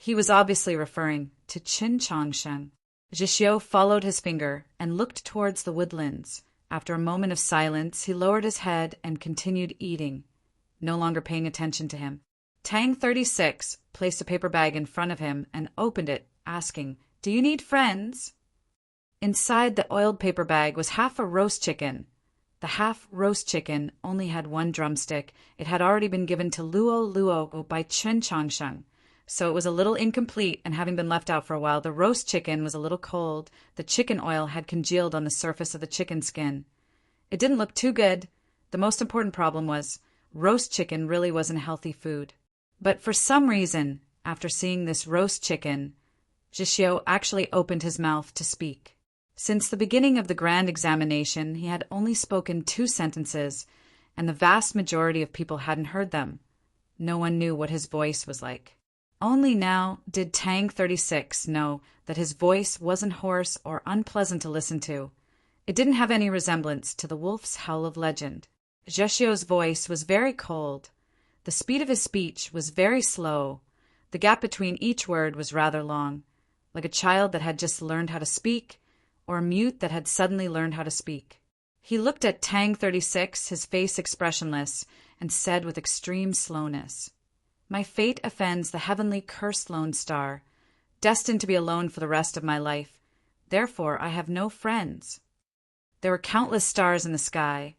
He was obviously referring to Qin Changshen. Zhixio followed his finger and looked towards the woodlands. After a moment of silence, he lowered his head and continued eating, no longer paying attention to him. Tang 36 placed a paper bag in front of him and opened it, asking, "Do you need friends?" Inside the oiled paper bag was half a roast chicken. The half-roast chicken only had one drumstick. It had already been given to Luo by Qin Changshen, so it was a little incomplete, and having been left out for a while, the roast chicken was a little cold. The chicken oil had congealed on the surface of the chicken skin. It didn't look too good. The most important problem was, roast chicken really wasn't healthy food. But for some reason, after seeing this roast chicken, Zhixio actually opened his mouth to speak. Since the beginning of the grand examination, he had only spoken 2 sentences, and the vast majority of people hadn't heard them. No one knew what his voice was like. Only now did Tang 36 know that his voice wasn't hoarse or unpleasant to listen to. It didn't have any resemblance to the wolf's howl of legend. Zhixio's voice was very cold. The speed of his speech was very slow. The gap between each word was rather long, like a child that had just learned how to speak, or a mute that had suddenly learned how to speak. He looked at Tang 36, his face expressionless, and said with extreme slowness, "My fate offends the heavenly cursed lone star, destined to be alone for the rest of my life. Therefore I have no friends." There were countless stars in the sky,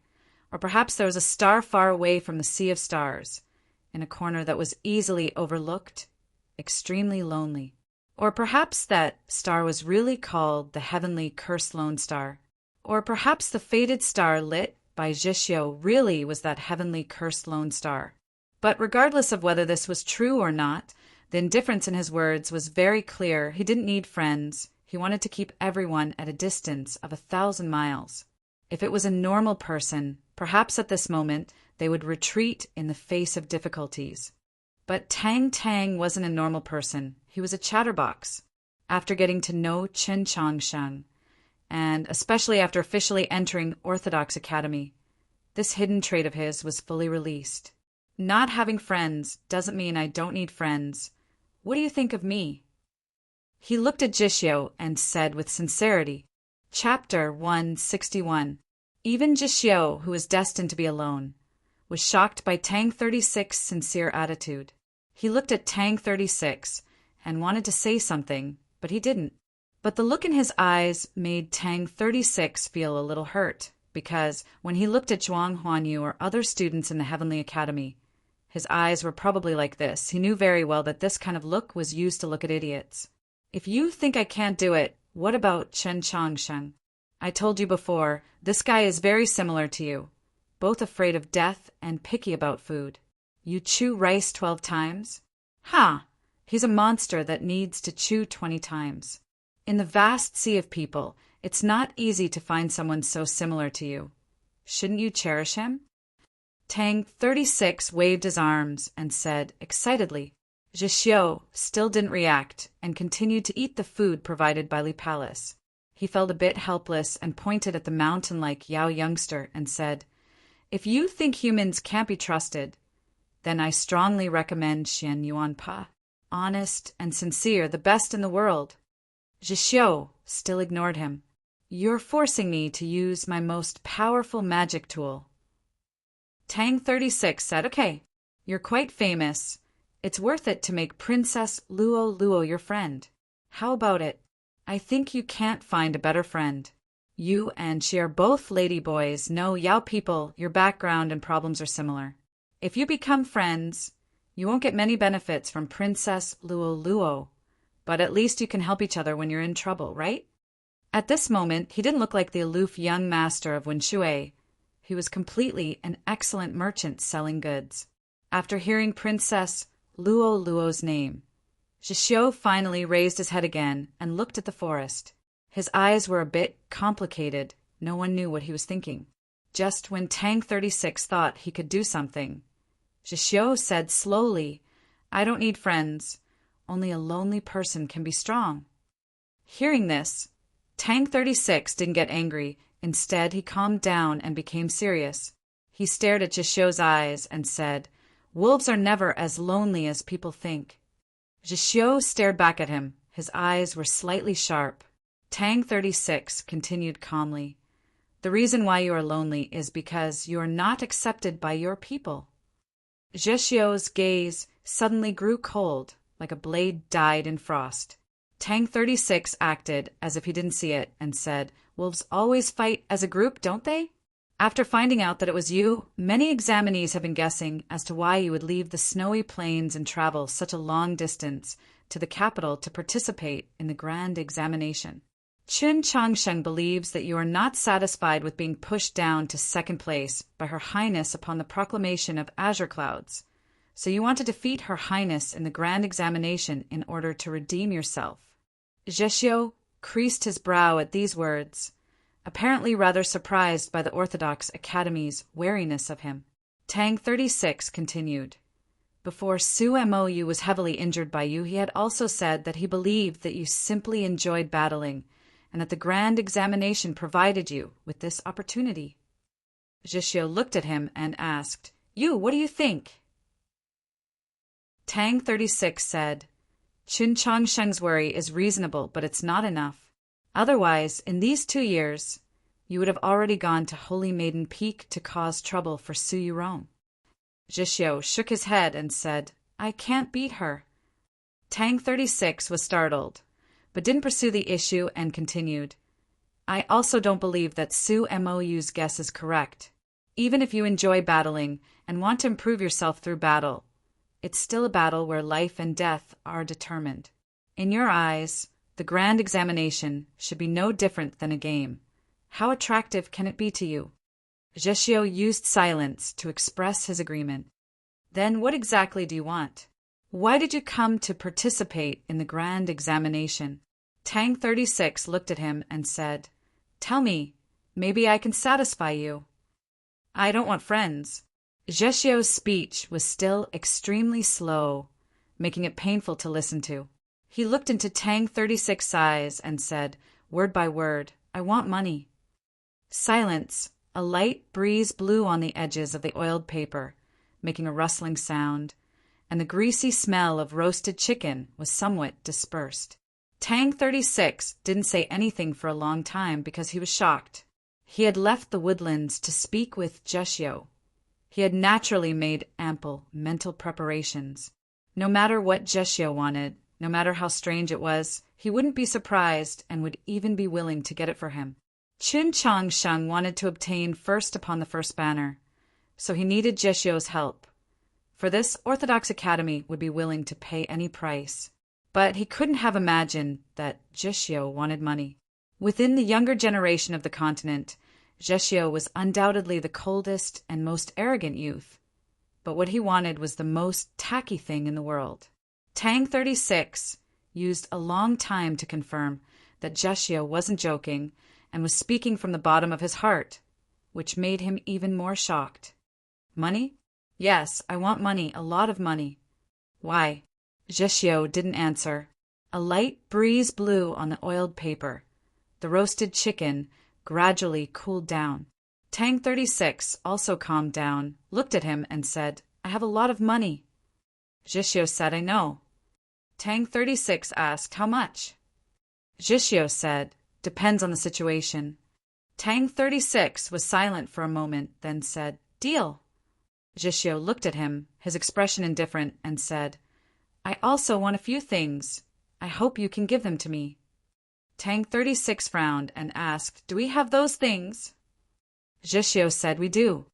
or perhaps there was a star far away from the sea of stars, in a corner that was easily overlooked, extremely lonely. Or perhaps that star was really called the heavenly cursed lone star. Or perhaps the fated star lit by Zhixio really was that heavenly cursed lone star. But regardless of whether this was true or not, the indifference in his words was very clear. He didn't need friends. He wanted to keep everyone at a distance of 1,000 miles. If it was a normal person, Perhaps at this moment they would retreat in the face of difficulties. But Tang Tang wasn't a normal person. He was a chatterbox. After getting to know Chen Changsheng, and especially after officially entering Orthodox Academy, this hidden trait of his was fully released. Not having friends doesn't mean I don't need friends. What do you think of me? He looked at Jishio and said with sincerity, Chapter 161. Even Jishio, who was destined to be alone, was shocked by Tang 36's sincere attitude. He looked at Tang 36 and wanted to say something, but he didn't. But the look in his eyes made Tang 36 feel a little hurt, because when he looked at Zhuang Huanyu or other students in the Heavenly Academy, his eyes were probably like this. He knew very well that this kind of look was used to look at idiots. If you think I can't do it, what about Chen Changsheng? I told you before, this guy is very similar to you, both afraid of death and picky about food. You chew rice 12 times? Ha! He's a monster that needs to chew 20 times. In the vast sea of people, it's not easy to find someone so similar to you. Shouldn't you cherish him? Tang 36 waved his arms and said excitedly. Jishio still didn't react and continued to eat the food provided by Li Palace. He felt a bit helpless and pointed at the mountain-like Yao youngster and said, If you think humans can't be trusted, then I strongly recommend Xian Yuanpa. Honest and sincere, the best in the world. Jishio still ignored him. You're forcing me to use my most powerful magic tool. Tang 36 said, Okay, you're quite famous. It's worth it to make Princess Luo Luo your friend. How about it? I think you can't find a better friend. You and she are both ladyboys. No, Yao people, your background and problems are similar. If you become friends, you won't get many benefits from Princess Luo Luo, but at least you can help each other when you're in trouble, right? At this moment, he didn't look like the aloof young master of Wenshui. He was completely an excellent merchant selling goods. After hearing Princess Luo Luo's name, Jishio finally raised his head again and looked at the forest. His eyes were a bit complicated. No one knew what he was thinking. Just when Tang 36 thought he could do something, Jishio said slowly, I don't need friends. Only a lonely person can be strong. Hearing this, Tang 36 didn't get angry. Instead, he calmed down and became serious. He stared at Jishio's eyes and said, Wolves are never as lonely as people think. Jishio stared back at him. His eyes were slightly sharp. Tang 36 continued calmly. The reason why you are lonely is because you are not accepted by your people. Jishio's gaze suddenly grew cold, like a blade dyed in frost. Tang 36 acted as if he didn't see it and said, Wolves always fight as a group, don't they? After finding out that it was you, many examinees have been guessing as to why you would leave the snowy plains and travel such a long distance to the capital to participate in the grand examination. Chen Changsheng believes that you are not satisfied with being pushed down to second place by Her Highness upon the proclamation of azure clouds, so you want to defeat Her Highness in the grand examination in order to redeem yourself. Jishio creased his brow at these words, apparently rather surprised by the Orthodox Academy's wariness of him. Tang 36 continued. Before Su Mou was heavily injured by you, he had also said that he believed that you simply enjoyed battling, and that the grand examination provided you with this opportunity. Jishio looked at him and asked, You, what do you think? Tang 36 said, Qin Changsheng's worry is reasonable, but it's not enough. Otherwise, in these 2 years, you would have already gone to Holy Maiden Peak to cause trouble for Su Yurong. Jishio shook his head and said, I can't beat her. Tang 36 was startled, but didn't pursue the issue and continued. I also don't believe that Su Mou's guess is correct. Even if you enjoy battling and want to improve yourself through battle, it's still a battle where life and death are determined. In your eyes, the grand examination should be no different than a game. How attractive can it be to you? Jishio used silence to express his agreement. Then what exactly do you want? Why did you come to participate in the grand examination? Tang 36 looked at him and said, Tell me, maybe I can satisfy you. I don't want friends. Zheshio's speech was still extremely slow, making it painful to listen to. He looked into Tang 36's eyes and said, word by word, I want money. Silence. A light breeze blew on the edges of the oiled paper, making a rustling sound, and the greasy smell of roasted chicken was somewhat dispersed. Tang 36 didn't say anything for a long time because he was shocked. He had left the woodlands to speak with Zheshio. He had naturally made ample mental preparations. No matter what Zheshio wanted, no matter how strange it was, he wouldn't be surprised and would even be willing to get it for him. Qin Changsheng wanted to obtain first upon the first banner, so he needed Zheshio's help. For this, Orthodox Academy would be willing to pay any price. But he couldn't have imagined that Zheshio wanted money. Within the younger generation of the continent, Zheshio was undoubtedly the coldest and most arrogant youth. But what he wanted was the most tacky thing in the world. Tang 36 used a long time to confirm that Zheshio wasn't joking and was speaking from the bottom of his heart, which made him even more shocked. Money? Yes, I want money, a lot of money. Why? Zheshio didn't answer. A light breeze blew on the oiled paper. The roasted chicken gradually cooled down. Tang 36 also calmed down, looked at him, and said, I have a lot of money. Zheshio said, I know. Tang 36 asked, how much? Zheshio said, depends on the situation. Tang 36 was silent for a moment, then said, deal. Zheshio looked at him, his expression indifferent, and said, I also want a few things. I hope you can give them to me. Tang 36 frowned and asked, do we have those things? Zheshio said, we do.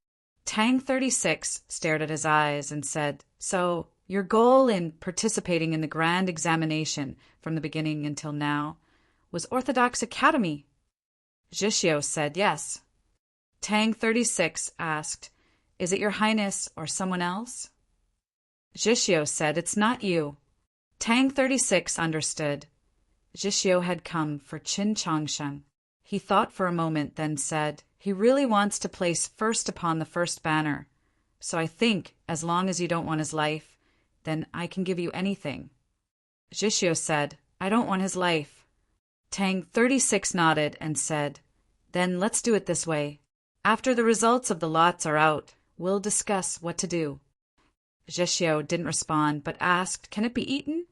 Tang 36 stared at his eyes and said, so, your goal in participating in the grand examination from the beginning until now was Orthodox Academy? Zheshio said, yes. Tang 36 asked, is it your highness or someone else? Zheshio said, it's not you. Tang 36 understood. Zheshio had come for Qin Changsheng. He thought for a moment, then said, he really wants to place first upon the first banner. So I think, as long as you don't want his life, then I can give you anything. Zheshio said, I don't want his life. Tang 36 nodded and said, then let's do it this way. After the results of the lots are out, we'll discuss what to do. Zheshio didn't respond, but asked, can it be eaten?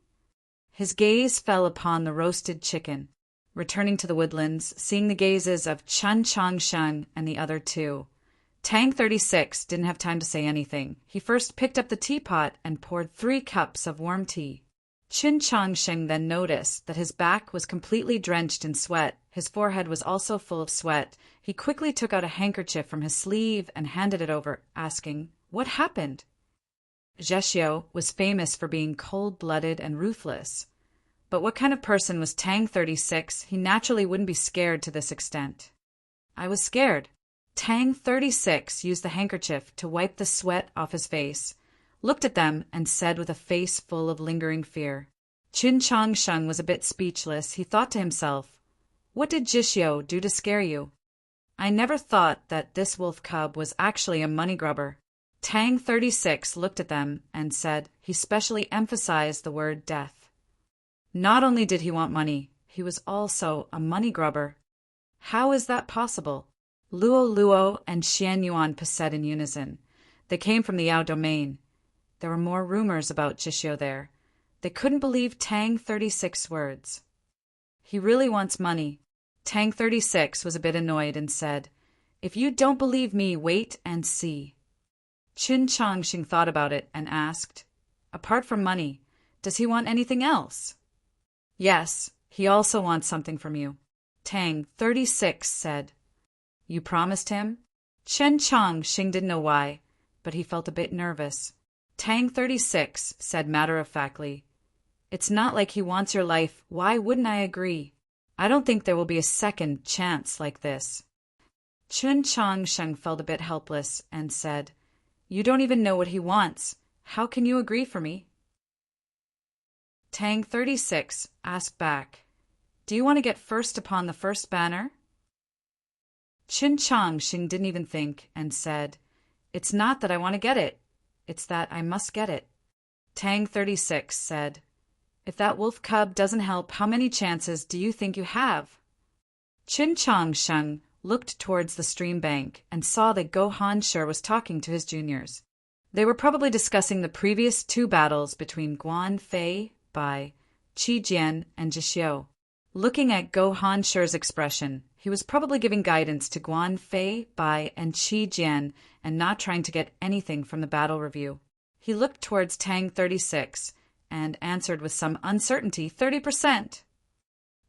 His gaze fell upon the roasted chicken. Returning to the woodlands, seeing the gazes of Qin Changsheng and the other two, Tang 36 didn't have time to say anything. He first picked up the teapot and poured 3 cups of warm tea. Qin Changsheng then noticed that his back was completely drenched in sweat. His forehead was also full of sweat. He quickly took out a handkerchief from his sleeve and handed it over, asking, what happened? Zheshio was famous for being cold-blooded and ruthless. But what kind of person was Tang 36? He naturally wouldn't be scared to this extent. I was scared. Tang 36 used the handkerchief to wipe the sweat off his face, looked at them, and said with a face full of lingering fear. Qin Changsheng was a bit speechless. He thought to himself, what did Zheshio do to scare you? I never thought that this wolf cub was actually a money grubber. Tang 36 looked at them and said he specially emphasized the word death. Not only did he want money, he was also a money grubber. How is that possible? Luo Luo and Xian Yuan said in unison. They came from the Yao domain. There were more rumors about Zheshio there. They couldn't believe Tang 36's words. He really wants money. Tang 36 was a bit annoyed and said, if you don't believe me, wait and see. Qin Changsheng thought about it and asked, apart from money, does he want anything else? Yes, he also wants something from you. Tang 36 said. You promised him? Qin Changsheng didn't know why, but he felt a bit nervous. Tang 36 said matter-of-factly, it's not like he wants your life. Why wouldn't I agree? I don't think there will be a second chance like this. Qin Changsheng felt a bit helpless and said, you don't even know what he wants. How can you agree for me? Tang 36 asked back, do you want to get first upon the first banner? Qin Changxing didn't even think and said, "It's not that I want to get it. It's that I must get it." Tang 36 said, "If that wolf cub doesn't help, how many chances do you think you have?" Qin Changsheng looked towards the stream bank and saw that Go Hanshi was talking to his juniors. They were probably discussing the previous 2 battles between Guan Fei, Bai, Qi Jian, and Zhixiu. Looking at Go Hanshi's expression, he was probably giving guidance to Guan Fei, Bai, and Qi Jian and not trying to get anything from the battle review. He looked towards Tang 36 and answered with some uncertainty, 30%.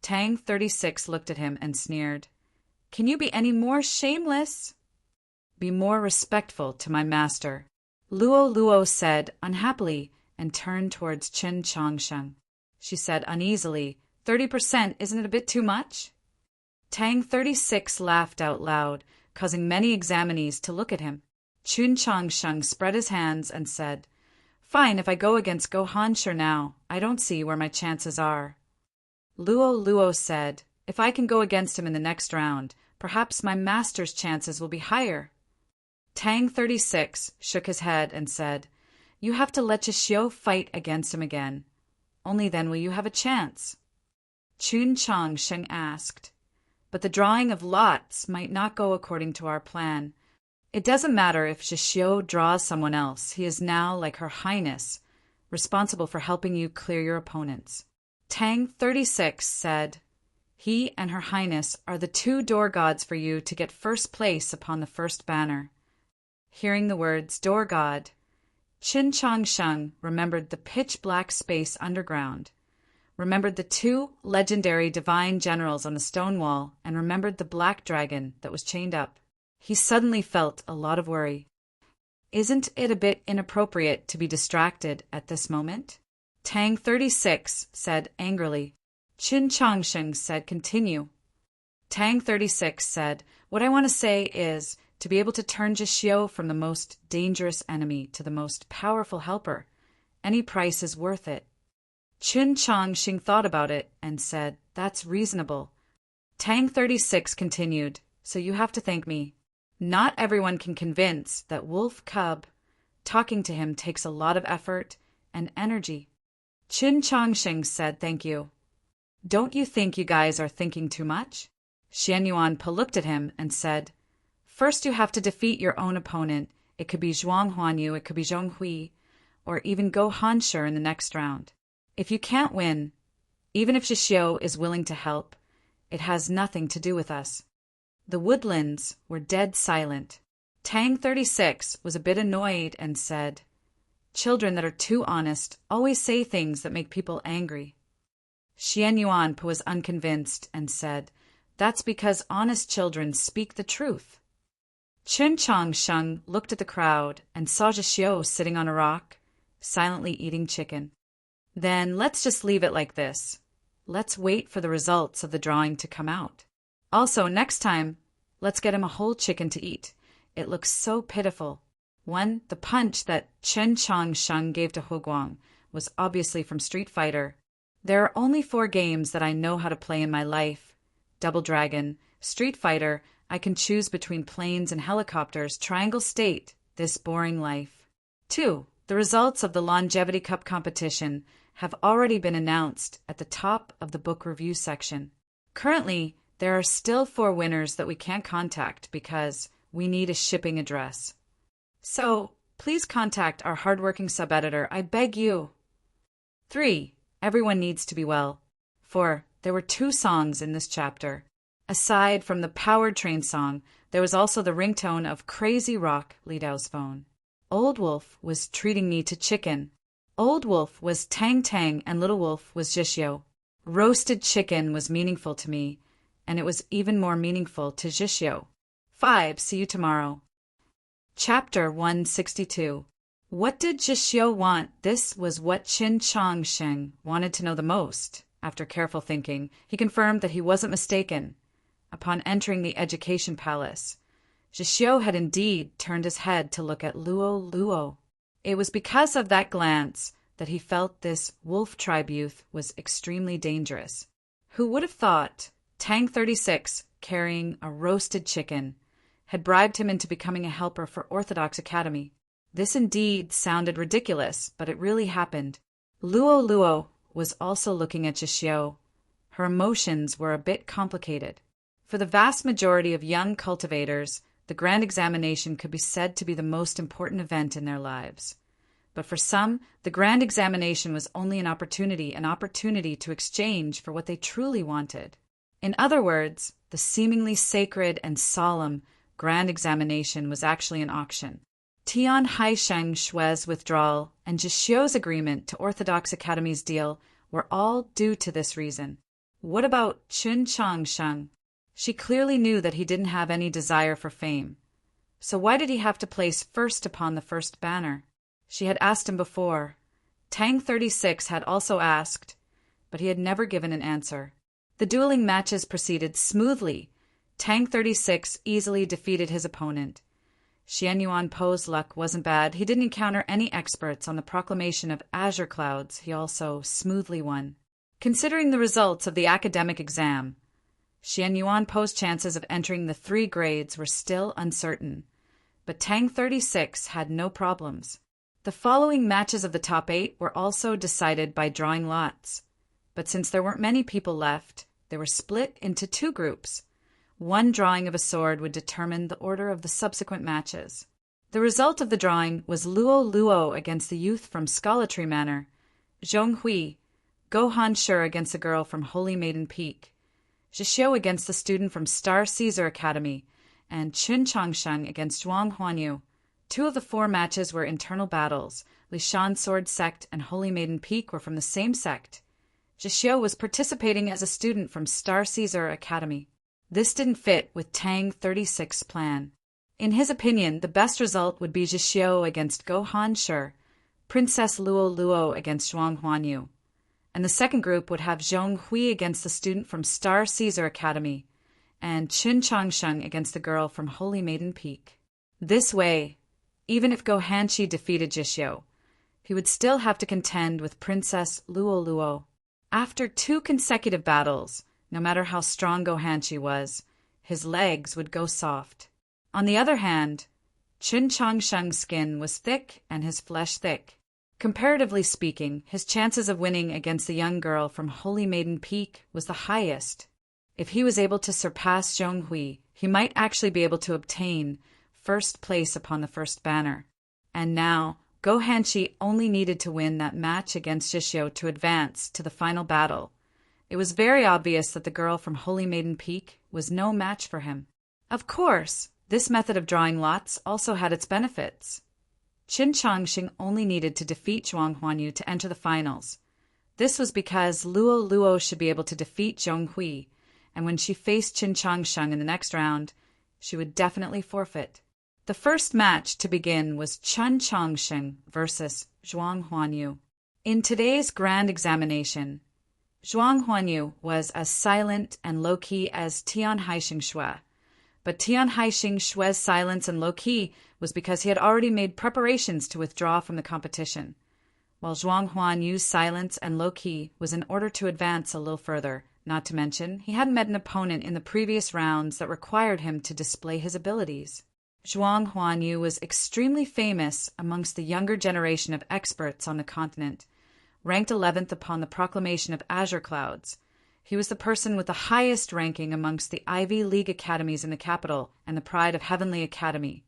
Tang 36 looked at him and sneered, "Can you be any more shameless?" "Be more respectful to my master," Luo Luo said unhappily and turned towards Qin Changsheng. She said uneasily, 30%, isn't it a bit too much?" Tang 36 laughed out loud, causing many examinees to look at him. Qin Changsheng spread his hands and said, "Fine, if I go against Go Hanshi now, I don't see where my chances are." Luo Luo said, "If I can go against him in the next round, perhaps my master's chances will be higher." Tang 36 shook his head and said, "You have to let Zhixiu fight against him again. Only then will you have a chance." Qin Changsheng asked, "But the drawing of lots might not go according to our plan. It doesn't matter if Zhixiu draws someone else. He is now, like Her Highness, responsible for helping you clear your opponents." Tang 36 said, "He and Her Highness are the 2 door gods for you to get first place upon the first banner." Hearing the words door god, Qin Changsheng remembered the pitch-black space underground, remembered the 2 legendary divine generals on the stone wall, and remembered the black dragon that was chained up. He suddenly felt a lot of worry. Isn't it a bit inappropriate to be distracted at this moment? Tang 36 said angrily. Qin Changsheng said, "Continue." Tang 36 said, "What I want to say is to be able to turn Zhixiu from the most dangerous enemy to the most powerful helper. Any price is worth it." Qin Changsheng thought about it and said, "That's reasonable." Tang 36 continued, "So you have to thank me. Not everyone can convince that wolf cub. Talking to him takes a lot of effort and energy." Qin Changsheng said, "Thank you. Don't you think you guys are thinking too much?" Xian Yuanpe looked at him and said, "First you have to defeat your own opponent. It could be Zhuang Huanyu, it could be Zhong Hui, or even Go Hanshi in the next round. If you can't win, even if Zhixiu is willing to help, it has nothing to do with us." The woodlands were dead silent. Tang 36 was a bit annoyed and said, "Children that are too honest always say things that make people angry." Xian Yuanpe was unconvinced and said, "That's because honest children speak the truth." Qin Changsheng looked at the crowd and saw Zhixiu sitting on a rock, silently eating chicken. "Then let's just leave it like this. Let's wait for the results of the drawing to come out. Also, next time, let's get him a whole chicken to eat. It looks so pitiful." The punch that Qin Changsheng gave to Huguang was obviously from Street Fighter. There are only 4 games that I know how to play in my life: Double Dragon, Street Fighter. I can choose between planes and helicopters, Triangle State, this boring life. 2. The results of the Longevity Cup competition have already been announced at the top of the book review section. Currently, there are still 4 winners that we can't contact because we need a shipping address. So, please contact our hardworking sub-editor, I beg you. 3. Everyone needs to be well. 4. There were 2 songs in this chapter. Aside from the Powered Train song, there was also the ringtone of Crazy Rock Li Dao's phone. Old Wolf was treating me to chicken. Old Wolf was Tang Tang and Little Wolf was Zhixiu. Roasted chicken was meaningful to me, and it was even more meaningful to Zhixiu. 5. See you tomorrow. Chapter 162. What did Zhixiu want? This was what Qin Changsheng wanted to know the most. After careful thinking, he confirmed that he wasn't mistaken. Upon entering the education palace, Zhixiu had indeed turned his head to look at Luo Luo. It was because of that glance that he felt this wolf tribe youth was extremely dangerous. Who would have thought Tang 36 carrying a roasted chicken, had bribed him into becoming a helper for Orthodox Academy. This indeed sounded ridiculous, but it really happened. Luo Luo was also looking at Zhixiu. Her emotions were a bit complicated. For the vast majority of young cultivators, the grand examination could be said to be the most important event in their lives. But for some, the grand examination was only an opportunity to exchange for what they truly wanted. In other words, the seemingly sacred and solemn grand examination was actually an auction. Tian Haisheng Shui's withdrawal and Zhixiu's agreement to Orthodox Academy's deal were all due to this reason. What about Chun Changsheng? She clearly knew that he didn't have any desire for fame. So why did he have to place first upon the first banner? She had asked him before. Tang 36 had also asked, but he had never given an answer. The dueling matches proceeded smoothly. Tang 36 easily defeated his opponent. Xian Yuan Po's luck wasn't bad. He didn't encounter any experts on the proclamation of azure clouds. He also smoothly won. Considering the results of the academic exam, Xian Yuan Po's chances of entering the 3 grades were still uncertain, but Tang 36 had no problems. The following matches of the top 8 were also decided by drawing lots, but since there weren't many people left, they were split into 2 groups. One drawing of a sword would determine the order of the subsequent matches. The result of the drawing was Luo Luo against the youth from Scholatry Manor, Zhong Hui, Gohan Shur against the girl from Holy Maiden Peak, Zhixiu against the student from Star Caesar Academy, and Chun Changsheng against Zhuang Huanyu. 2 of the 4 matches were internal battles. Lishan Sword Sect and Holy Maiden Peak were from the same sect. Zhixiu was participating as a student from Star Caesar Academy. This didn't fit with Tang 36's plan. In his opinion, the best result would be Zhixiu against Gohan Shur, Princess Luo Luo against Zhuang Huanyu, and the second group would have Zhong Hui against the student from Star Caesar Academy, and Chun Changsheng against the girl from Holy Maiden Peak. This way, even if Gohanshi defeated Zhixiu, he would still have to contend with Princess Luo Luo. After 2 consecutive battles, no matter how strong Gohanshi was, his legs would go soft. On the other hand, Chun Changsheng's skin was thick and his flesh thick. Comparatively speaking, his chances of winning against the young girl from Holy Maiden Peak was the highest. If he was able to surpass Zhong Hui, he might actually be able to obtain first place upon the first banner. And now, Gohanshi only needed to win that match against Zhixiu to advance to the final battle. It was very obvious that the girl from Holy Maiden Peak was no match for him. Of course, this method of drawing lots also had its benefits. Qin Changxing only needed to defeat Zhuang Huanyu to enter the finals. This was because Luo Luo should be able to defeat Zhong Hui, and when she faced Qin Changsheng in the next round, she would definitely forfeit. The first match to begin was Chun Changsheng versus Zhuang Huanyu. In today's grand examination, Zhuang Huanyu was as silent and low-key as Tian Haisheng Shui, but Tian Haisheng Shui's silence and low-key was because he had already made preparations to withdraw from the competition, while Zhuang Huanyu's silence and low-key was in order to advance a little further. Not to mention, he hadn't met an opponent in the previous rounds that required him to display his abilities. Zhuang Huanyu was extremely famous amongst the younger generation of experts on the continent, ranked 11th upon the proclamation of azure clouds. He was the person with the highest ranking amongst the Ivy League academies in the capital and the pride of Heavenly Academy.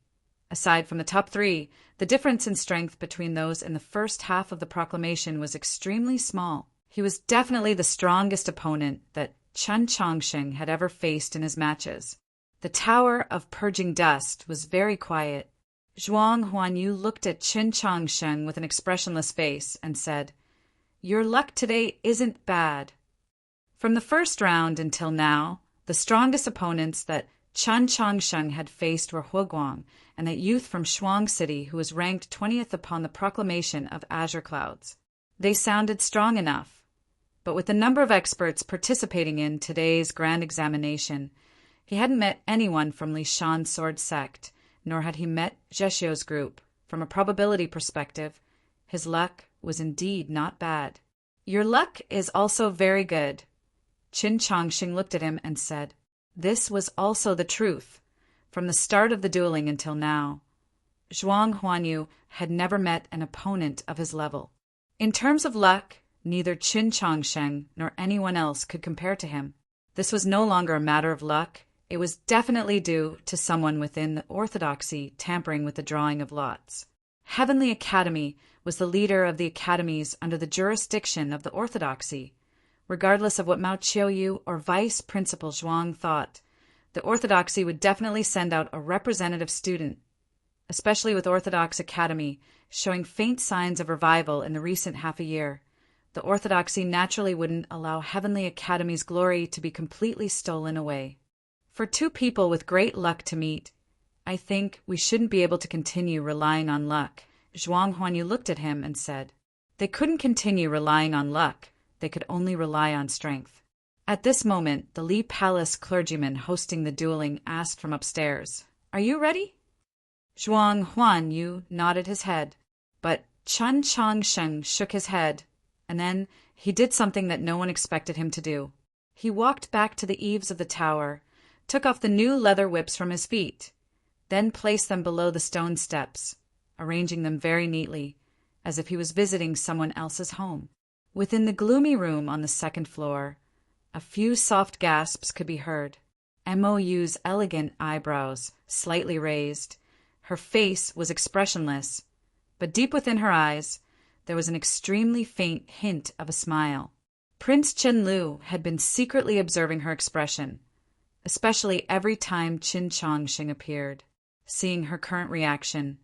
Aside from the top 3, the difference in strength between those in the first half of the proclamation was extremely small. He was definitely the strongest opponent that Chun Changsheng had ever faced in his matches. The Tower of Purging Dust was very quiet. Zhuang Huanyu looked at Qin Changsheng with an expressionless face and said, "Your luck today isn't bad." From the first round until now, the strongest opponents that Chun Changsheng had faced were Huguang and that youth from Shuang City who was ranked 20th upon the proclamation of azure clouds. They sounded strong enough, but with the number of experts participating in today's grand examination, he hadn't met anyone from Lishan Sword Sect, nor had he met Zhexiu's group. From a probability perspective, his luck was indeed not bad. "Your luck is also very good." Qin Changxing looked at him and said, This was also the truth, from the start of the dueling until now. Zhuang Huanyu had never met an opponent of his level. In terms of luck, neither Qin Changsheng nor anyone else could compare to him. This was no longer a matter of luck. It was definitely due to someone within the orthodoxy tampering with the drawing of lots. Heavenly Academy was the leader of the academies under the jurisdiction of the orthodoxy. Regardless of what Mao Qiuyu or Vice Principal Zhuang thought, the orthodoxy would definitely send out a representative student, especially with Orthodox Academy showing faint signs of revival in the recent half a year. The orthodoxy naturally wouldn't allow Heavenly Academy's glory to be completely stolen away. For two people with great luck to meet, I think we shouldn't be able to continue relying on luck. Zhuang Huanyu looked at him and said, they couldn't continue relying on luck. They could only rely on strength. At this moment, the Li Palace clergyman hosting the dueling asked from upstairs, "Are you ready?" Zhuang Huanyu nodded his head, but Chen Changsheng shook his head, and then he did something that no one expected him to do. He walked back to the eaves of the tower, took off the new leather whips from his feet, then placed them below the stone steps, arranging them very neatly, as if he was visiting someone else's home. Within the gloomy room on the second floor, a few soft gasps could be heard. Mou's elegant eyebrows slightly raised. Her face was expressionless, but deep within her eyes there was an extremely faint hint of a smile. Prince Qianlu had been secretly observing her expression, especially every time Qin Changsheng appeared. Seeing her current reaction,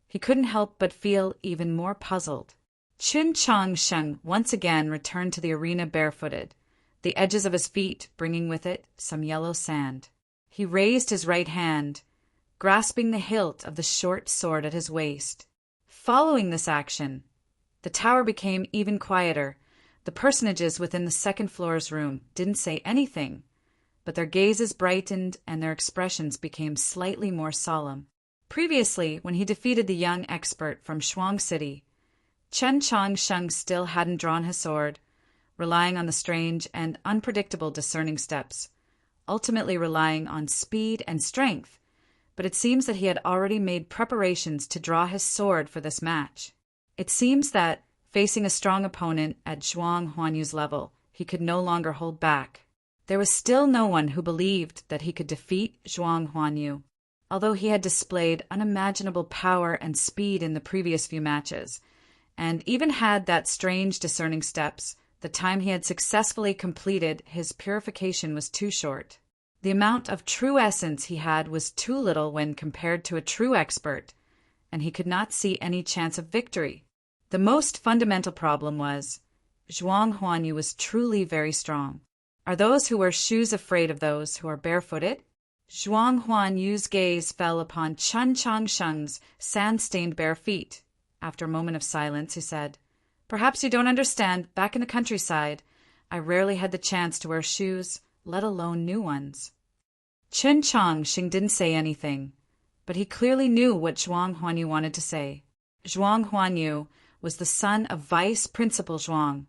he couldn't help but feel even more puzzled. Qin Changsheng once again returned to the arena barefooted, the edges of his feet bringing with it some yellow sand. He raised his right hand, grasping the hilt of the short sword at his waist. Following this action, the tower became even quieter. The personages within the second floor's room didn't say anything, but their gazes brightened and their expressions became slightly more solemn. Previously, when he defeated the young expert from Shuang City, Chen Changsheng still hadn't drawn his sword, relying on the strange and unpredictable discerning steps, ultimately relying on speed and strength, but it seems that he had already made preparations to draw his sword for this match. It seems that, facing a strong opponent at Zhuang Huanyu's level, he could no longer hold back. There was still no one who believed that he could defeat Zhuang Huanyu, although he had displayed unimaginable power and speed in the previous few matches, and even had that strange discerning steps. The time he had successfully completed his purification was too short. The amount of true essence he had was too little when compared to a true expert, and he could not see any chance of victory. The most fundamental problem was, Zhuang Huanyu was truly very strong. Are those who wear shoes afraid of those who are barefooted? Zhuang Huanyu's gaze fell upon Chen Changsheng's sand-stained bare feet. After a moment of silence, he said, "Perhaps you don't understand. Back in the countryside, I rarely had the chance to wear shoes, let alone new ones." Qin Changsheng didn't say anything, but he clearly knew what Zhuang Huanyu wanted to say. Zhuang Huanyu was the son of Vice Principal Zhuang,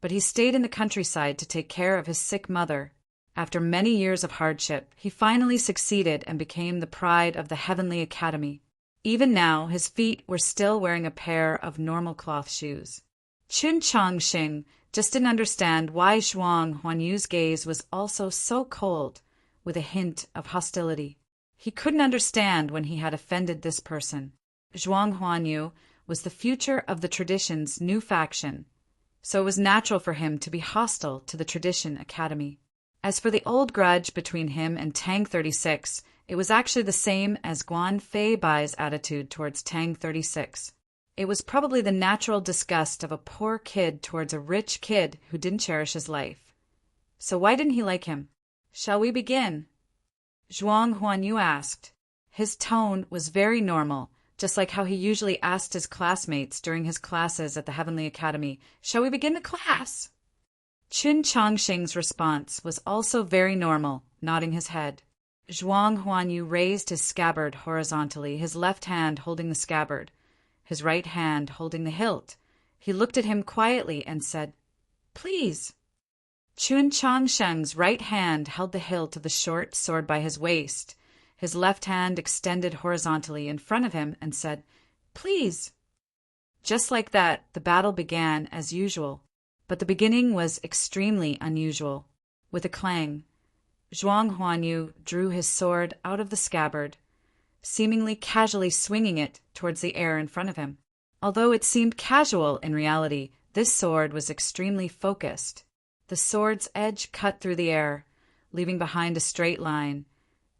but he stayed in the countryside to take care of his sick mother. After many years of hardship, he finally succeeded and became the pride of the Heavenly Academy. Even now, his feet were still wearing a pair of normal cloth shoes. Qin Changsheng just didn't understand why Zhuang Huanyu's gaze was also so cold, with a hint of hostility. He couldn't understand when he had offended this person. Zhuang Huanyu was the future of the tradition's new faction, so it was natural for him to be hostile to the Tradition Academy. As for the old grudge between him and Tang 36, it was actually the same as Guan Fei Bai's attitude towards Tang 36. It was probably the natural disgust of a poor kid towards a rich kid who didn't cherish his life. So why didn't he like him? "Shall we begin?" Zhuang Huanyu asked. His tone was very normal, just like how he usually asked his classmates during his classes at the Heavenly Academy, "Shall we begin the class?" Qin Changsheng's response was also very normal, nodding his head. Zhuang Huanyu raised his scabbard horizontally, his left hand holding the scabbard, his right hand holding the hilt. He looked at him quietly and said, "Please." Chun Changsheng's right hand held the hilt of the short sword by his waist. His left hand extended horizontally in front of him and said, "Please." Just like that, the battle began as usual. But the beginning was extremely unusual. With a clang, Zhuang Huanyu drew his sword out of the scabbard, seemingly casually swinging it towards the air in front of him. Although it seemed casual in reality, this sword was extremely focused. The sword's edge cut through the air, leaving behind a straight line,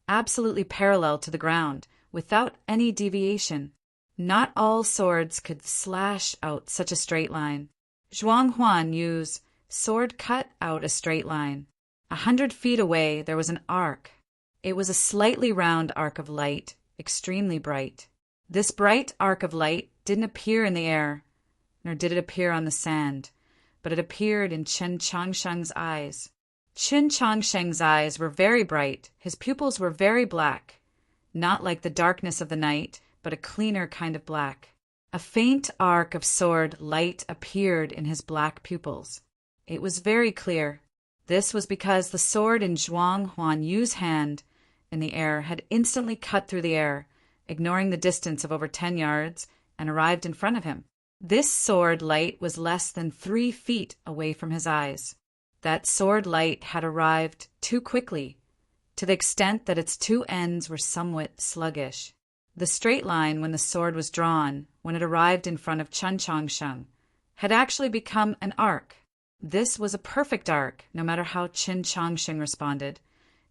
absolutely parallel to the ground, without any deviation. Not all swords could slash out such a straight line. Zhuang Huanyu's sword cut out a straight line. 100 feet away there was an arc. It was a slightly round arc of light, extremely bright. This bright arc of light didn't appear in the air, nor did it appear on the sand, but it appeared in Chen Changsheng's eyes. Chen Changsheng's eyes were very bright. His pupils were very black, not like the darkness of the night, but a cleaner kind of black. A faint arc of sword light appeared in his black pupils. It was very clear. This was because the sword in Zhuang Huanyu's hand in the air had instantly cut through the air, ignoring the distance of over 10 yards, and arrived in front of him. This sword light was less than 3 feet away from his eyes. That sword light had arrived too quickly, to the extent that its two ends were somewhat sluggish. The straight line when the sword was drawn, when it arrived in front of Chen Changsheng, had actually become an arc. This was a perfect arc, no matter how Chen Changsheng responded.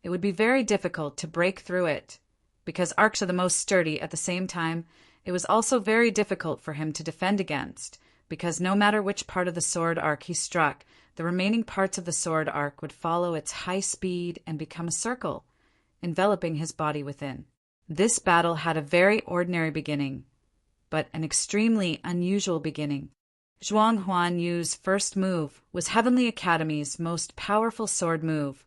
It would be very difficult to break through it. Because arcs are the most sturdy, at the same time, it was also very difficult for him to defend against, because no matter which part of the sword arc he struck, the remaining parts of the sword arc would follow its high speed and become a circle, enveloping his body within. This battle had a very ordinary beginning, but an extremely unusual beginning. Zhuang Huanyu's first move was Heavenly Academy's most powerful sword move,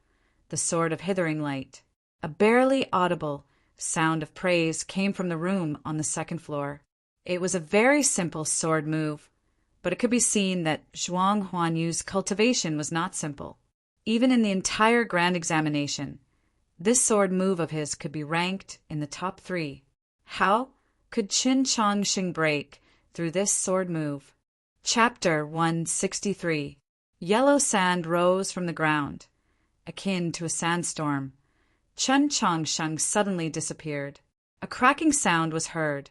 the Sword of Hithering Light. A barely audible sound of praise came from the room on the second floor. It was a very simple sword move, but it could be seen that Zhuang Huanyu's cultivation was not simple. Even in the entire grand examination, this sword move of his could be ranked in the top 3. How could Chen Changsheng break through this sword move? Chapter 163. Yellow sand rose from the ground, akin to a sandstorm. Chen Changsheng suddenly disappeared. A cracking sound was heard.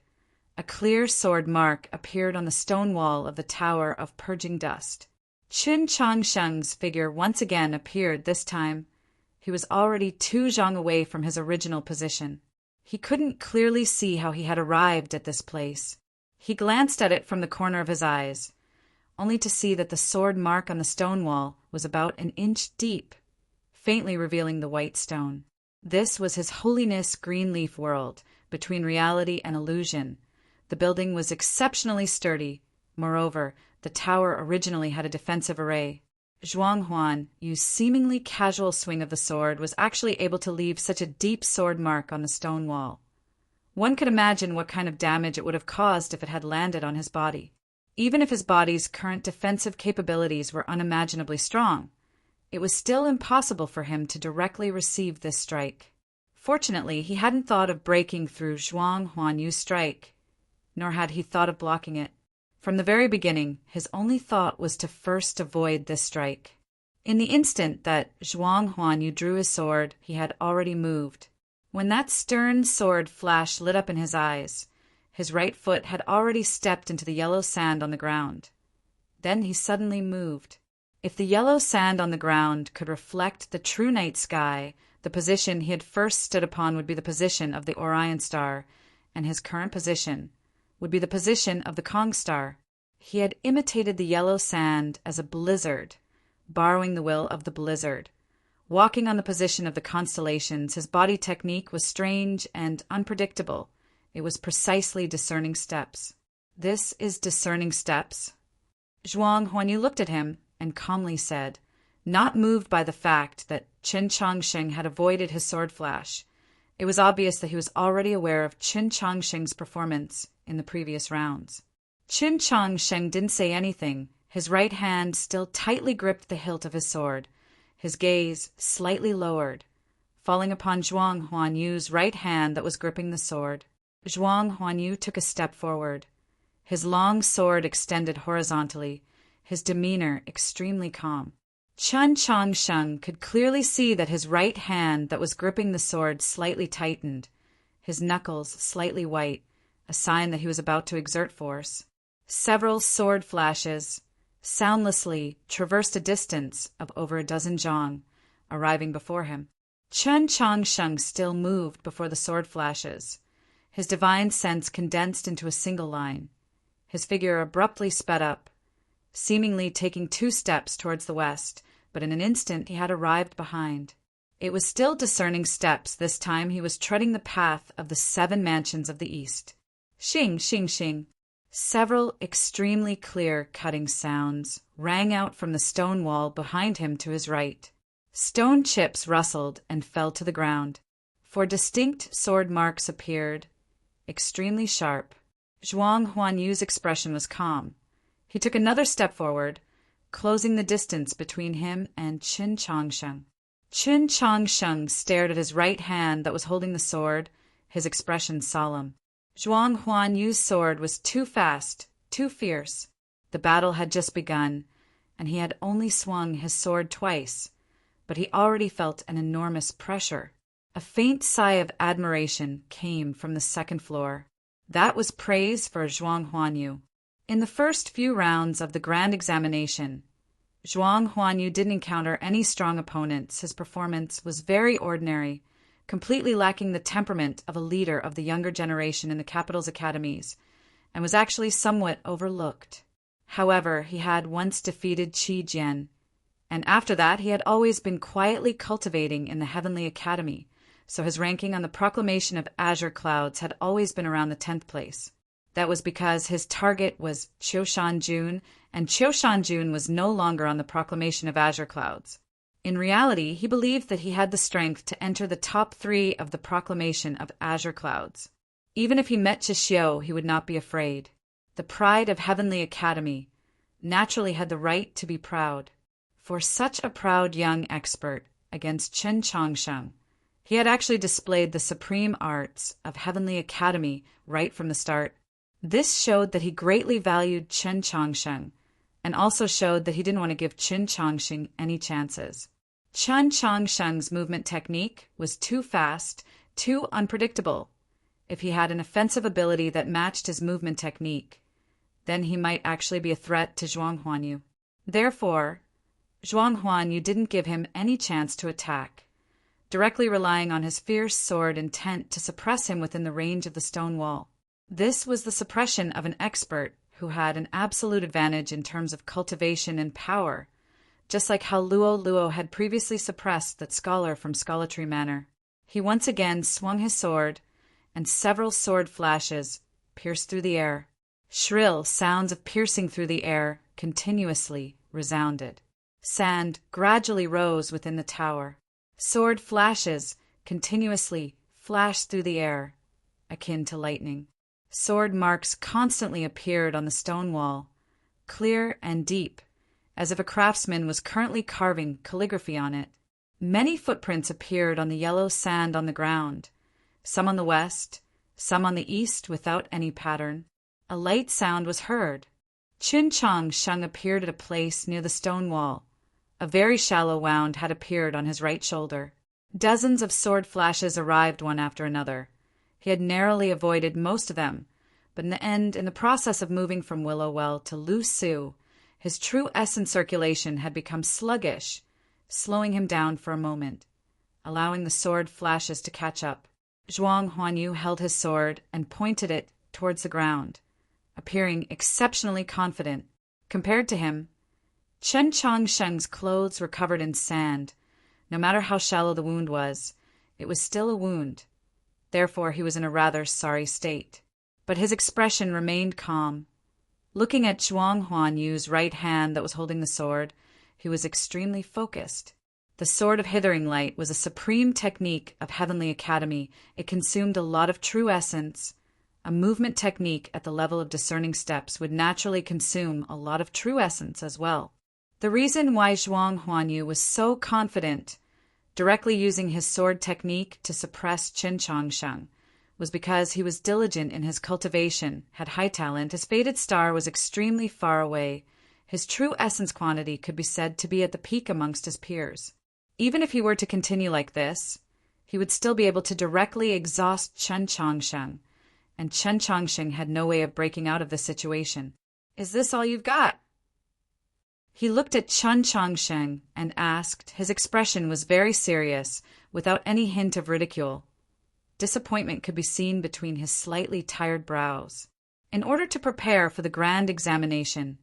A clear sword mark appeared on the stone wall of the Tower of Purging Dust. Chen Changsheng's figure once again appeared. This time, he was already 2 zhang away from his original position. He couldn't clearly see how he had arrived at this place. He glanced at it from the corner of his eyes, only to see that the sword mark on the stone wall was about an inch deep, faintly revealing the white stone. This was His Holiness Greenleaf World, between reality and illusion. The building was exceptionally sturdy. Moreover, the tower originally had a defensive array. Zhuang Huanyu's seemingly casual swing of the sword was actually able to leave such a deep sword mark on the stone wall. One could imagine what kind of damage it would have caused if it had landed on his body. Even if his body's current defensive capabilities were unimaginably strong, it was still impossible for him to directly receive this strike. Fortunately, he hadn't thought of breaking through Zhuang Huanyu's strike, nor had he thought of blocking it. From the very beginning, his only thought was to first avoid this strike. In the instant that Zhuang Huanyu drew his sword, he had already moved. When that stern sword flash lit up in his eyes, his right foot had already stepped into the yellow sand on the ground. Then he suddenly moved. If the yellow sand on the ground could reflect the true night sky, the position he had first stood upon would be the position of the Orion star, and his current position would be the position of the Kong star. He had imitated the yellow sand as a blizzard, borrowing the will of the blizzard. Walking on the position of the constellations, his body technique was strange and unpredictable. It was precisely discerning steps. This is discerning steps. Zhuang Huanyu looked at him and calmly said, not moved by the fact that Chen Changsheng had avoided his sword flash. It was obvious that he was already aware of Chen Changsheng's performance in the previous rounds. Chen Changsheng didn't say anything. His right hand still tightly gripped the hilt of his sword, his gaze slightly lowered, falling upon Zhuang Huanyu's right hand that was gripping the sword. Zhuang Huanyu took a step forward, his long sword extended horizontally, his demeanor extremely calm. Chen Changsheng could clearly see that his right hand that was gripping the sword slightly tightened, his knuckles slightly white, a sign that he was about to exert force. Several sword flashes soundlessly traversed a distance of over a dozen zhang, arriving before him. Chen Changsheng still moved before the sword flashes, his divine sense condensed into a single line. His figure abruptly sped up, seemingly taking 2 steps towards the west, but in an instant he had arrived behind. It was still discerning steps. This time he was treading the path of the 7 mansions of the east. Xing, xing, xing. Several extremely clear cutting sounds rang out from the stone wall behind him to his right. Stone chips rustled and fell to the ground. 4 distinct sword marks appeared, extremely sharp. Zhuang Huanyu's expression was calm. He took another step forward, closing the distance between him and Qin Changsheng. Qin Changsheng stared at his right hand that was holding the sword, his expression solemn. Zhuang Huanyu's sword was too fast, too fierce. The battle had just begun, and he had only swung his sword twice, but he already felt an enormous pressure. A faint sigh of admiration came from the second floor. That was praise for Zhuang Huanyu. In the first few rounds of the grand examination, Zhuang Huanyu didn't encounter any strong opponents. His performance was very ordinary, completely lacking the temperament of a leader of the younger generation in the capital's academies, and was actually somewhat overlooked. However, he had once defeated Qi Jian, and after that he had always been quietly cultivating in the Heavenly Academy, so his ranking on the Proclamation of Azure Clouds had always been around the 10th place. That was because his target was Qiu Shanjun, and Qiu Shanjun was no longer on the Proclamation of Azure Clouds. In reality, he believed that he had the strength to enter the top 3 of the Proclamation of Azure Clouds. Even if he met Zhixiu, he would not be afraid. The pride of Heavenly Academy naturally had the right to be proud. For such a proud young expert against Chen Changsheng, he had actually displayed the supreme arts of Heavenly Academy right from the start. This showed that he greatly valued Chen Changsheng, and also showed that he didn't want to give Chen Changsheng any chances. Chen Changsheng's movement technique was too fast, too unpredictable. If he had an offensive ability that matched his movement technique, then he might actually be a threat to Zhuang Huanyu. Therefore, Zhuang Huanyu didn't give him any chance to attack, directly relying on his fierce sword intent to suppress him within the range of the stone wall. This was the suppression of an expert who had an absolute advantage in terms of cultivation and power, just like how Luo had previously suppressed that scholar from Scholartree Manor. He once again swung his sword, and several sword flashes pierced through the air. Shrill sounds of piercing through the air continuously resounded. Sand gradually rose within the tower. Sword flashes continuously flashed through the air, akin to lightning. Sword marks constantly appeared on the stone wall, clear and deep, as if a craftsman was currently carving calligraphy on it. Many footprints appeared on the yellow sand on the ground, some on the west, some on the east without any pattern. A light sound was heard. Qin Changsheng appeared at a place near the stone wall. A very shallow wound had appeared on his right shoulder. Dozens of sword flashes arrived one after another. He had narrowly avoided most of them, but in the end, in the process of moving from Willow Well to Lu Su, his true essence circulation had become sluggish, slowing him down for a moment, allowing the sword flashes to catch up. Zhuang Huanyu held his sword and pointed it towards the ground, appearing exceptionally confident. Compared to him, Chen Changsheng's clothes were covered in sand. No matter how shallow the wound was, it was still a wound. Therefore, he was in a rather sorry state. But his expression remained calm. Looking at Zhuang Huanyu's right hand that was holding the sword, he was extremely focused. The Sword of Hithering Light was a supreme technique of Heavenly Academy. It consumed a lot of true essence. A movement technique at the level of discerning steps would naturally consume a lot of true essence as well. The reason why Zhuang Huanyu was so confident, directly using his sword technique to suppress Qin Changsheng, was because he was diligent in his cultivation, had high talent, his fated star was extremely far away, his true essence quantity could be said to be at the peak amongst his peers. Even if he were to continue like this, he would still be able to directly exhaust Qin Changsheng, and Qin Changsheng had no way of breaking out of this situation. "Is this all you've got?" He looked at Qin Changsheng and asked. His expression was very serious, without any hint of ridicule. Disappointment could be seen between his slightly tired brows. In order to prepare for the grand examination,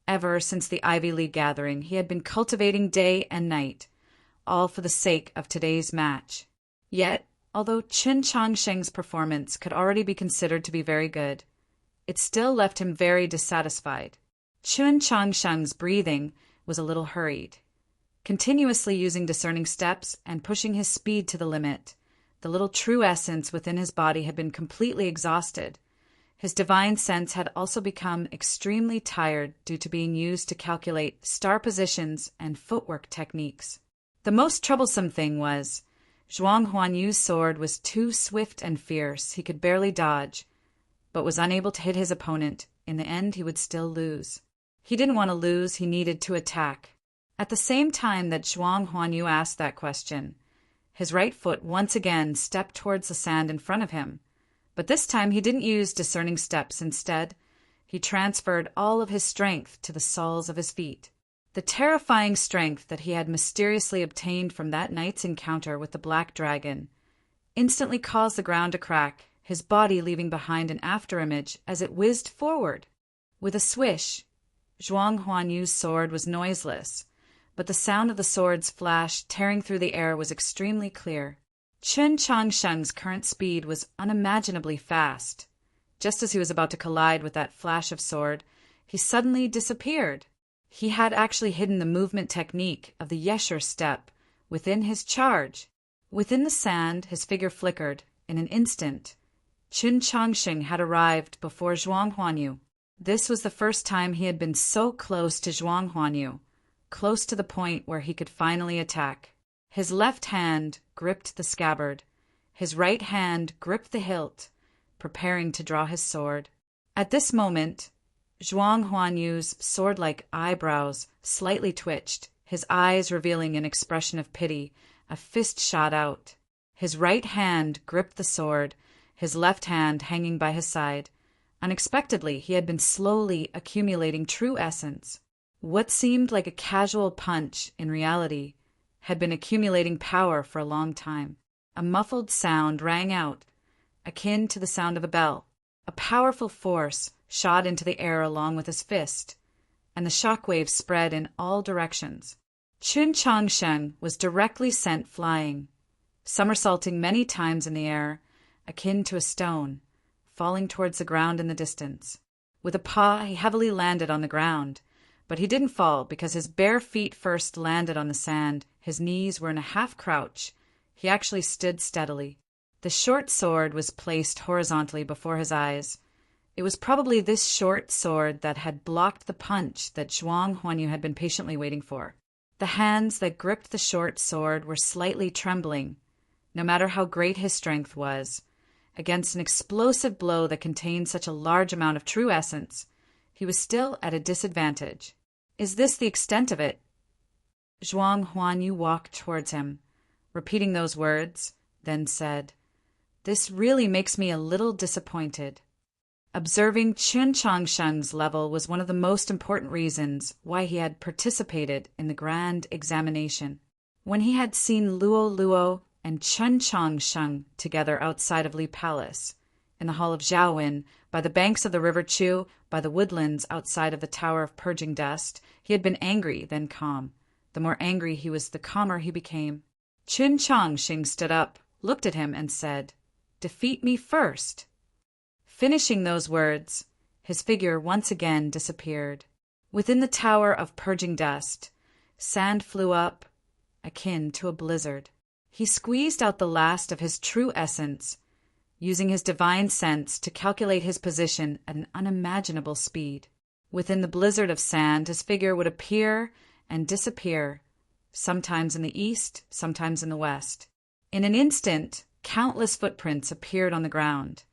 ever since the Ivy League gathering, he had been cultivating day and night, all for the sake of today's match. Yet, although Qin Changsheng's performance could already be considered to be very good, it still left him very dissatisfied. Qin Changsheng's breathing was a little hurried. Continuously using discerning steps and pushing his speed to the limit, the little true essence within his body had been completely exhausted. His divine sense had also become extremely tired due to being used to calculate star positions and footwork techniques. The most troublesome thing was, Zhuang Huanyu's sword was too swift and fierce, he could barely dodge, but was unable to hit his opponent. In the end, he would still lose. He didn't want to lose, he needed to attack. At the same time that Zhuang Huanyu asked that question, his right foot once again stepped towards the sand in front of him. But this time he didn't use discerning steps. Instead, he transferred all of his strength to the soles of his feet. The terrifying strength that he had mysteriously obtained from that night's encounter with the black dragon instantly caused the ground to crack, his body leaving behind an afterimage as it whizzed forward. With a swish, Zhuang Huanyu's sword was noiseless, but the sound of the sword's flash tearing through the air was extremely clear. Qin Changsheng's current speed was unimaginably fast. Just as he was about to collide with that flash of sword, he suddenly disappeared. He had actually hidden the movement technique of the Yesher step within his charge. Within the sand, his figure flickered. In an instant, Qin Changsheng had arrived before Zhuang Huanyu. This was the first time he had been so close to Zhuang Huanyu, close to the point where he could finally attack. His left hand gripped the scabbard. His right hand gripped the hilt, preparing to draw his sword. At this moment, Zhuang Huanyu's sword-like eyebrows slightly twitched, his eyes revealing an expression of pity. A fist shot out. His right hand gripped the sword, his left hand hanging by his side. Unexpectedly, he had been slowly accumulating true essence. What seemed like a casual punch, in reality, had been accumulating power for a long time. A muffled sound rang out, akin to the sound of a bell. A powerful force shot into the air along with his fist, and the shockwaves spread in all directions. Qin Changsheng was directly sent flying, somersaulting many times in the air, akin to a stone, falling towards the ground in the distance. With a paw, he heavily landed on the ground, but he didn't fall because his bare feet first landed on the sand. His knees were in a half crouch. He actually stood steadily. The short sword was placed horizontally before his eyes. It was probably this short sword that had blocked the punch that Zhuang Huanyu had been patiently waiting for. The hands that gripped the short sword were slightly trembling, no matter how great his strength was. Against an explosive blow that contained such a large amount of true essence, he was still at a disadvantage. Is this the extent of it? Zhuang Huanyu walked towards him, repeating those words, then said, "This really makes me a little disappointed." Observing Qin Changsheng's level was one of the most important reasons why he had participated in the grand examination. When he had seen Luo Luo and Qin Changsheng together outside of Li Palace, in the hall of Zhaowen, by the banks of the river Chu, by the woodlands outside of the Tower of Purging Dust, he had been angry, then calm. The more angry he was, the calmer he became. Qin Changsheng stood up, looked at him, and said, "Defeat me first." Finishing those words, his figure once again disappeared. Within the Tower of Purging Dust, sand flew up, akin to a blizzard. He squeezed out the last of his true essence, using his divine sense to calculate his position at an unimaginable speed. Within the blizzard of sand, his figure would appear and disappear, sometimes in the east, sometimes in the west. In an instant, countless footprints appeared on the ground,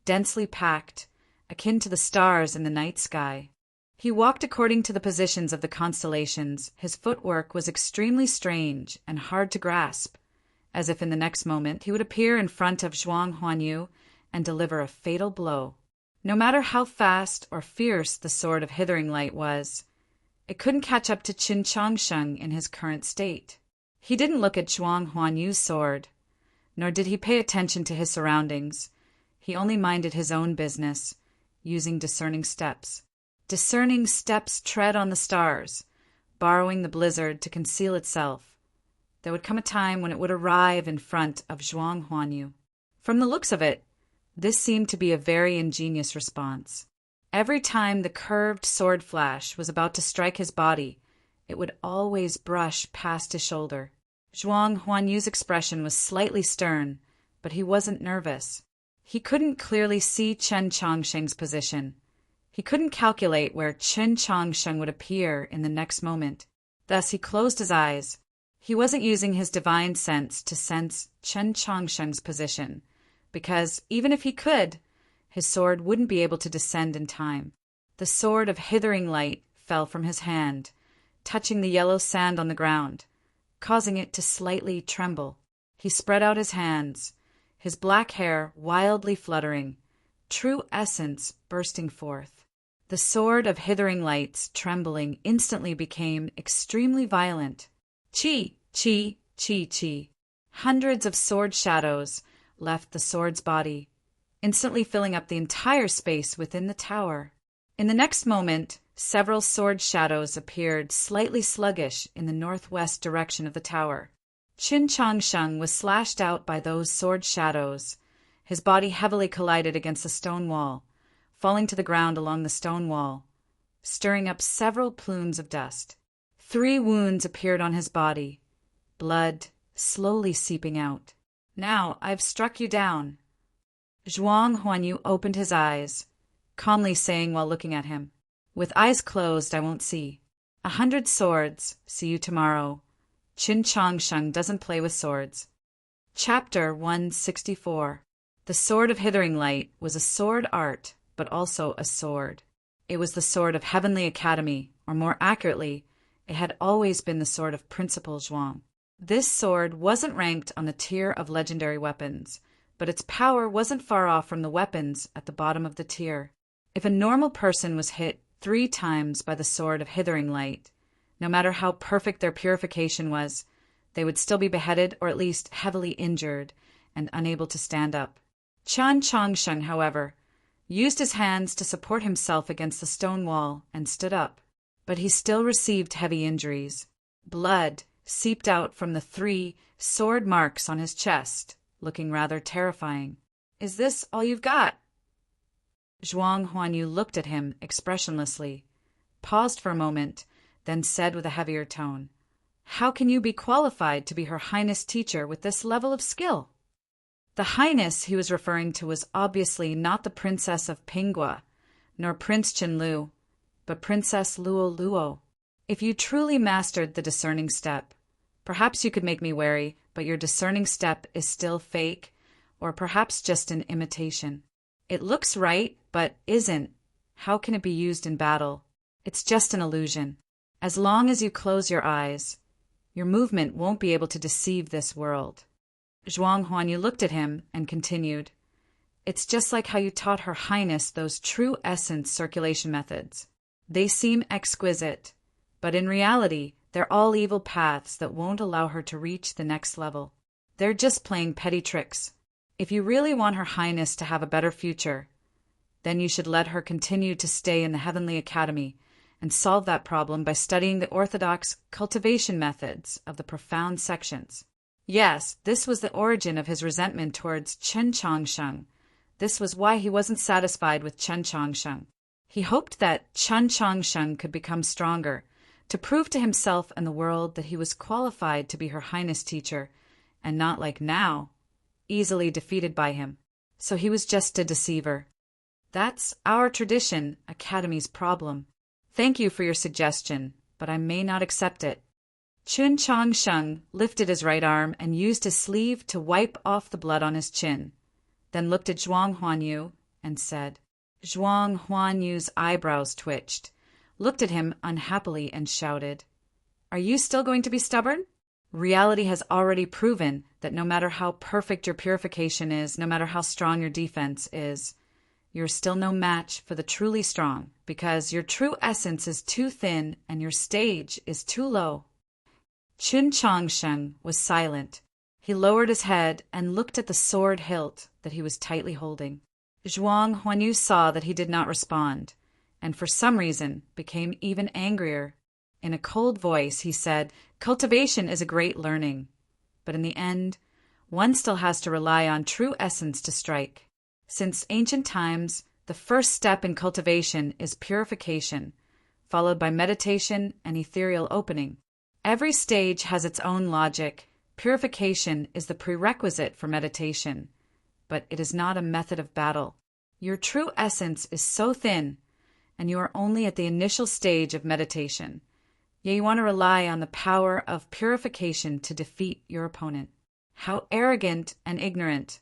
densely packed, akin to the stars in the night sky. He walked according to the positions of the constellations. His footwork was extremely strange and hard to grasp, as if in the next moment he would appear in front of Zhuang Huanyu and deliver a fatal blow. No matter how fast or fierce the sword of Hithering Light was, it couldn't catch up to Qin Changsheng in his current state. He didn't look at Zhuang Huanyu's sword, nor did he pay attention to his surroundings. He only minded his own business, using discerning steps. Discerning steps tread on the stars, borrowing the blizzard to conceal itself. There would come a time when it would arrive in front of Zhuang Huanyu. From the looks of it, this seemed to be a very ingenious response. Every time the curved sword flash was about to strike his body, it would always brush past his shoulder. Zhuang Huanyu's expression was slightly stern, but he wasn't nervous. He couldn't clearly see Chen Changsheng's position. He couldn't calculate where Chen Changsheng would appear in the next moment. Thus he closed his eyes. He wasn't using his divine sense to sense Chen Changsheng's position, because, even if he could, his sword wouldn't be able to descend in time. The sword of Hithering Light fell from his hand, touching the yellow sand on the ground, causing it to slightly tremble. He spread out his hands, his black hair wildly fluttering, true essence bursting forth. The sword of Hithering Light's trembling instantly became extremely violent. Chi, chi, chi, chi. Hundreds of sword shadows left the sword's body, instantly filling up the entire space within the tower. In the next moment, several sword shadows appeared slightly sluggish in the northwest direction of the tower. Qin Changsheng was slashed out by those sword shadows. His body heavily collided against the stone wall, falling to the ground along the stone wall, stirring up several plumes of dust. 3 wounds appeared on his body, blood slowly seeping out. "Now I've struck you down." Zhuang Huanyu opened his eyes, calmly saying while looking at him, "With eyes closed I won't see. 100 swords, see you tomorrow. Qin Changsheng doesn't play with swords." Chapter 164. The Sword of Hithering Light was a sword art, but also a sword. It was the sword of Heavenly Academy, or more accurately, it had always been the sword of Principal Zhuang. This sword wasn't ranked on the tier of legendary weapons, but its power wasn't far off from the weapons at the bottom of the tier. If a normal person was hit 3 times by the sword of Hithering Light, no matter how perfect their purification was, they would still be beheaded or at least heavily injured and unable to stand up. Chen Changsheng, however, used his hands to support himself against the stone wall and stood up, but he still received heavy injuries. Blood seeped out from the 3 sword marks on his chest, looking rather terrifying. "Is this all you've got?" Zhuang Huanyu looked at him expressionlessly, paused for a moment, then said with a heavier tone, "How can you be qualified to be Her Highness teacher with this level of skill?" The Highness he was referring to was obviously not the Princess of Pingua, nor Prince Qinlu, but Princess Luo Luo. "If you truly mastered the discerning step, perhaps you could make me wary, but your discerning step is still fake, or perhaps just an imitation. It looks right, but isn't. How can it be used in battle? It's just an illusion. As long as you close your eyes, your movement won't be able to deceive this world." Zhuang Huanyu looked at him and continued, "It's just like how you taught Her Highness those true essence circulation methods. They seem exquisite, but in reality, they're all evil paths that won't allow her to reach the next level. They're just playing petty tricks. If you really want Her Highness to have a better future, then you should let her continue to stay in the Heavenly Academy and solve that problem by studying the orthodox cultivation methods of the profound sections." Yes, this was the origin of his resentment towards Chen Changsheng. This was why he wasn't satisfied with Chen Changsheng. He hoped that Chen Changsheng could become stronger, to prove to himself and the world that he was qualified to be Her Highness teacher, and not like now, easily defeated by him. So he was just a deceiver. That's our tradition, Academy's problem. Thank you for your suggestion, but I may not accept it." Chun Chang Sheng lifted his right arm and used his sleeve to wipe off the blood on his chin, then looked at Zhuang Huanyu and said. Zhuang Huanyu's eyebrows twitched, looked at him unhappily, and shouted, "Are you still going to be stubborn? Reality has already proven that no matter how perfect your purification is, no matter how strong your defense is, you're still no match for the truly strong, because your true essence is too thin and your stage is too low." Chun Changsheng was silent. He lowered his head and looked at the sword hilt that he was tightly holding. Zhuang Huanyu saw that he did not respond, and for some reason became even angrier. In a cold voice, he said, "Cultivation is a great learning, but in the end, one still has to rely on true essence to strike. Since ancient times, the first step in cultivation is purification, followed by meditation and ethereal opening. Every stage has its own logic. Purification is the prerequisite for meditation, but it is not a method of battle. Your true essence is so thin, and you are only at the initial stage of meditation. Yet you want to rely on the power of purification to defeat your opponent. How arrogant and ignorant.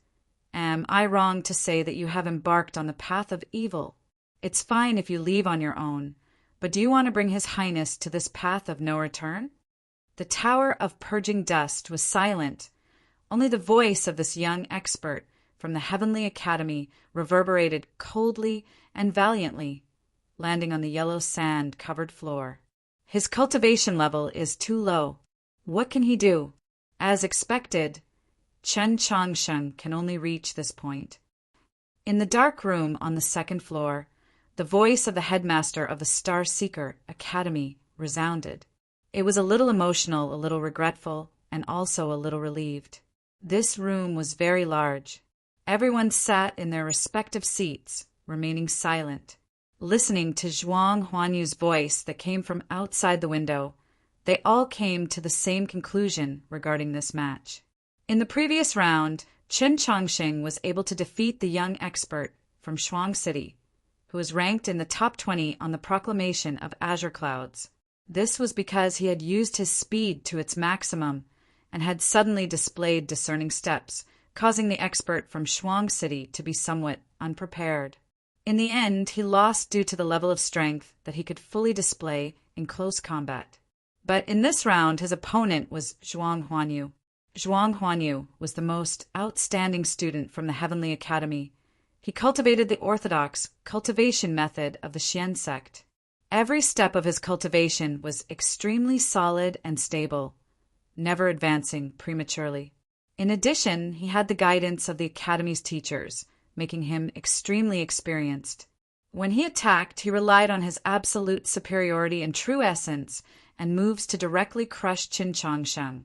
Am I wrong to say that you have embarked on the path of evil? It's fine if you leave on your own, but do you want to bring His Highness to this path of no return?" The tower of purging dust was silent. Only the voice of this young expert from the Heavenly Academy reverberated coldly and valiantly, landing on the yellow sand-covered floor. His cultivation level is too low. What can he do? As expected, Chen Changsheng can only reach this point. In the dark room on the second floor, the voice of the headmaster of the Star Seeker Academy resounded. It was a little emotional, a little regretful, and also a little relieved. This room was very large. Everyone sat in their respective seats, remaining silent, listening to Zhuang Huanyu's voice that came from outside the window. They all came to the same conclusion regarding this match. In the previous round, Chen Changsheng was able to defeat the young expert from Shuang City, who was ranked in the top 20 on the proclamation of Azure Clouds. This was because he had used his speed to its maximum and had suddenly displayed discerning steps, causing the expert from Shuang City to be somewhat unprepared. In the end, he lost due to the level of strength that he could fully display in close combat. But in this round, his opponent was Zhuang Huanyu. Zhuang Huanyu was the most outstanding student from the Heavenly Academy. He cultivated the orthodox cultivation method of the Xian sect. Every step of his cultivation was extremely solid and stable, never advancing prematurely. In addition, he had the guidance of the Academy's teachers, making him extremely experienced. When he attacked, he relied on his absolute superiority and true essence and moves to directly crush Qin Changsheng,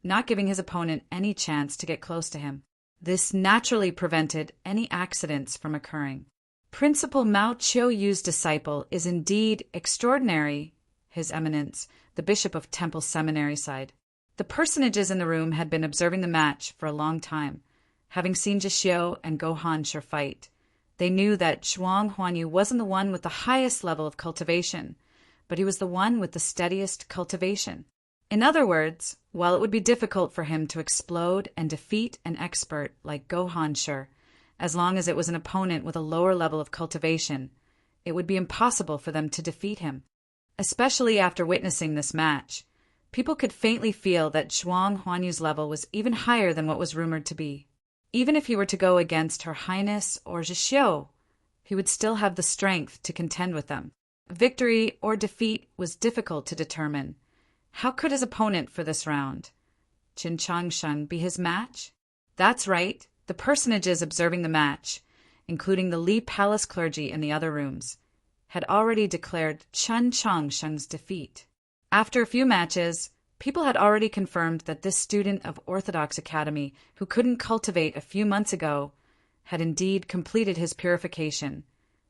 not giving his opponent any chance to get close to him. This naturally prevented any accidents from occurring. Principal Mao Qiuyu's disciple is indeed extraordinary, His Eminence, the Bishop of Temple Seminary sighed. The personages in the room had been observing the match for a long time, having seen Zhixiu and Go Hanshi fight. They knew that Zhuang Huanyu wasn't the one with the highest level of cultivation, but he was the one with the steadiest cultivation. In other words, while it would be difficult for him to explode and defeat an expert like Go Hanshi, as long as it was an opponent with a lower level of cultivation, it would be impossible for them to defeat him. Especially after witnessing this match, people could faintly feel that Zhuang Huanyu's level was even higher than what was rumored to be. Even if he were to go against Her Highness or Zhixiu, he would still have the strength to contend with them. Victory or defeat was difficult to determine. How could his opponent for this round, Qin Changsheng, be his match? That's right. The personages observing the match, including the Li Palace clergy in the other rooms, had already declared Chen Changsheng's defeat. After a few matches, people had already confirmed that this student of Orthodox Academy, who couldn't cultivate a few months ago, had indeed completed his purification,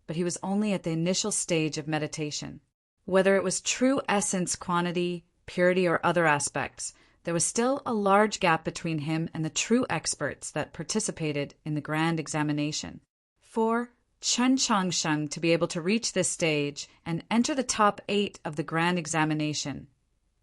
but he was only at the initial stage of meditation. Whether it was true essence quantity, purity, or other aspects, there was still a large gap between him and the true experts that participated in the grand examination. For Chen Changsheng to be able to reach this stage and enter the top 8 of the grand examination.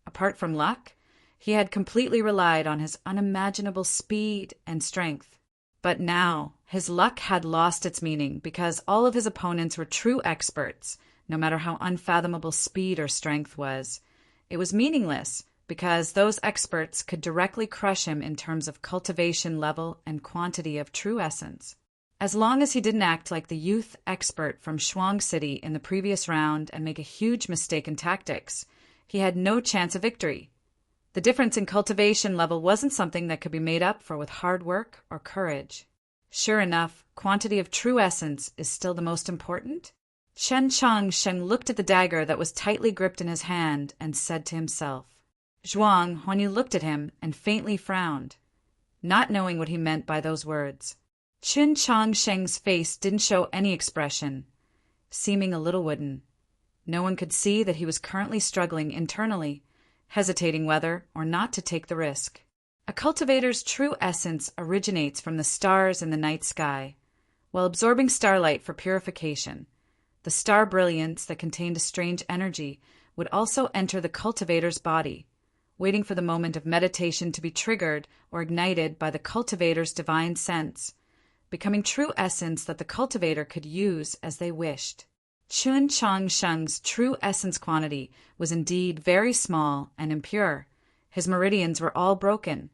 Apart from luck, he had completely relied on his unimaginable speed and strength. But now, his luck had lost its meaning because all of his opponents were true experts, no matter how unfathomable speed or strength was. It was meaningless because those experts could directly crush him in terms of cultivation level and quantity of true essence. As long as he didn't act like the youth expert from Shuang City in the previous round and make a huge mistake in tactics, he had no chance of victory. The difference in cultivation level wasn't something that could be made up for with hard work or courage. Sure enough, quantity of true essence is still the most important. Chen Changsheng looked at the dagger that was tightly gripped in his hand and said to himself. Zhuang Huanyu looked at him and faintly frowned, not knowing what he meant by those words. Chen Changsheng's face didn't show any expression, seeming a little wooden. No one could see that he was currently struggling internally, hesitating whether or not to take the risk. A cultivator's true essence originates from the stars in the night sky, while absorbing starlight for purification. The star brilliance that contained a strange energy would also enter the cultivator's body, waiting for the moment of meditation to be triggered or ignited by the cultivator's divine sense, becoming true essence that the cultivator could use as they wished. Chen Changsheng's true essence quantity was indeed very small and impure. His meridians were all broken.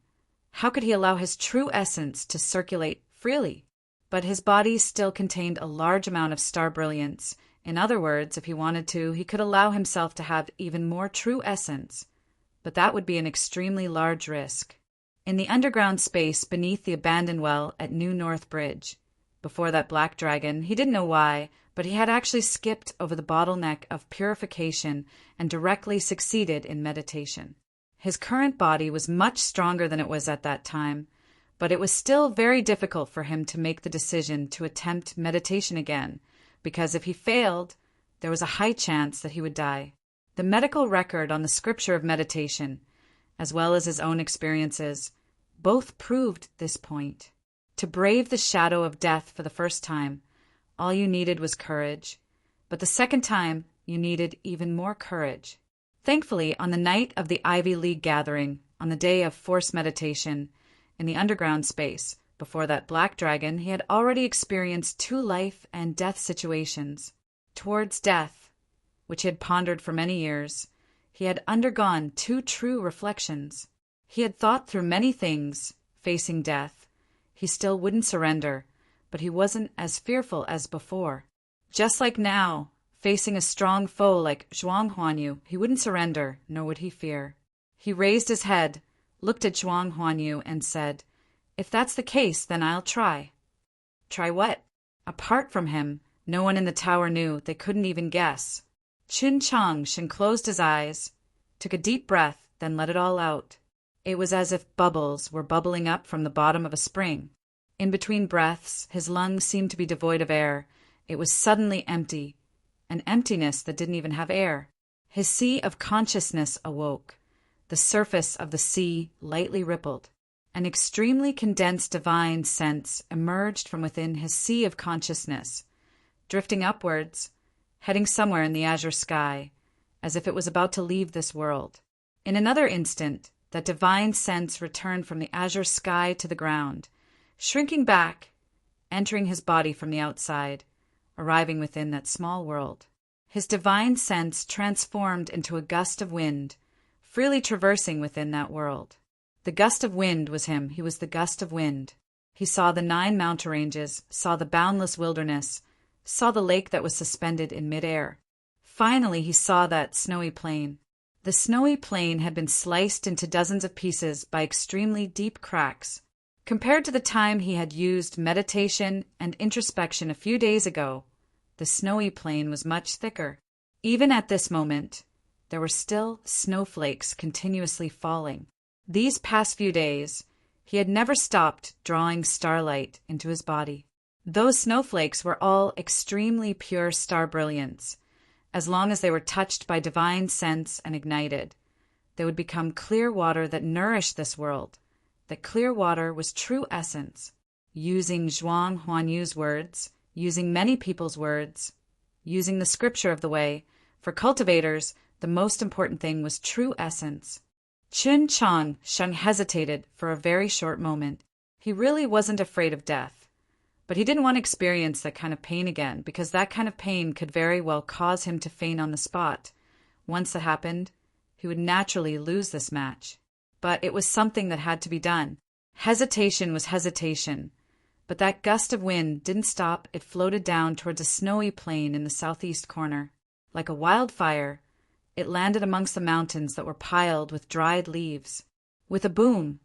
How could he allow his true essence to circulate freely? But his body still contained a large amount of star brilliance. In other words, if he wanted to, he could allow himself to have even more true essence. But that would be an extremely large risk. In the underground space beneath the abandoned well at New North Bridge, before that black dragon, he didn't know why, but he had actually skipped over the bottleneck of purification and directly succeeded in meditation. His current body was much stronger than it was at that time, but it was still very difficult for him to make the decision to attempt meditation again, because if he failed, there was a high chance that he would die. The medical record on the scripture of meditation, as well as his own experiences, both proved this point. To brave the shadow of death for the first time, all you needed was courage, but the second time you needed even more courage. Thankfully, on the night of the Ivy League gathering, on the day of forced meditation, in the underground space, before that black dragon, he had already experienced 2 life and death situations. Towards death, which he had pondered for many years, he had undergone 2 true reflections. He had thought through many things, facing death. He still wouldn't surrender, but he wasn't as fearful as before. Just like now, facing a strong foe like Zhuang Huanyu, he wouldn't surrender, nor would he fear. He raised his head, looked at Zhuang Huanyu, and said, "If that's the case, then I'll try." Try what? Apart from him, no one in the tower knew. They couldn't even guess. Chen Changsheng closed his eyes, took a deep breath, then let it all out. It was as if bubbles were bubbling up from the bottom of a spring. In between breaths, his lungs seemed to be devoid of air. It was suddenly empty, an emptiness that didn't even have air. His sea of consciousness awoke. The surface of the sea lightly rippled. An extremely condensed divine sense emerged from within his sea of consciousness, drifting upwards, heading somewhere in the azure sky, as if it was about to leave this world. In another instant, that divine sense returned from the azure sky to the ground, shrinking back, entering his body from the outside, arriving within that small world. His divine sense transformed into a gust of wind, freely traversing within that world. The gust of wind was him. He was the gust of wind. He saw the 9 mountain ranges, saw the boundless wilderness, saw the lake that was suspended in midair. Finally, he saw that snowy plain. The snowy plain had been sliced into dozens of pieces by extremely deep cracks. Compared to the time he had used meditation and introspection a few days ago, the snowy plain was much thicker. Even at this moment, there were still snowflakes continuously falling. These past few days, he had never stopped drawing starlight into his body. Those snowflakes were all extremely pure star brilliance. As long as they were touched by divine sense and ignited, they would become clear water that nourished this world. That clear water was true essence. Using Zhuang Huanyu's words, using many people's words, using the scripture of the way. For cultivators, the most important thing was true essence. Chun Chang Sheng hesitated for a very short moment. He really wasn't afraid of death, but he didn't want to experience that kind of pain again, because that kind of pain could very well cause him to faint on the spot. Once that happened, he would naturally lose this match. But it was something that had to be done. Hesitation was hesitation. But that gust of wind didn't stop. It floated down towards a snowy plain in the southeast corner. Like a wildfire, it landed amongst the mountains that were piled with dried leaves. With a boom,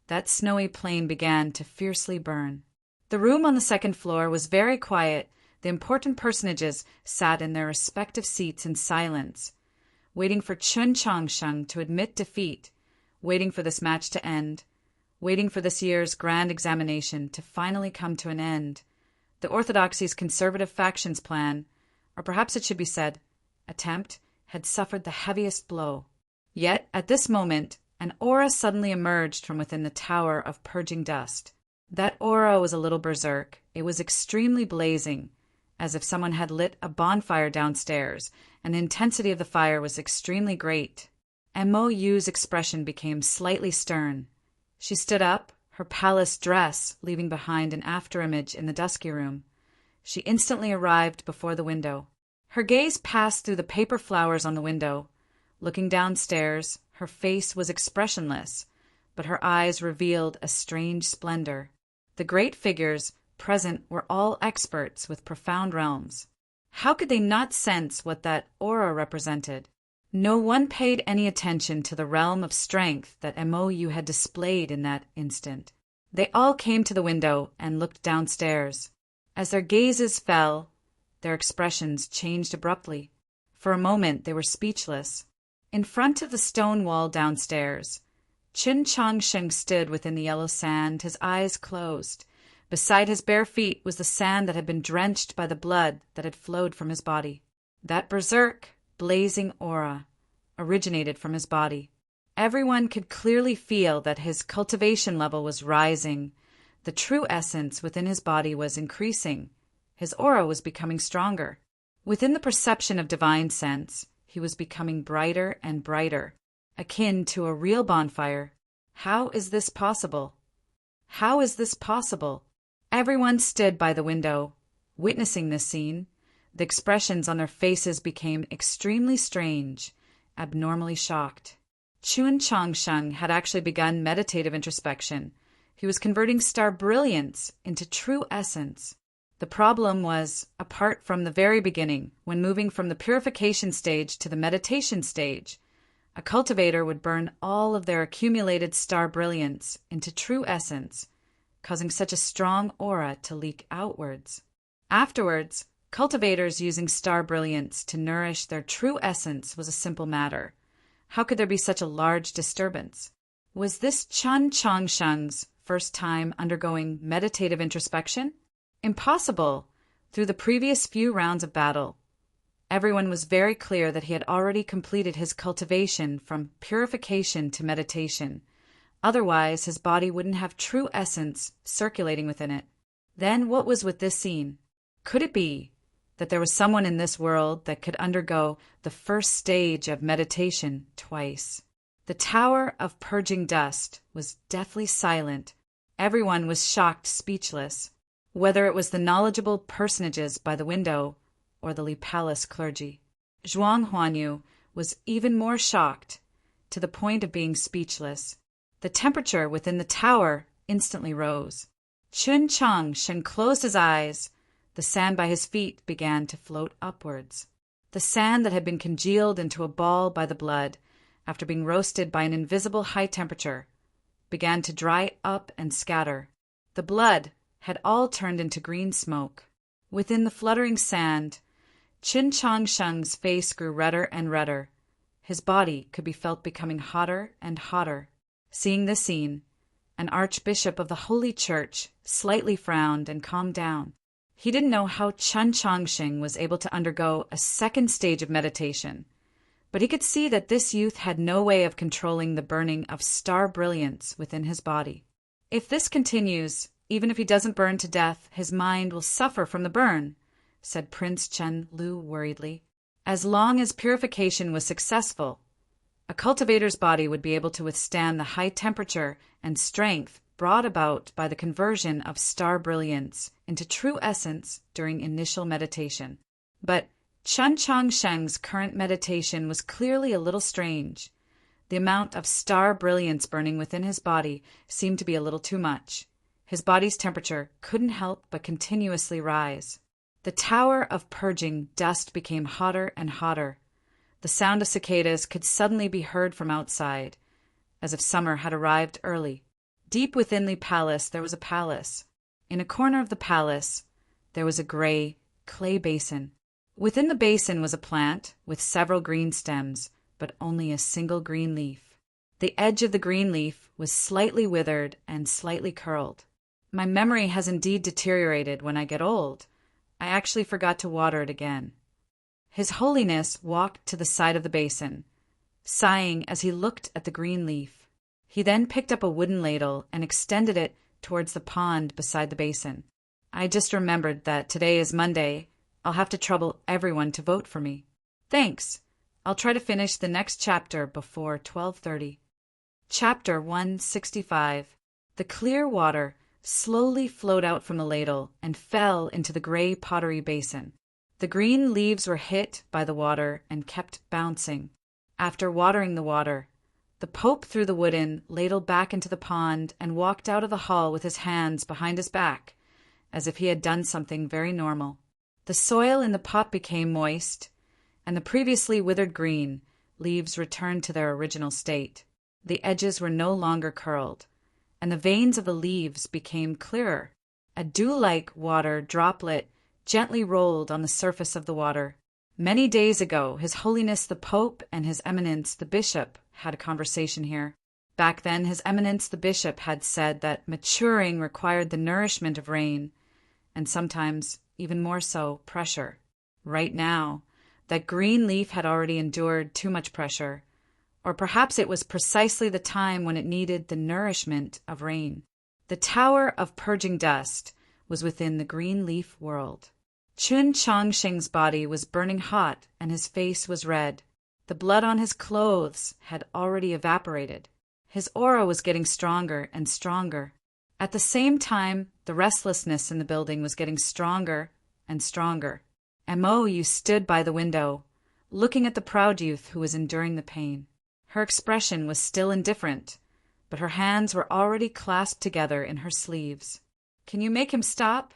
that snowy plain began to fiercely burn. The room on the second floor was very quiet. The important personages sat in their respective seats in silence, waiting for Chun Changsheng to admit defeat, waiting for this match to end, waiting for this year's grand examination to finally come to an end. The Orthodoxy's conservative faction's plan, or perhaps it should be said, attempt, had suffered the heaviest blow. Yet, at this moment, an aura suddenly emerged from within the tower of purging dust. That aura was a little berserk. It was extremely blazing, as if someone had lit a bonfire downstairs, and the intensity of the fire was extremely great. Mo.Yu's expression became slightly stern. She stood up, her palace dress leaving behind an afterimage in the dusky room. She instantly arrived before the window. Her gaze passed through the paper flowers on the window. Looking downstairs, her face was expressionless, but her eyes revealed a strange splendor. The great figures present were all experts with profound realms. How could they not sense what that aura represented? No one paid any attention to the realm of strength that Mo.Yu had displayed in that instant. They all came to the window and looked downstairs. As their gazes fell, their expressions changed abruptly. For a moment they were speechless. In front of the stone wall downstairs, Chun Changsheng stood within the yellow sand, his eyes closed. Beside his bare feet was the sand that had been drenched by the blood that had flowed from his body. That berserk, blazing aura originated from his body. Everyone could clearly feel that his cultivation level was rising. The true essence within his body was increasing. His aura was becoming stronger. Within the perception of divine sense, he was becoming brighter and brighter, akin to a real bonfire. How is this possible? How is this possible? Everyone stood by the window, witnessing this scene. The expressions on their faces became extremely strange, abnormally shocked. Chun Changsheng had actually begun meditative introspection. He was converting star brilliance into true essence. The problem was, apart from the very beginning, when moving from the purification stage to the meditation stage, a cultivator would burn all of their accumulated star brilliance into true essence, causing such a strong aura to leak outwards. Afterwards, cultivators using star brilliance to nourish their true essence was a simple matter. How could there be such a large disturbance? Was this Chun Changsheng's first time undergoing meditative introspection? Impossible. Through the previous few rounds of battle, everyone was very clear that he had already completed his cultivation from purification to meditation. Otherwise, his body wouldn't have true essence circulating within it. Then what was with this scene? Could it be that there was someone in this world that could undergo the first stage of meditation twice? The tower of purging dust was deathly silent. Everyone was shocked, speechless, whether it was the knowledgeable personages by the window or the Li Palace clergy. Zhuang Huanyu was even more shocked, to the point of being speechless. The temperature within the tower instantly rose. Chun Changsheng closed his eyes. The sand by his feet began to float upwards. The sand that had been congealed into a ball by the blood, after being roasted by an invisible high temperature, began to dry up and scatter. The blood had all turned into green smoke. Within the fluttering sand, Chun Changsheng's face grew redder and redder. His body could be felt becoming hotter and hotter. Seeing this scene, an archbishop of the Holy Church slightly frowned and calmed down. He didn't know how Chun Changsheng was able to undergo a second stage of meditation, but he could see that this youth had no way of controlling the burning of star brilliance within his body. If this continues, Even if he doesn't burn to death, his mind will suffer from the burn, said Prince Chen Lu worriedly. As long as purification was successful, a cultivator's body would be able to withstand the high temperature and strength brought about by the conversion of star brilliance into true essence during initial meditation. But Chen Changsheng's current meditation was clearly a little strange. The amount of star brilliance burning within his body seemed to be a little too much. His body's temperature couldn't help but continuously rise. The tower of purging dust became hotter and hotter. The sound of cicadas could suddenly be heard from outside, as if summer had arrived early. Deep within the palace there was a palace. In a corner of the palace there was a gray clay basin. Within the basin was a plant with several green stems, but only a single green leaf. The edge of the green leaf was slightly withered and slightly curled. My memory has indeed deteriorated when I get old. I actually forgot to water it again. His Holiness walked to the side of the basin, sighing as he looked at the green leaf. He then picked up a wooden ladle and extended it towards the pond beside the basin. I just remembered that today is Monday. I'll have to trouble everyone to vote for me. Thanks. I'll try to finish the next chapter before 12:30. Chapter 165. The clear water slowly flowed out from the ladle and fell into the gray pottery basin. The green leaves were hit by the water and kept bouncing. After watering the water, the Pope threw the wooden ladle back into the pond and walked out of the hall with his hands behind his back, as if he had done something very normal. The soil in the pot became moist, and the previously withered green leaves returned to their original state. The edges were no longer curled, and the veins of the leaves became clearer. A dew-like water droplet gently rolled on the surface of the water. Many days ago, His Holiness the Pope and His Eminence the Bishop had a conversation here. Back then, His Eminence the Bishop had said that maturing required the nourishment of rain, and sometimes, even more so, pressure. Right now, that green leaf had already endured too much pressure, or perhaps it was precisely the time when it needed the nourishment of rain. The tower of purging dust was within the green leaf world. Chun Changsheng's body was burning hot and his face was red. The blood on his clothes had already evaporated. His aura was getting stronger and stronger. At the same time, the restlessness in the building was getting stronger and stronger. Mo stood by the window, looking at the proud youth who was enduring the pain. Her expression was still indifferent, but her hands were already clasped together in her sleeves. "Can you make him stop?"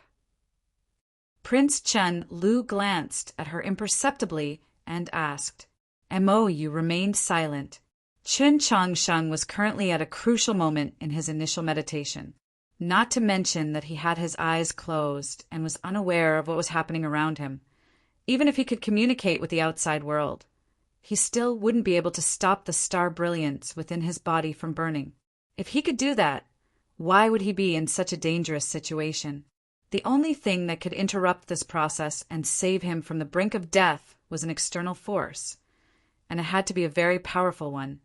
Prince Chen Lu glanced at her imperceptibly and asked. Mo remained silent. Chun Changsheng was currently at a crucial moment in his initial meditation, not to mention that he had his eyes closed and was unaware of what was happening around him. Even if he could communicate with the outside world, he still wouldn't be able to stop the star brilliance within his body from burning. If he could do that, why would he be in such a dangerous situation? The only thing that could interrupt this process and save him from the brink of death was an external force, and it had to be a very powerful one,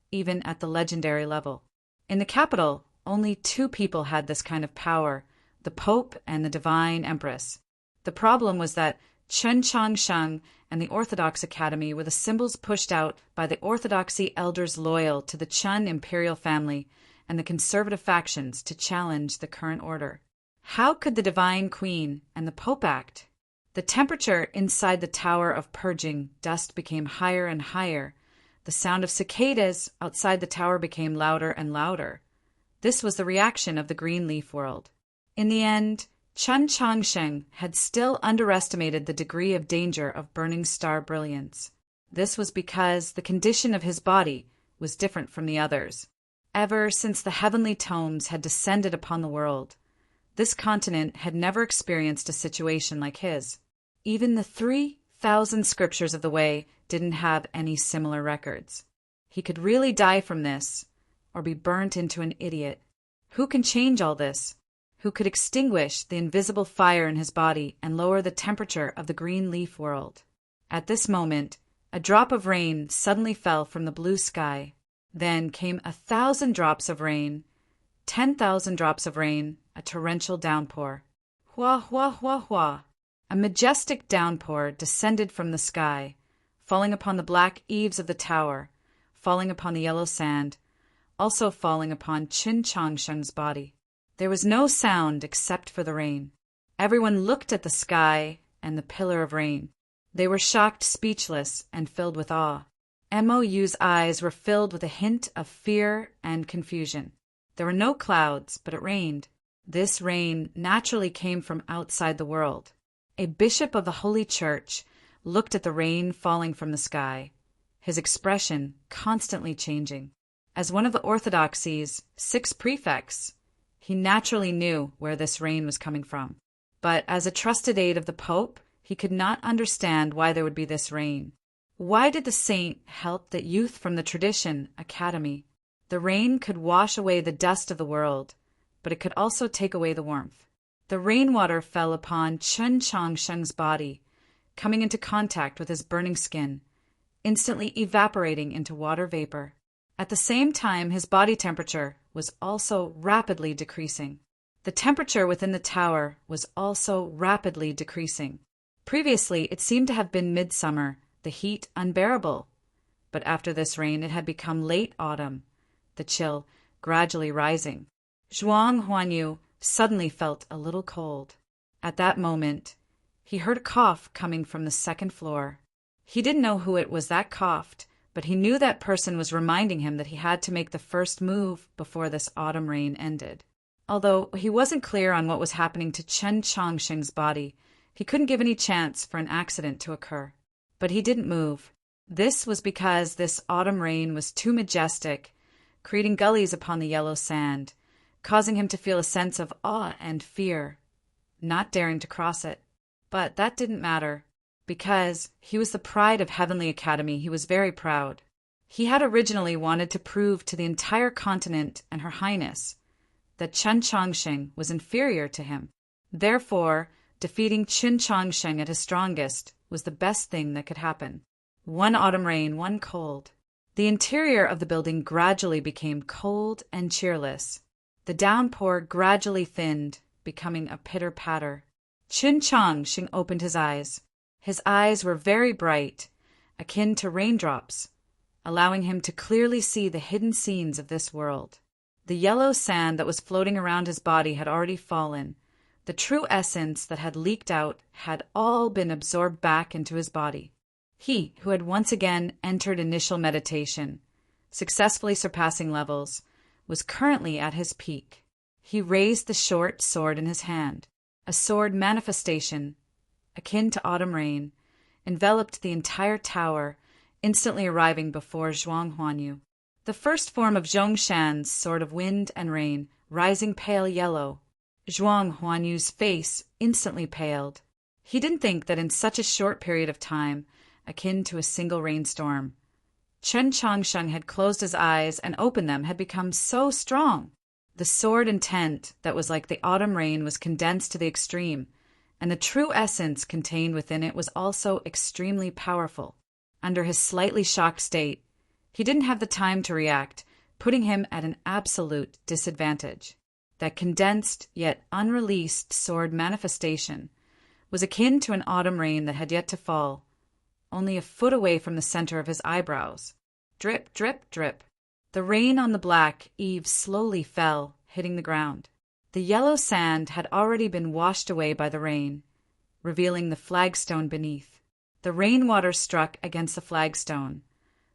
even at the legendary level. In the capital, only 2 people had this kind of power, the Pope and the Divine Empress. The problem was that Chun Changsheng and the Orthodox Academy were the symbols pushed out by the Orthodoxy elders loyal to the Chun imperial family and the conservative factions to challenge the current order. How could the Divine Queen and the Pope act? The temperature inside the tower of purging dust became higher and higher. The sound of cicadas outside the tower became louder and louder. This was the reaction of the green leaf world. In the end, Chun Changsheng had still underestimated the degree of danger of burning star brilliance. This was because the condition of his body was different from the others. Ever since the heavenly tomes had descended upon the world, this continent had never experienced a situation like his. Even the 3,000 scriptures of the Way didn't have any similar records. He could really die from this, or be burnt into an idiot. Who can change all this? Who could extinguish the invisible fire in his body and lower the temperature of the green leaf world? At this moment, a drop of rain suddenly fell from the blue sky. Then came 1,000 drops of rain, 10,000 drops of rain, a torrential downpour. Hua, hua, hua, hua. A majestic downpour descended from the sky, falling upon the black eaves of the tower, falling upon the yellow sand, also falling upon Qin Changsheng's body. There was no sound except for the rain. Everyone looked at the sky and the pillar of rain. They were shocked, speechless, and filled with awe. Mou's eyes were filled with a hint of fear and confusion. There were no clouds, but it rained. This rain naturally came from outside the world. A bishop of the Holy Church looked at the rain falling from the sky, his expression constantly changing. As one of the Orthodoxy's 6 prefects, he naturally knew where this rain was coming from. But as a trusted aide of the Pope, he could not understand why there would be this rain. Why did the saint help that youth from the tradition academy? The rain could wash away the dust of the world, but it could also take away the warmth. The rainwater fell upon Qin Changsheng's body, coming into contact with his burning skin, instantly evaporating into water vapor. At the same time, his body temperature was also rapidly decreasing. The temperature within the tower was also rapidly decreasing. Previously, it seemed to have been midsummer, the heat unbearable. But after this rain, it had become late autumn, the chill gradually rising. Zhuang Huanyu suddenly felt a little cold. At that moment, he heard a cough coming from the second floor. He didn't know who it was that coughed, but he knew that person was reminding him that he had to make the first move before this autumn rain ended. Although he wasn't clear on what was happening to Chen Changsheng's body, he couldn't give any chance for an accident to occur. But he didn't move. This was because this autumn rain was too majestic, creating gullies upon the yellow sand, causing him to feel a sense of awe and fear, not daring to cross it. But that didn't matter. Because he was the pride of Heavenly Academy, he was very proud. He had originally wanted to prove to the entire continent and Her Highness that Chen Changsheng was inferior to him. Therefore, defeating Qin Changsheng at his strongest was the best thing that could happen. One autumn rain, one cold. The interior of the building gradually became cold and cheerless. The downpour gradually thinned, becoming a pitter-patter. Qin Changsheng opened his eyes. His eyes were very bright, akin to raindrops, allowing him to clearly see the hidden scenes of this world. The yellow sand that was floating around his body had already fallen. The true essence that had leaked out had all been absorbed back into his body. He, who had once again entered initial meditation, successfully surpassing levels, was currently at his peak. He raised the short sword in his hand. A sword manifestation, akin to autumn rain, enveloped the entire tower, instantly arriving before Zhuang Huanyu. The first form of Zhongshan's sword of wind and rain, rising pale yellow. Zhuang Huanyu's face instantly paled. He didn't think that in such a short period of time, akin to a single rainstorm, Chen Changsheng had closed his eyes and opened them had become so strong. The sword intent that was like the autumn rain was condensed to the extreme, and the true essence contained within it was also extremely powerful. Under his slightly shocked state, he didn't have the time to react, putting him at an absolute disadvantage. That condensed yet unreleased sword manifestation was akin to an autumn rain that had yet to fall, only a foot away from the center of his eyebrows. Drip, drip, drip. The rain on the black eaves slowly fell, hitting the ground. The yellow sand had already been washed away by the rain, revealing the flagstone beneath. The rainwater struck against the flagstone.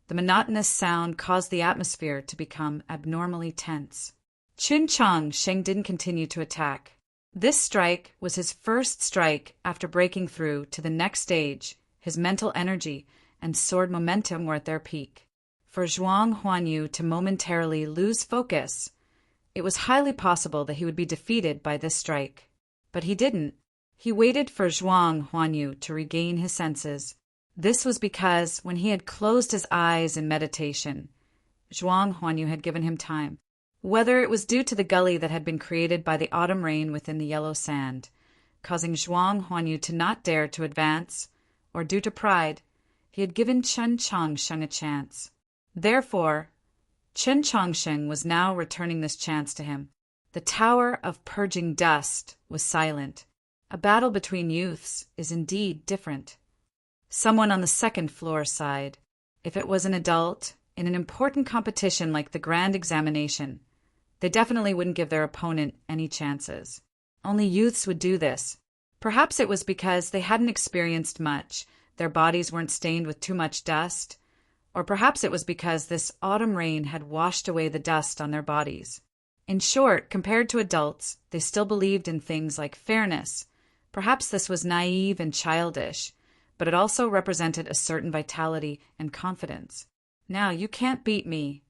The monotonous sound caused the atmosphere to become abnormally tense. Qin Changsheng didn't continue to attack. This strike was his first strike after breaking through to the next stage. His mental energy and sword momentum were at their peak. For Zhuang Huanyu to momentarily lose focus, it was highly possible that he would be defeated by this strike. But he didn't. He waited for Zhuang Huanyu to regain his senses. This was because when he had closed his eyes in meditation, Zhuang Huanyu had given him time. Whether it was due to the gully that had been created by the autumn rain within the yellow sand, causing Zhuang Huanyu to not dare to advance, or due to pride, he had given Chen Changsheng a chance. Therefore, Chen Changsheng was now returning this chance to him. The tower of purging dust was silent. A battle between youths is indeed different. Someone on the second floor sighed. If it was an adult, in an important competition like the grand examination, they definitely wouldn't give their opponent any chances. Only youths would do this. Perhaps it was because they hadn't experienced much, their bodies weren't stained with too much dust, or perhaps it was because this autumn rain had washed away the dust on their bodies. In short, compared to adults, they still believed in things like fairness. Perhaps this was naive and childish, but it also represented a certain vitality and confidence. Now you can't beat me.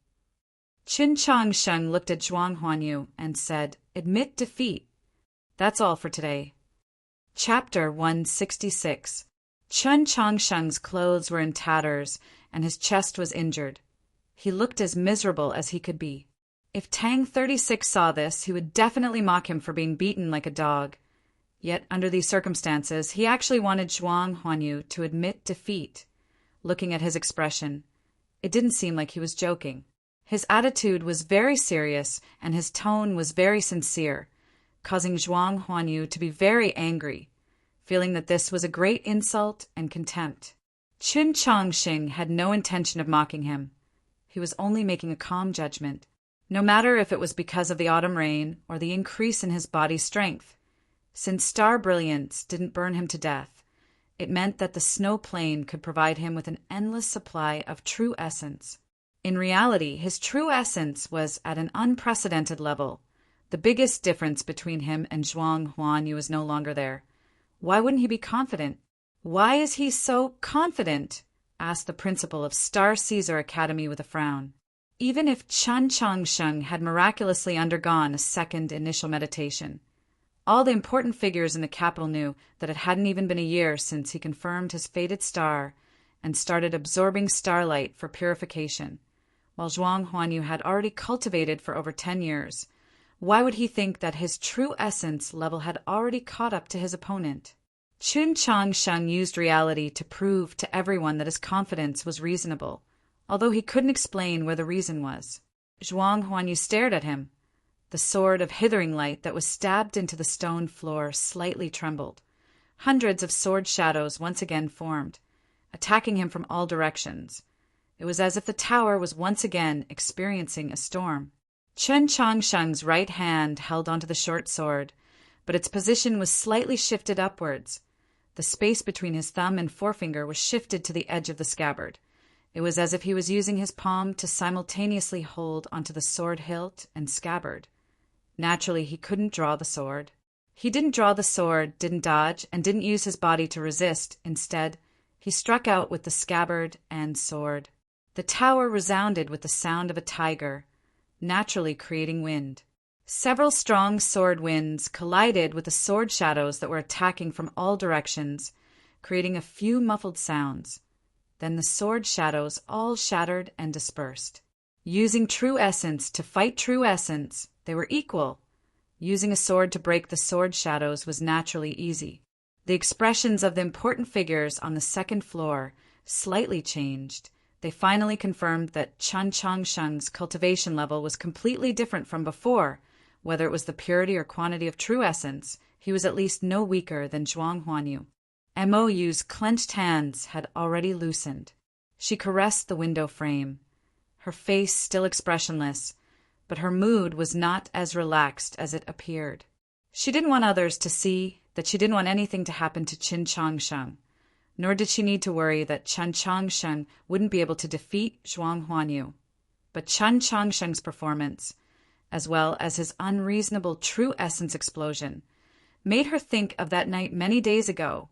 Qin Changsheng looked at Zhuang Huanyu and said, "Admit defeat." That's all for today. Chapter 166. Qin Changsheng's clothes were in tatters, and his chest was injured. He looked as miserable as he could be. If Tang 36 saw this, he would definitely mock him for being beaten like a dog. Yet, under these circumstances, he actually wanted Zhuang Huanyu to admit defeat. Looking at his expression, it didn't seem like he was joking. His attitude was very serious, and his tone was very sincere, causing Zhuang Huanyu to be very angry, feeling that this was a great insult and contempt. Qin Changsheng had no intention of mocking him. He was only making a calm judgment. No matter if it was because of the autumn rain or the increase in his body's strength. Since star brilliance didn't burn him to death, it meant that the snow plane could provide him with an endless supply of true essence. In reality, his true essence was at an unprecedented level. The biggest difference between him and Zhuang Huanyu was no longer there. Why wouldn't he be confident? "Why is he so confident?" asked the principal of Star Caesar Academy with a frown. Even if Qin Changsheng had miraculously undergone a second initial meditation, all the important figures in the capital knew that it hadn't even been a year since he confirmed his fated star and started absorbing starlight for purification, while Zhuang Huanyu had already cultivated for over 10 years. Why would he think that his true essence level had already caught up to his opponent? Qin Changsheng used reality to prove to everyone that his confidence was reasonable, although he couldn't explain where the reason was. Zhuang Huanyu stared at him. The sword of hithering light that was stabbed into the stone floor slightly trembled. Hundreds of sword shadows once again formed, attacking him from all directions. It was as if the tower was once again experiencing a storm. Qin Changsheng's right hand held onto the short sword, but its position was slightly shifted upwards. The space between his thumb and forefinger was shifted to the edge of the scabbard. It was as if he was using his palm to simultaneously hold onto the sword hilt and scabbard. Naturally, he couldn't draw the sword. He didn't draw the sword, didn't dodge, and didn't use his body to resist. Instead, he struck out with the scabbard and sword. The tower resounded with the sound of a tiger, naturally creating wind. Several strong sword winds collided with the sword shadows that were attacking from all directions, creating a few muffled sounds. Then the sword shadows all shattered and dispersed. Using true essence to fight true essence, they were equal. Using a sword to break the sword shadows was naturally easy. The expressions of the important figures on the second floor slightly changed. They finally confirmed that Qin Changsheng's cultivation level was completely different from before. Whether it was the purity or quantity of true essence, he was at least no weaker than Zhuang Huanyu. Mo's clenched hands had already loosened. She caressed the window frame, her face still expressionless, but her mood was not as relaxed as it appeared. She didn't want others to see that she didn't want anything to happen to Qin Changsheng, nor did she need to worry that Qin Changsheng wouldn't be able to defeat Zhuang Huanyu. But Qin Changsheng's performance, as well as his unreasonable true essence explosion, made her think of that night many days ago,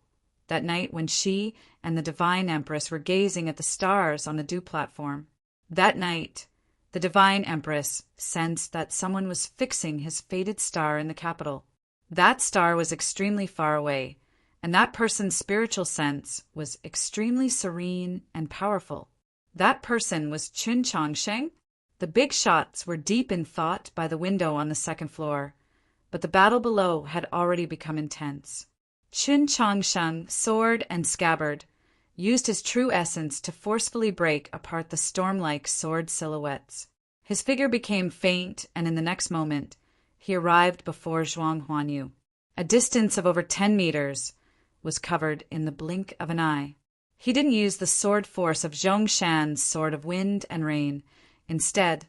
that night when she and the Divine Empress were gazing at the stars on the dew platform. That night, the Divine Empress sensed that someone was fixing his fated star in the capital. That star was extremely far away, and that person's spiritual sense was extremely serene and powerful. That person was Qin Changsheng. The big shots were deep in thought by the window on the second floor, but the battle below had already become intense. Qin Changsheng, sword and scabbard, used his true essence to forcefully break apart the storm-like sword silhouettes. His figure became faint, and in the next moment, he arrived before Zhuang Huanyu. A distance of over 10 meters was covered in the blink of an eye. He didn't use the sword force of Zhongshan's sword of wind and rain. Instead,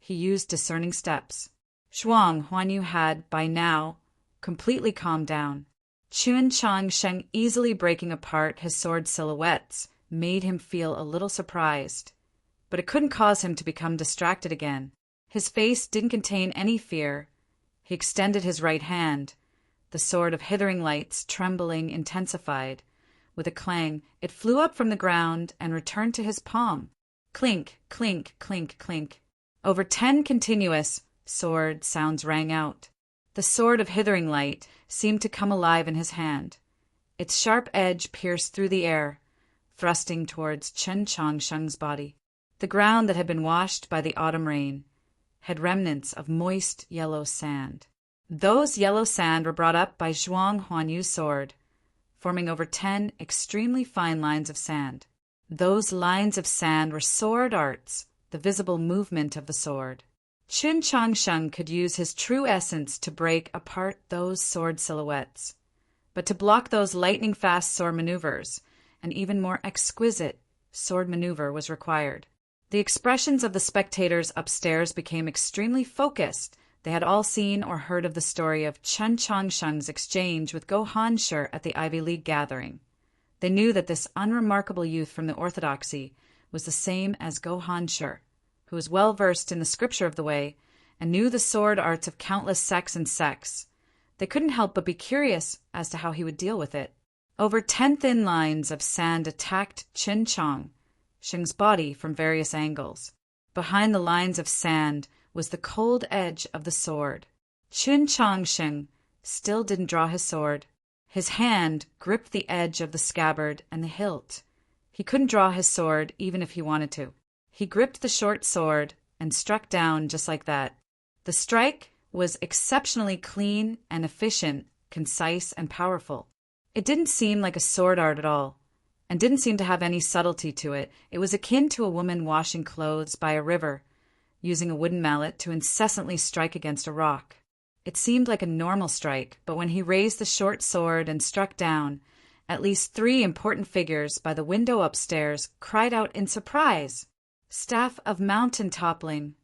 he used discerning steps. Zhuang Huanyu had, by now, completely calmed down. Qun Changsheng easily breaking apart his sword silhouettes made him feel a little surprised, but it couldn't cause him to become distracted again. His face didn't contain any fear. He extended his right hand. The sword of Hithering Lights, trembling, intensified. With a clang, it flew up from the ground and returned to his palm. Clink, clink, clink, clink. Over 10 continuous sword sounds rang out. The sword of Hithering Light seemed to come alive in his hand. Its sharp edge pierced through the air, thrusting towards Chen Changsheng's body. The ground that had been washed by the autumn rain had remnants of moist yellow sand. Those yellow sand were brought up by Zhuang Huanyu's sword, forming over 10 extremely fine lines of sand. Those lines of sand were sword arts, the visible movement of the sword. Qun Changsheng could use his true essence to break apart those sword silhouettes. But to block those lightning-fast sword maneuvers, an even more exquisite sword maneuver was required. The expressions of the spectators upstairs became extremely focused. They had all seen or heard of the story of Chen Changsheng's exchange with Go Hanshi at the Ivy League gathering. They knew that this unremarkable youth from the orthodoxy was the same as Go Hanshi, who was well versed in the scripture of the way and knew the sword arts of countless sects and sects. They couldn't help but be curious as to how he would deal with it. Over 10 thin lines of sand attacked Qin Changsheng's body from various angles. Behind the lines of sand was the cold edge of the sword. Qin Changsheng still didn't draw his sword. His hand gripped the edge of the scabbard and the hilt. He couldn't draw his sword even if he wanted to. He gripped the short sword and struck down just like that. The strike was exceptionally clean and efficient, concise and powerful. It didn't seem like a sword art at all, and didn't seem to have any subtlety to it. It was akin to a woman washing clothes by a river, using a wooden mallet to incessantly strike against a rock. It seemed like a normal strike, but when he raised the short sword and struck down, at least 3 important figures by the window upstairs cried out in surprise. Staff of mountain toppling.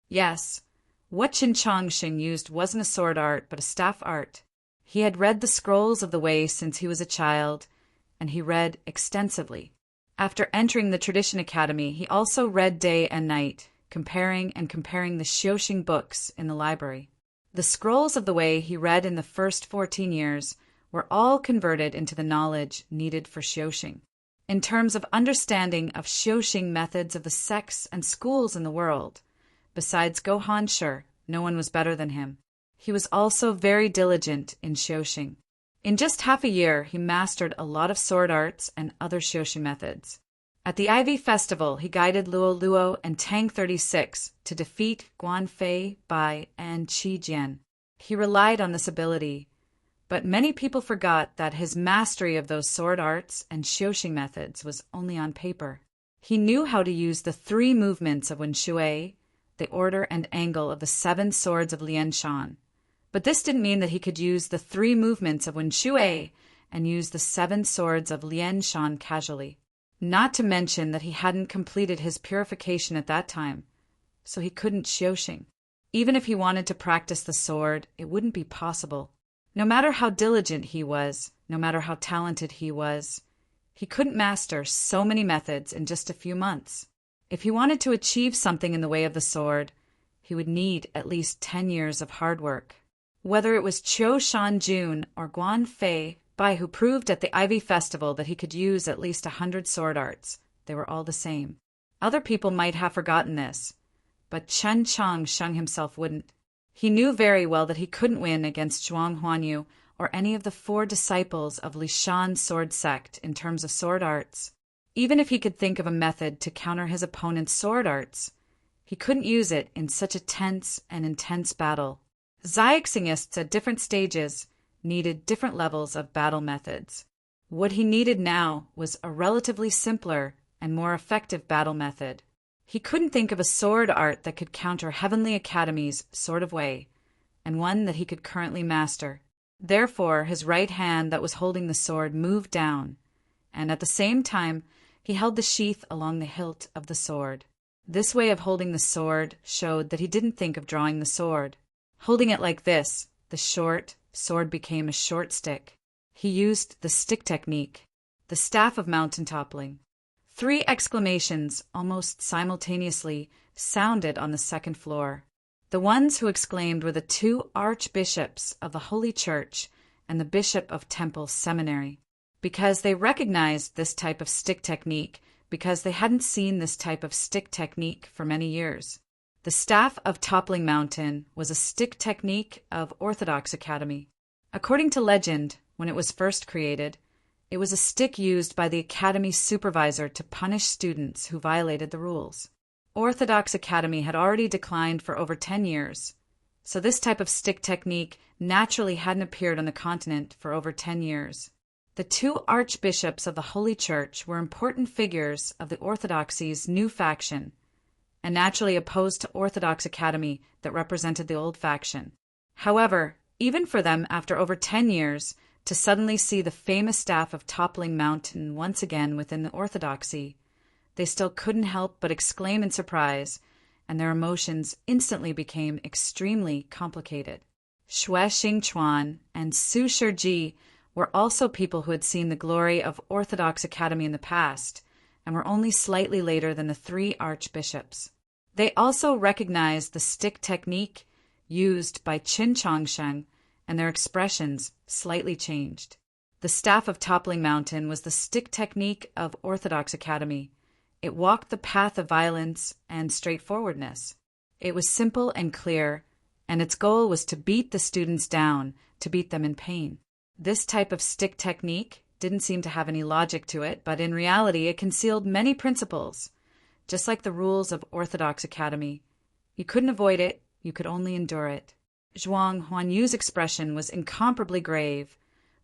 Yes, what Qin Changsheng used wasn't a sword art, but a staff art. He had read the scrolls of the way since he was a child, and he read extensively. After entering the Tradition Academy, he also read day and night, comparing the Xiuxing books in the library. The scrolls of the way he read in the first 14 years were all converted into the knowledge needed for Xiuxing. In terms of understanding of Xiuxing methods of the sects and schools in the world, besides Go Hanshi, no one was better than him. He was also very diligent in Xiuxing. In just half a year, he mastered a lot of sword arts and other Xiuxing methods. At the Ivy Festival, he guided Luo Luo and Tang 36 to defeat Guan Fei, Bai, and Qi Jian. He relied on this ability, but many people forgot that his mastery of those sword arts and Xiuxing methods was only on paper. He knew how to use the 3 movements of Wen Shui, the order and angle of the 7 swords of Lian Shan. But this didn't mean that he could use the 3 movements of Wen Shui and use the 7 swords of Lian Shan casually. Not to mention that he hadn't completed his purification at that time, so he couldn't Xiuxing. Even if he wanted to practice the sword, it wouldn't be possible. No matter how diligent he was, no matter how talented he was, he couldn't master so many methods in just a few months. If he wanted to achieve something in the way of the sword, he would need at least 10 years of hard work. Whether it was Qiu Shanjun or Guan Fei Bai who proved at the Ivy Festival that he could use at least 100 sword arts, they were all the same. Other people might have forgotten this, but Chen Changsheng himself wouldn't. He knew very well that he couldn't win against Zhuang Huanyu or any of the 4 disciples of Lishan's sword sect in terms of sword arts. Even if he could think of a method to counter his opponent's sword arts, he couldn't use it in such a tense and intense battle. Xiuxingists at different stages needed different levels of battle methods. What he needed now was a relatively simpler and more effective battle method. He couldn't think of a sword art that could counter Heavenly Academy's Sword of Way, and one that he could currently master. Therefore, his right hand that was holding the sword moved down, and at the same time he held the sheath along the hilt of the sword. This way of holding the sword showed that he didn't think of drawing the sword. Holding it like this, the short sword became a short stick. He used the stick technique, the staff of mountain toppling. 3 exclamations, almost simultaneously, sounded on the second floor. The ones who exclaimed were the 2 archbishops of the Holy Church and the Bishop of Temple Seminary, because they recognized this type of stick technique, because they hadn't seen this type of stick technique for many years. The staff of toppling mountain was a stick technique of Orthodox Academy. According to legend, when it was first created, it was a stick used by the Academy supervisor to punish students who violated the rules. Orthodox Academy had already declined for over 10 years, so this type of stick technique naturally hadn't appeared on the continent for over 10 years. The 2 archbishops of the Holy Church were important figures of the Orthodoxy's new faction, and naturally opposed to Orthodox Academy that represented the old faction. However, even for them, after over 10 years, to suddenly see the famous staff of toppling mountain once again within the Orthodoxy, they still couldn't help but exclaim in surprise, and their emotions instantly became extremely complicated. Xue Xingchuan and Su Shiji were also people who had seen the glory of Orthodox Academy in the past, and were only slightly later than the 3 archbishops. They also recognized the stick technique used by Qin Chongsheng, and their expressions slightly changed. The staff of toppling mountain was the stick technique of Orthodox Academy. It walked the path of violence and straightforwardness. It was simple and clear, and its goal was to beat the students down, to beat them in pain. This type of stick technique didn't seem to have any logic to it, but in reality it concealed many principles, just like the rules of Orthodox Academy. You couldn't avoid it, you could only endure it. Zhuang Huanyu's expression was incomparably grave,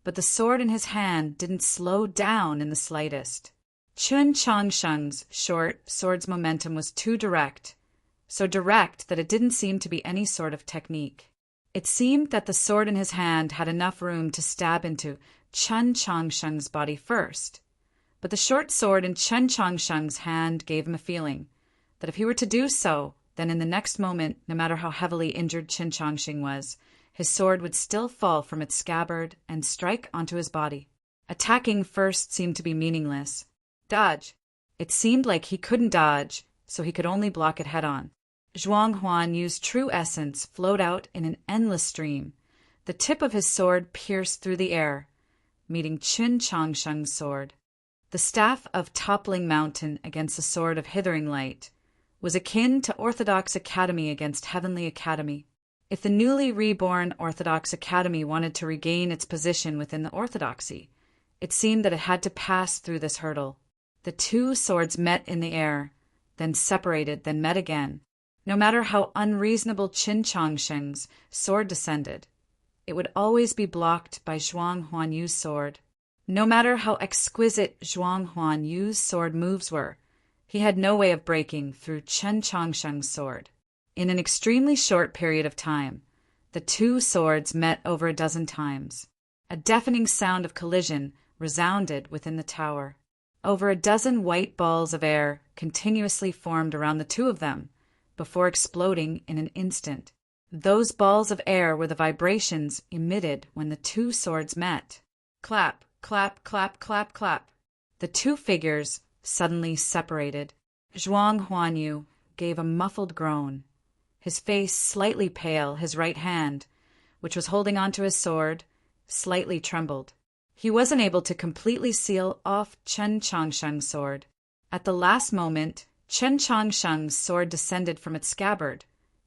but the sword in his hand didn't slow down in the slightest. Qin Chongsheng's short sword's momentum was too direct, so direct that it didn't seem to be any sort of technique. It seemed that the sword in his hand had enough room to stab into Qin Chongsheng's body first, but the short sword in Qin Chongsheng's hand gave him a feeling that if he were to do so, then in the next moment, no matter how heavily injured Qin Chongsheng was, his sword would still fall from its scabbard and strike onto his body. Attacking first seemed to be meaningless. Dodge. It seemed like he couldn't dodge, so he could only block it head-on. Zhuang Huanyu's true essence flowed out in an endless stream. The tip of his sword pierced through the air, meeting Qin Chongsheng's sword. The staff of toppling mountain against the sword of hithering light was akin to Orthodox Academy against Heavenly Academy. If the newly reborn Orthodox Academy wanted to regain its position within the Orthodoxy, it seemed that it had to pass through this hurdle. The 2 swords met in the air, then separated, then met again. No matter how unreasonable Qin Chongsheng's sword descended, it would always be blocked by Zhuang Huanyu's sword. No matter how exquisite Zhuang Huanyu's sword moves were, he had no way of breaking through Qin Chongsheng's sword. In an extremely short period of time, the 2 swords met over a dozen times. A deafening sound of collision resounded within the tower. Over a dozen white balls of air continuously formed around the 2 of them, before exploding in an instant. Those balls of air were the vibrations emitted when the 2 swords met. Clap, clap, clap, clap, clap. The 2 figures suddenly separated. Zhuang Huanyu gave a muffled groan. His face slightly pale, his right hand, which was holding onto his sword, slightly trembled. He wasn't able to completely seal off Qin Chongsheng's sword. At the last moment, Qin Chongsheng's sword descended from its scabbard,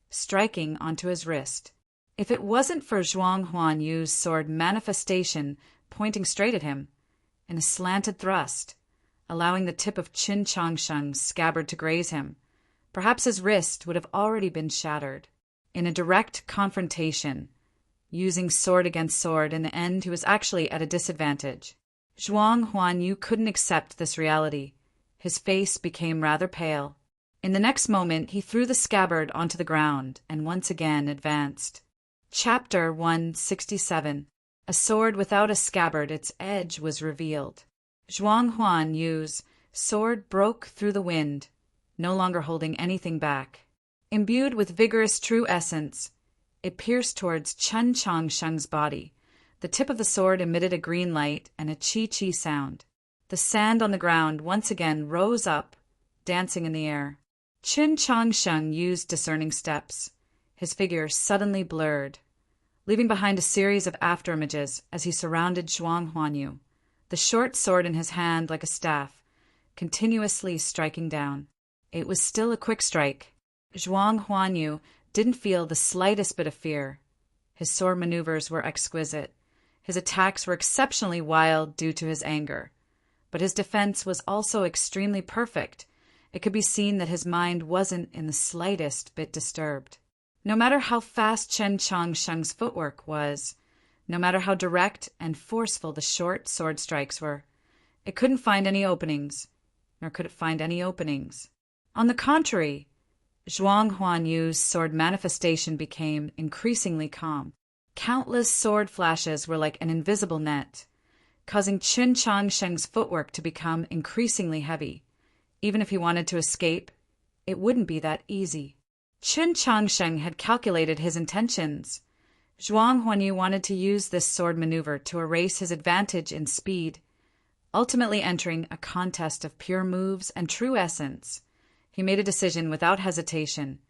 striking onto his wrist. If it wasn't for Zhuang Huanyu's sword manifestation pointing straight at him, in a slanted thrust, allowing the tip of Qin Chongsheng's scabbard to graze him, perhaps his wrist would have already been shattered. In a direct confrontation, using sword against sword, in the end he was actually at a disadvantage. Zhuang Huanyu couldn't accept this reality. His face became rather pale. In the next moment he threw the scabbard onto the ground and once again advanced. Chapter 167. A sword without a scabbard, its edge was revealed. Zhuang Huan Yu's sword broke through the wind, no longer holding anything back. Imbued with vigorous true essence, it pierced towards Chen Changsheng's body. The tip of the sword emitted a green light and a chi-chi sound. The sand on the ground once again rose up, dancing in the air. Chen Changsheng used discerning steps. His figure suddenly blurred, leaving behind a series of afterimages as he surrounded Zhuang Huanyu, the short sword in his hand like a staff, continuously striking down. It was still a quick strike. Zhuang Huanyu didn't feel the slightest bit of fear. His sword maneuvers were exquisite. His attacks were exceptionally wild due to his anger. But his defense was also extremely perfect. It could be seen that his mind wasn't in the slightest bit disturbed. No matter how fast Chen Changsheng's footwork was, no matter how direct and forceful the short sword strikes were, it couldn't find any openings, nor could it find any openings. On the contrary, Zhuang Huanyu's sword manifestation became increasingly calm. Countless sword flashes were like an invisible net, causing Chen Changsheng's footwork to become increasingly heavy. Even if he wanted to escape, it wouldn't be that easy. Chen Changsheng had calculated his intentions. Zhuang Huanyu wanted to use this sword maneuver to erase his advantage in speed, ultimately entering a contest of pure moves and true essence. He made a decision without hesitation.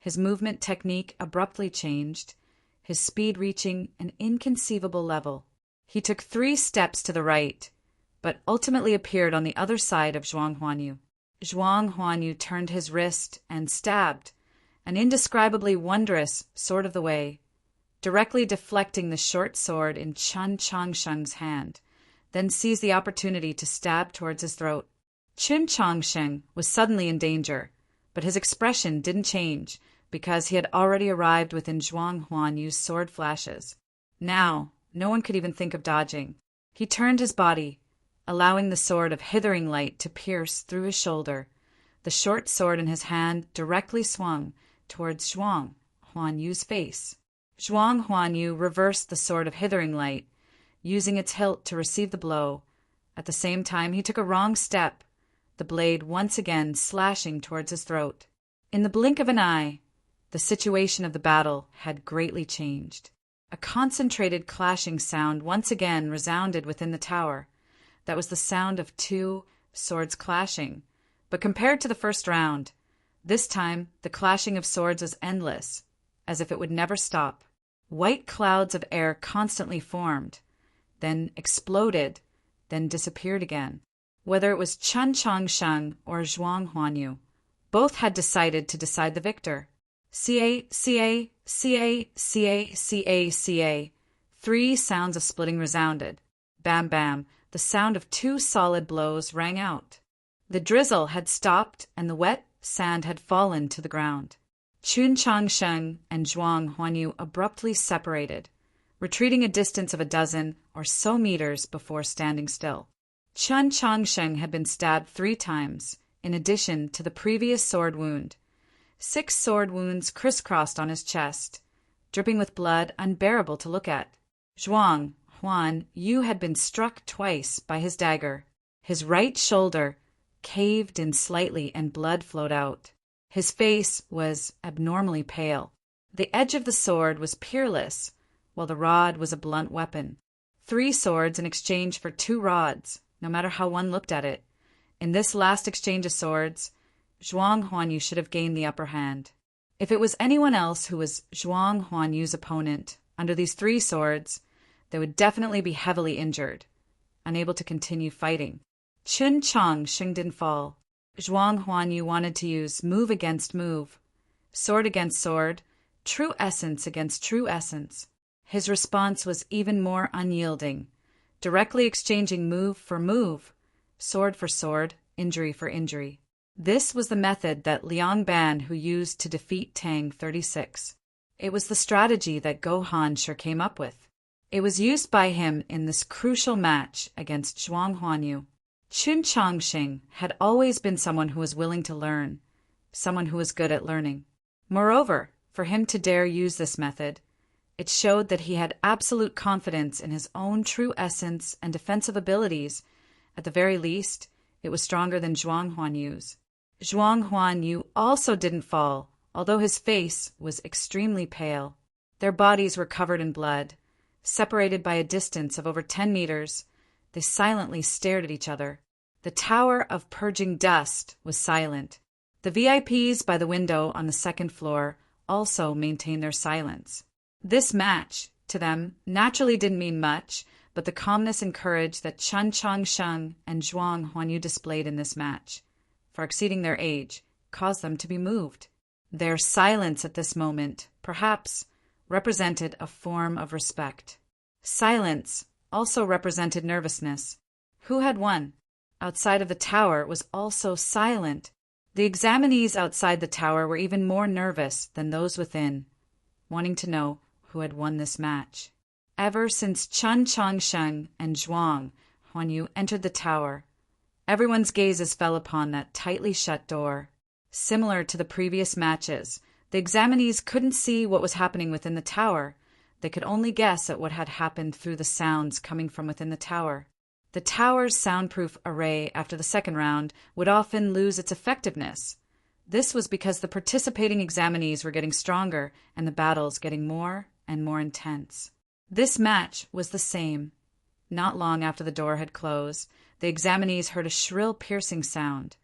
His movement technique abruptly changed, his speed reaching an inconceivable level. He took 3 steps to the right, but ultimately appeared on the other side of Zhuang Huanyu. Zhuang Huanyu turned his wrist and stabbed, an indescribably wondrous sort of the way, directly deflecting the short sword in Chen Changsheng's hand, then seized the opportunity to stab towards his throat. Chen Changsheng was suddenly in danger, but his expression didn't change because he had already arrived within Zhuang Huanyu's sword flashes. Now, no one could even think of dodging. He turned his body, allowing the sword of hithering light to pierce through his shoulder. The short sword in his hand directly swung towards Zhuang Huanyu's face. Zhuang Huanyu reversed the sword of hithering light, using its hilt to receive the blow. At the same time, he took a wrong step, the blade once again slashing towards his throat. In the blink of an eye, the situation of the battle had greatly changed. A concentrated clashing sound once again resounded within the tower. That was the sound of 2 swords clashing. But compared to the first round, this time the clashing of swords was endless, as if it would never stop. White clouds of air constantly formed, then exploded, then disappeared again. Whether it was Chen Changsheng or Zhuang Huanyu, both had decided to decide the victor. Ca, ca, ca, ca, ca, ca. 3 sounds of splitting resounded. Bam, bam, the sound of 2 solid blows rang out. The drizzle had stopped and the wet sand had fallen to the ground. Chen Changsheng and Zhuang Huanyu abruptly separated, retreating a distance of 12 or so meters before standing still. Chen Changsheng had been stabbed 3 times, in addition to the previous sword wound. 6 sword wounds crisscrossed on his chest, dripping with blood unbearable to look at. Zhuang Huanyu had been struck twice by his dagger. His right shoulder caved in slightly and blood flowed out. His face was abnormally pale. The edge of the sword was peerless, while the rod was a blunt weapon. 3 swords in exchange for 2 rods, no matter how one looked at it. In this last exchange of swords, Zhuang Huanyu should have gained the upper hand. If it was anyone else who was Zhuang Huanyu's opponent, under these 3 swords, they would definitely be heavily injured, unable to continue fighting. Chen Changsheng didn't fall. Zhuang Huanyu wanted to use move against move, sword against sword, true essence against true essence. His response was even more unyielding, directly exchanging move for move, sword for sword, injury for injury. This was the method that Liang Ban who used to defeat Tang 36. It was the strategy that Gohan sure came up with. It was used by him in this crucial match against Zhuang Huanyu. Chen Changsheng had always been someone who was willing to learn, someone who was good at learning. Moreover, for him to dare use this method, It showed that he had absolute confidence in his own true essence and defensive abilities. At the very least, it was stronger than Zhuang Huanyu's. Zhuang Huanyu also didn't fall, although his face was extremely pale. Their bodies were covered in blood. Separated by a distance of over 10 meters, they silently stared at each other. The Tower of Purging Dust was silent. The VIPs by the window on the second floor also maintained their silence. This match, to them, naturally didn't mean much, but the calmness and courage that Chen Changsheng and Zhuang Huanyu displayed in this match, for exceeding their age, caused them to be moved. Their silence at this moment, perhaps, represented a form of respect. Silence also represented nervousness. Who had won? Outside of the tower it was also silent. The examinees outside the tower were even more nervous than those within, wanting to know who had won this match. Ever since Chen Changsheng and Zhuang Huanyu entered the tower, everyone's gazes fell upon that tightly shut door. Similar to the previous matches, the examinees couldn't see what was happening within the tower. They could only guess at what had happened through the sounds coming from within the tower. The tower's soundproof array after the second round would often lose its effectiveness. This was because the participating examinees were getting stronger and the battles getting more and more intense. This match was the same. Not long after the door had closed, the examinees heard a shrill, piercing sound.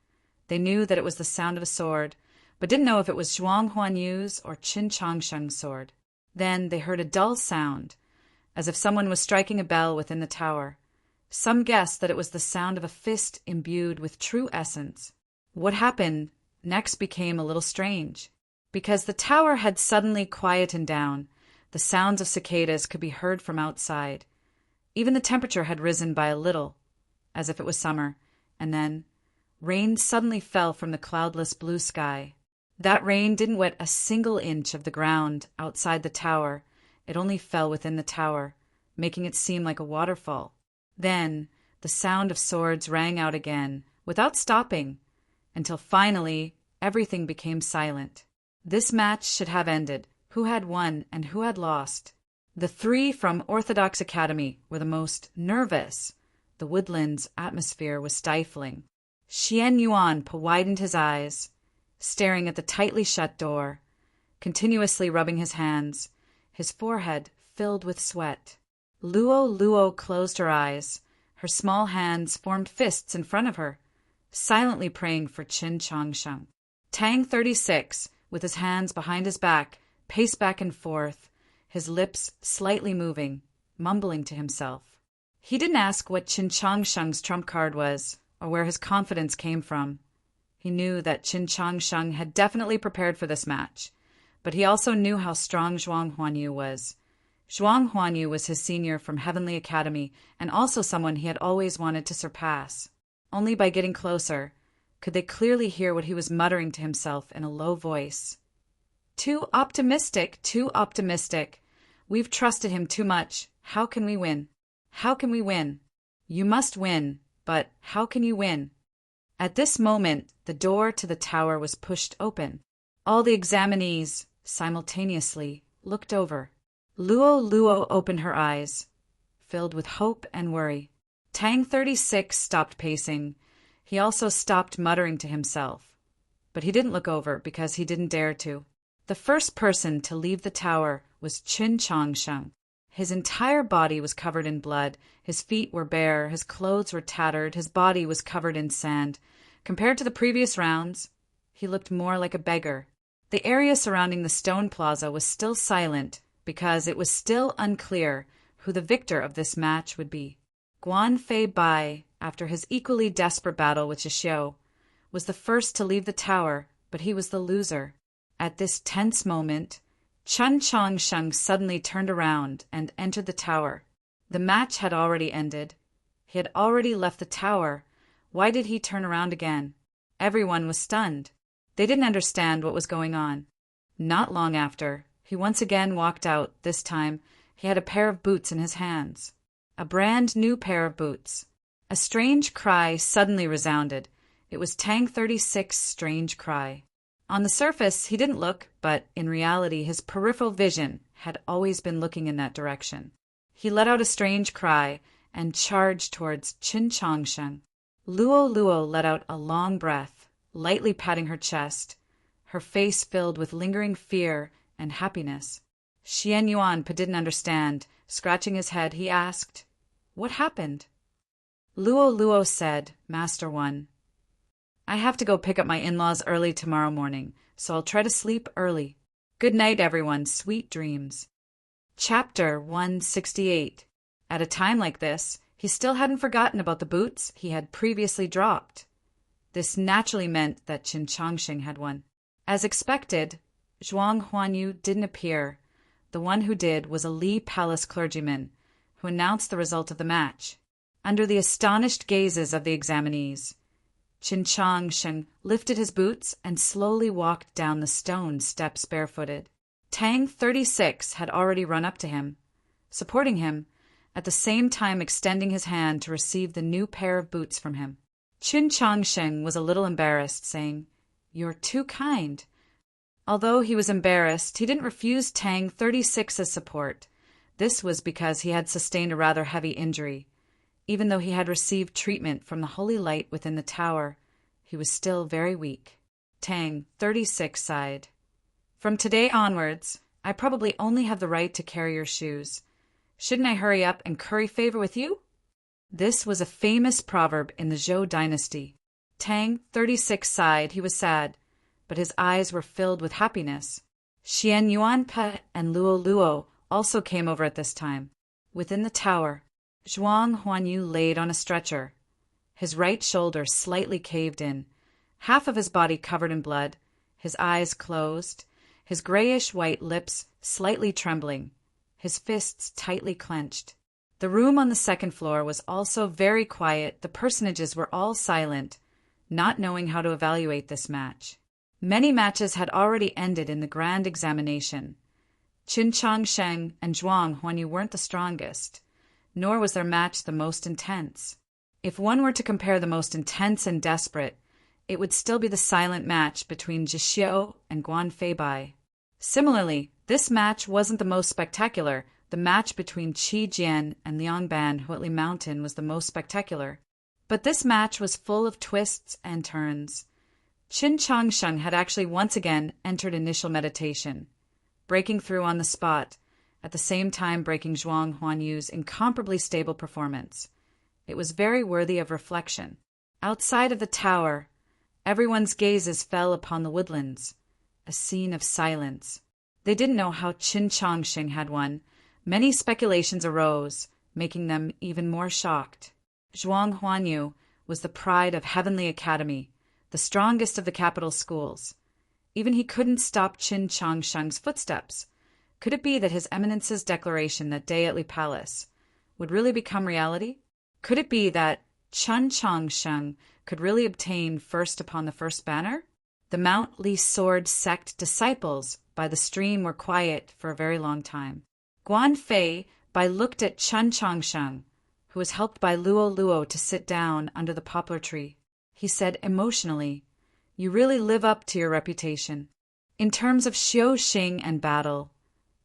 They knew that it was the sound of a sword, but didn't know if it was Zhuang Huanyu's or Qin Changsheng's sword. Then they heard a dull sound, as if someone was striking a bell within the tower. Some guessed that it was the sound of a fist imbued with true essence. What happened next became a little strange. Because the tower had suddenly quietened down, the sounds of cicadas could be heard from outside. Even the temperature had risen by a little, as if it was summer, and then rain suddenly fell from the cloudless blue sky. That rain didn't wet a single inch of the ground outside the tower. It only fell within the tower, making it seem like a waterfall. Then the sound of swords rang out again, without stopping, until finally everything became silent. This match should have ended. Who had won and who had lost? The three from Orthodox Academy were the most nervous. The woodland's atmosphere was stifling. Xian Yuan widened his eyes, staring at the tightly shut door, continuously rubbing his hands, his forehead filled with sweat. Luo closed her eyes. Her small hands formed fists in front of her, silently praying for Qin Changsheng. Tang 36, with his hands behind his back, paced back and forth, his lips slightly moving, mumbling to himself. He didn't ask what Qin Changsheng's trump card was, or where his confidence came from. He knew that Qin Changsheng had definitely prepared for this match, but he also knew how strong Zhuang Huanyu was. Zhuang Huanyu was his senior from Heavenly Academy and also someone he had always wanted to surpass. Only by getting closer could they clearly hear what he was muttering to himself in a low voice. Too optimistic, too optimistic. We've trusted him too much. How can we win? How can we win? You must win, but how can you win? At this moment, the door to the tower was pushed open. All the examinees, simultaneously, looked over. Luo opened her eyes, filled with hope and worry. Tang 36 stopped pacing. He also stopped muttering to himself. But he didn't look over because he didn't dare to. The first person to leave the tower was Qin Changsheng. His entire body was covered in blood. His feet were bare, his clothes were tattered, his body was covered in sand. Compared to the previous rounds, he looked more like a beggar. The area surrounding the stone plaza was still silent because it was still unclear who the victor of this match would be. Guan Fei Bai, after his equally desperate battle with Zhixiu, was the first to leave the tower, but he was the loser. At this tense moment, Chen Changsheng suddenly turned around and entered the tower. The match had already ended. He had already left the tower. Why did he turn around again? Everyone was stunned. They didn't understand what was going on. Not long after, he once again walked out. This time, he had a pair of boots in his hands. A brand new pair of boots. A strange cry suddenly resounded. It was Tang 36's strange cry. On the surface, he didn't look, but in reality his peripheral vision had always been looking in that direction. He let out a strange cry and charged towards Qin Changsheng. Luo Luo let out a long breath, lightly patting her chest, her face filled with lingering fear and happiness. Xian Yuan didn't understand. Scratching his head, he asked, "What happened?" Luo Luo said, "Master One, I have to go pick up my in-laws early tomorrow morning, so I'll try to sleep early. Good night, everyone. Sweet dreams." Chapter 168. At a time like this, he still hadn't forgotten about the boots he had previously dropped. This naturally meant that Qin Changsheng had won. As expected, Zhuang Huanyu didn't appear. The one who did was a Li Palace clergyman, who announced the result of the match. Under the astonished gazes of the examinees, Qin Changsheng lifted his boots and slowly walked down the stone steps barefooted. Tang 36 had already run up to him, supporting him, at the same time extending his hand to receive the new pair of boots from him. Qin Changsheng was a little embarrassed, saying, "You're too kind." Although he was embarrassed, he didn't refuse Tang 36's support. This was because he had sustained a rather heavy injury. Even though he had received treatment from the holy light within the tower, he was still very weak. Tang 36 sighed. "From today onwards, I probably only have the right to carry your shoes. Shouldn't I hurry up and curry favor with you?" This was a famous proverb in the Zhou dynasty. Tang 36 sighed. He was sad, but his eyes were filled with happiness. Xian Yuanpe and Luo Luo also came over at this time. Within the tower, Zhuang Huanyu laid on a stretcher, his right shoulder slightly caved in, half of his body covered in blood, his eyes closed, his grayish-white lips slightly trembling, his fists tightly clenched. The room on the second floor was also very quiet. The personages were all silent, not knowing how to evaluate this match. Many matches had already ended in the grand examination. Qin Changsheng and Zhuang Huanyu weren't the strongest, nor was their match the most intense. If one were to compare the most intense and desperate, it would still be the silent match between Zhixiu and Guan Feibai. Similarly, this match wasn't the most spectacular. The match between Qi Jian and Liang Ban Huatli Mountain was the most spectacular. But this match was full of twists and turns. Qin Changsheng had actually once again entered initial meditation, breaking through on the spot, at the same time breaking Zhuang Huanyu's incomparably stable performance. It was very worthy of reflection. Outside of the tower, everyone's gazes fell upon the woodlands, a scene of silence. They didn't know how Qin Changsheng had won. Many speculations arose, making them even more shocked. Zhuang Huanyu was the pride of Heavenly Academy, the strongest of the capital schools. Even he couldn't stop Qin Changsheng's footsteps. Could it be that His Eminence's declaration that day at Li Palace would really become reality? Could it be that Qin Changsheng could really obtain first upon the first banner? The Mount Li Sword sect disciples by the stream were quiet for a very long time. Guan Fei looked at Qin Changsheng, who was helped by Luo Luo to sit down under the poplar tree. He said emotionally, "You really live up to your reputation. In terms of xiu xing and battle,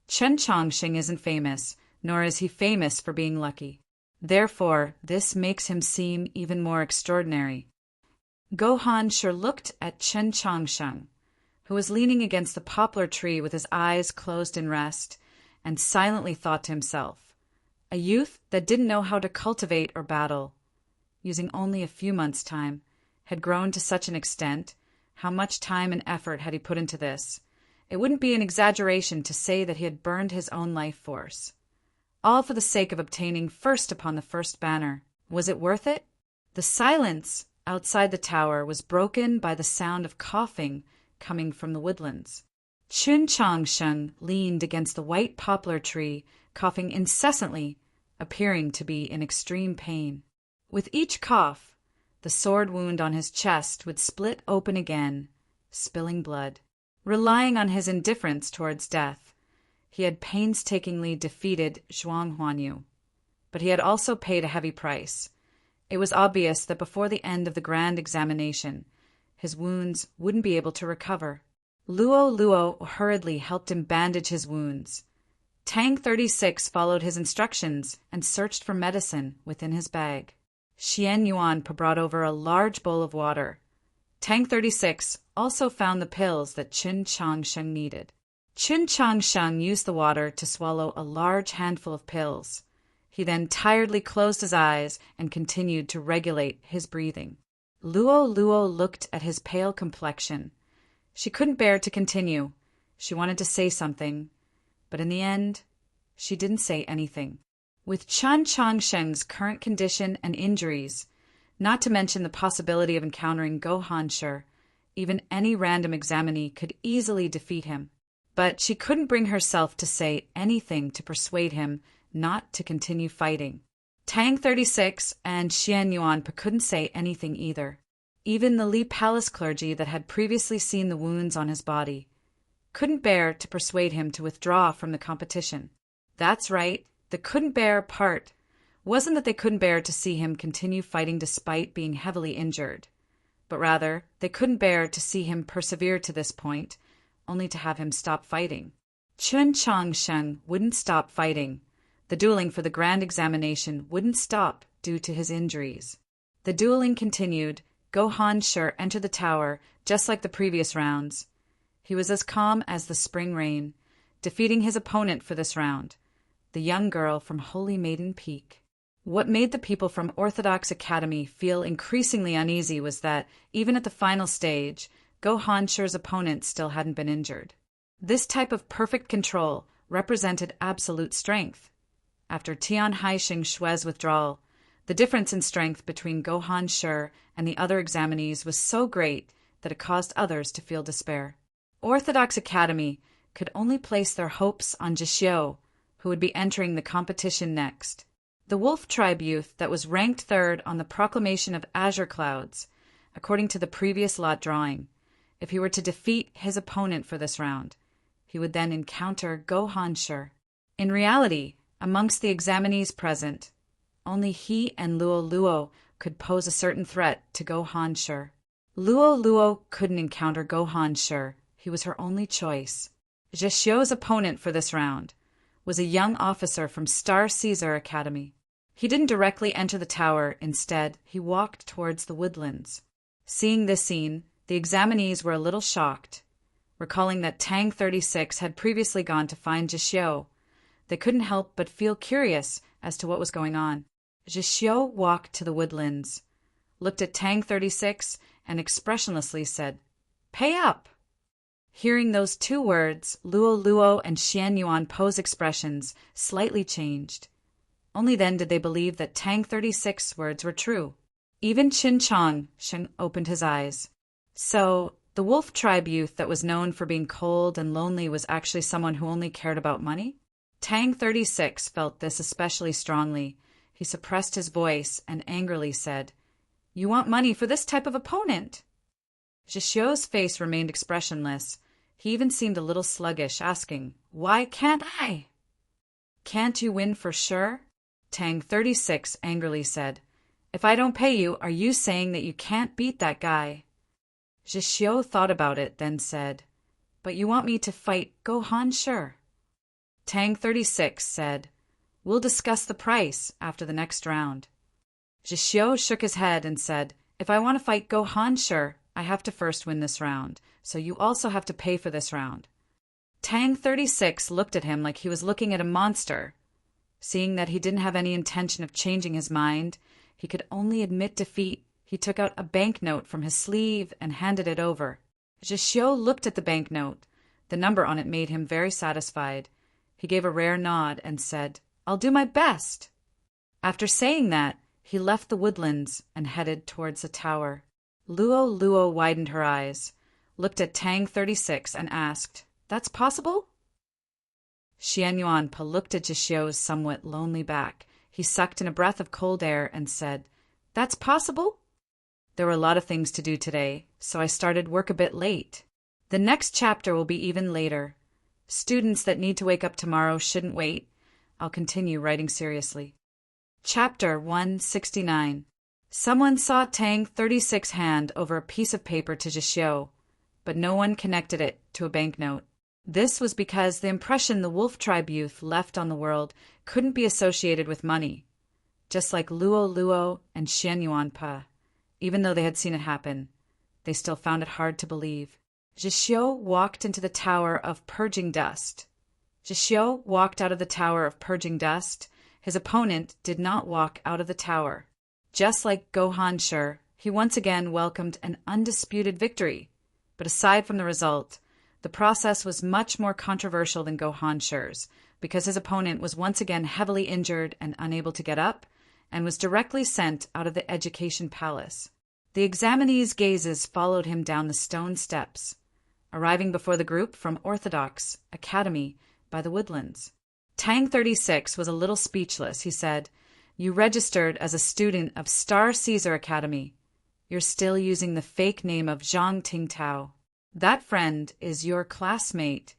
Qin Changsheng isn't famous, nor is he famous for being lucky. Therefore, this makes him seem even more extraordinary." Gohan sure looked at Qin Changsheng, who was leaning against the poplar tree with his eyes closed in rest, and silently thought to himself, a youth that didn't know how to cultivate or battle, using only a few months' time, had grown to such an extent. How much time and effort had he put into this? It wouldn't be an exaggeration to say that he had burned his own life force, all for the sake of obtaining first upon the first banner. Was it worth it? The silence outside the tower was broken by the sound of coughing coming from the woodlands. Qin Changsheng leaned against the white poplar tree, coughing incessantly, appearing to be in extreme pain. With each cough, the sword wound on his chest would split open again, spilling blood. Relying on his indifference towards death, he had painstakingly defeated Zhuang Huanyu. But he had also paid a heavy price. It was obvious that before the end of the grand examination, his wounds wouldn't be able to recover. Luo Luo hurriedly helped him bandage his wounds. Tang 36 followed his instructions and searched for medicine within his bag. Xian Yuan brought over a large bowl of water. Tang 36 also found the pills that Qin Changsheng needed. Qin Changsheng used the water to swallow a large handful of pills. He then tiredly closed his eyes and continued to regulate his breathing. Luo looked at his pale complexion. She couldn't bear to continue. She wanted to say something, but in the end, she didn't say anything. With Qin Changsheng's current condition and injuries, not to mention the possibility of encountering Go Hanshi, even any random examinee could easily defeat him. But she couldn't bring herself to say anything to persuade him not to continue fighting. Tang 36 and Xian Yuan couldn't say anything either. Even the Li Palace clergy that had previously seen the wounds on his body couldn't bear to persuade him to withdraw from the competition. That's right, the couldn't bear part wasn't that they couldn't bear to see him continue fighting despite being heavily injured, but rather they couldn't bear to see him persevere to this point, only to have him stop fighting. Qin Changsheng wouldn't stop fighting. The dueling for the grand examination wouldn't stop due to his injuries. The dueling continued. Go Hanshi entered the tower just like the previous rounds. He was as calm as the spring rain, defeating his opponent for this round, the young girl from Holy Maiden Peak. What made the people from Orthodox Academy feel increasingly uneasy was that, even at the final stage, Go Hanshi's opponent still hadn't been injured. This type of perfect control represented absolute strength. After Tian Haixing Shui's withdrawal, the difference in strength between Go Hanshi and the other examinees was so great that it caused others to feel despair. Orthodox Academy could only place their hopes on Zhixiu, who would be entering the competition next. The Wolf Tribe youth that was ranked third on the Proclamation of Azure Clouds, according to the previous lot drawing. If he were to defeat his opponent for this round, he would then encounter Go Hanshi. In reality, amongst the examinees present, only he and Luo could pose a certain threat to Go Hanshi. Luo couldn't encounter Go Hanshi. He was her only choice. Zhixiu's opponent for this round was a young officer from Star Caesar Academy. He didn't directly enter the tower. Instead, he walked towards the woodlands. Seeing this scene, the examinees were a little shocked. Recalling that Tang 36 had previously gone to find Zhixiu, they couldn't help but feel curious as to what was going on. Zhixiu walked to the woodlands, looked at Tang 36, and expressionlessly said, "Pay up!" Hearing those two words, Luo and Xian Yuan pose expressions slightly changed. Only then did they believe that Tang 36's words were true. Even Qin Changsheng opened his eyes. So, the Wolf Tribe youth that was known for being cold and lonely was actually someone who only cared about money? Tang 36 felt this especially strongly. He suppressed his voice and angrily said, "You want money for this type of opponent?" Zhixiu's face remained expressionless. He even seemed a little sluggish, asking, "Why can't I?" "Can't you win for sure?" Tang 36 angrily said. "If I don't pay you, are you saying that you can't beat that guy?" Zhixiu thought about it, then said, "But you want me to fight Go Hanshi?" Tang 36 said, "We'll discuss the price after the next round." Zhixiu shook his head and said, "If I want to fight Go Hanshi, I have to first win this round, so you also have to pay for this round." Tang 36 looked at him like he was looking at a monster. Seeing that he didn't have any intention of changing his mind, he could only admit defeat. He took out a banknote from his sleeve and handed it over. Zhixiu looked at the banknote. The number on it made him very satisfied. He gave a rare nod and said, "I'll do my best." After saying that, he left the woodlands and headed towards the tower. Luo widened her eyes, looked at Tang 36 and asked, "That's possible?" Xian Yuan looked at Zhixiu's somewhat lonely back. He sucked in a breath of cold air and said, "That's possible? There were a lot of things to do today, so I started work a bit late. The next chapter will be even later. Students that need to wake up tomorrow shouldn't wait. I'll continue writing seriously." Chapter 169. Someone saw Tang 36's hand over a piece of paper to Zhixiu, but no one connected it to a banknote. This was because the impression the wolf tribe youth left on the world couldn't be associated with money, just like Luo Luo and Xian Yuanpa. Even though they had seen it happen, they still found it hard to believe. Zhixiu walked into the Tower of Purging Dust. Zhixiu walked out of the Tower of Purging Dust. His opponent did not walk out of the tower. Just like Gohan Shi, he once again welcomed an undisputed victory. But aside from the result, the process was much more controversial than Gohan Shi's, because his opponent was once again heavily injured and unable to get up, and was directly sent out of the education palace. The examinees' gazes followed him down the stone steps, arriving before the group from Orthodox Academy by the woodlands. Tang 36 was a little speechless. He said, "You registered as a student of Star Caesar Academy. You're still using the fake name of Zhang Tingtao. That friend is your classmate.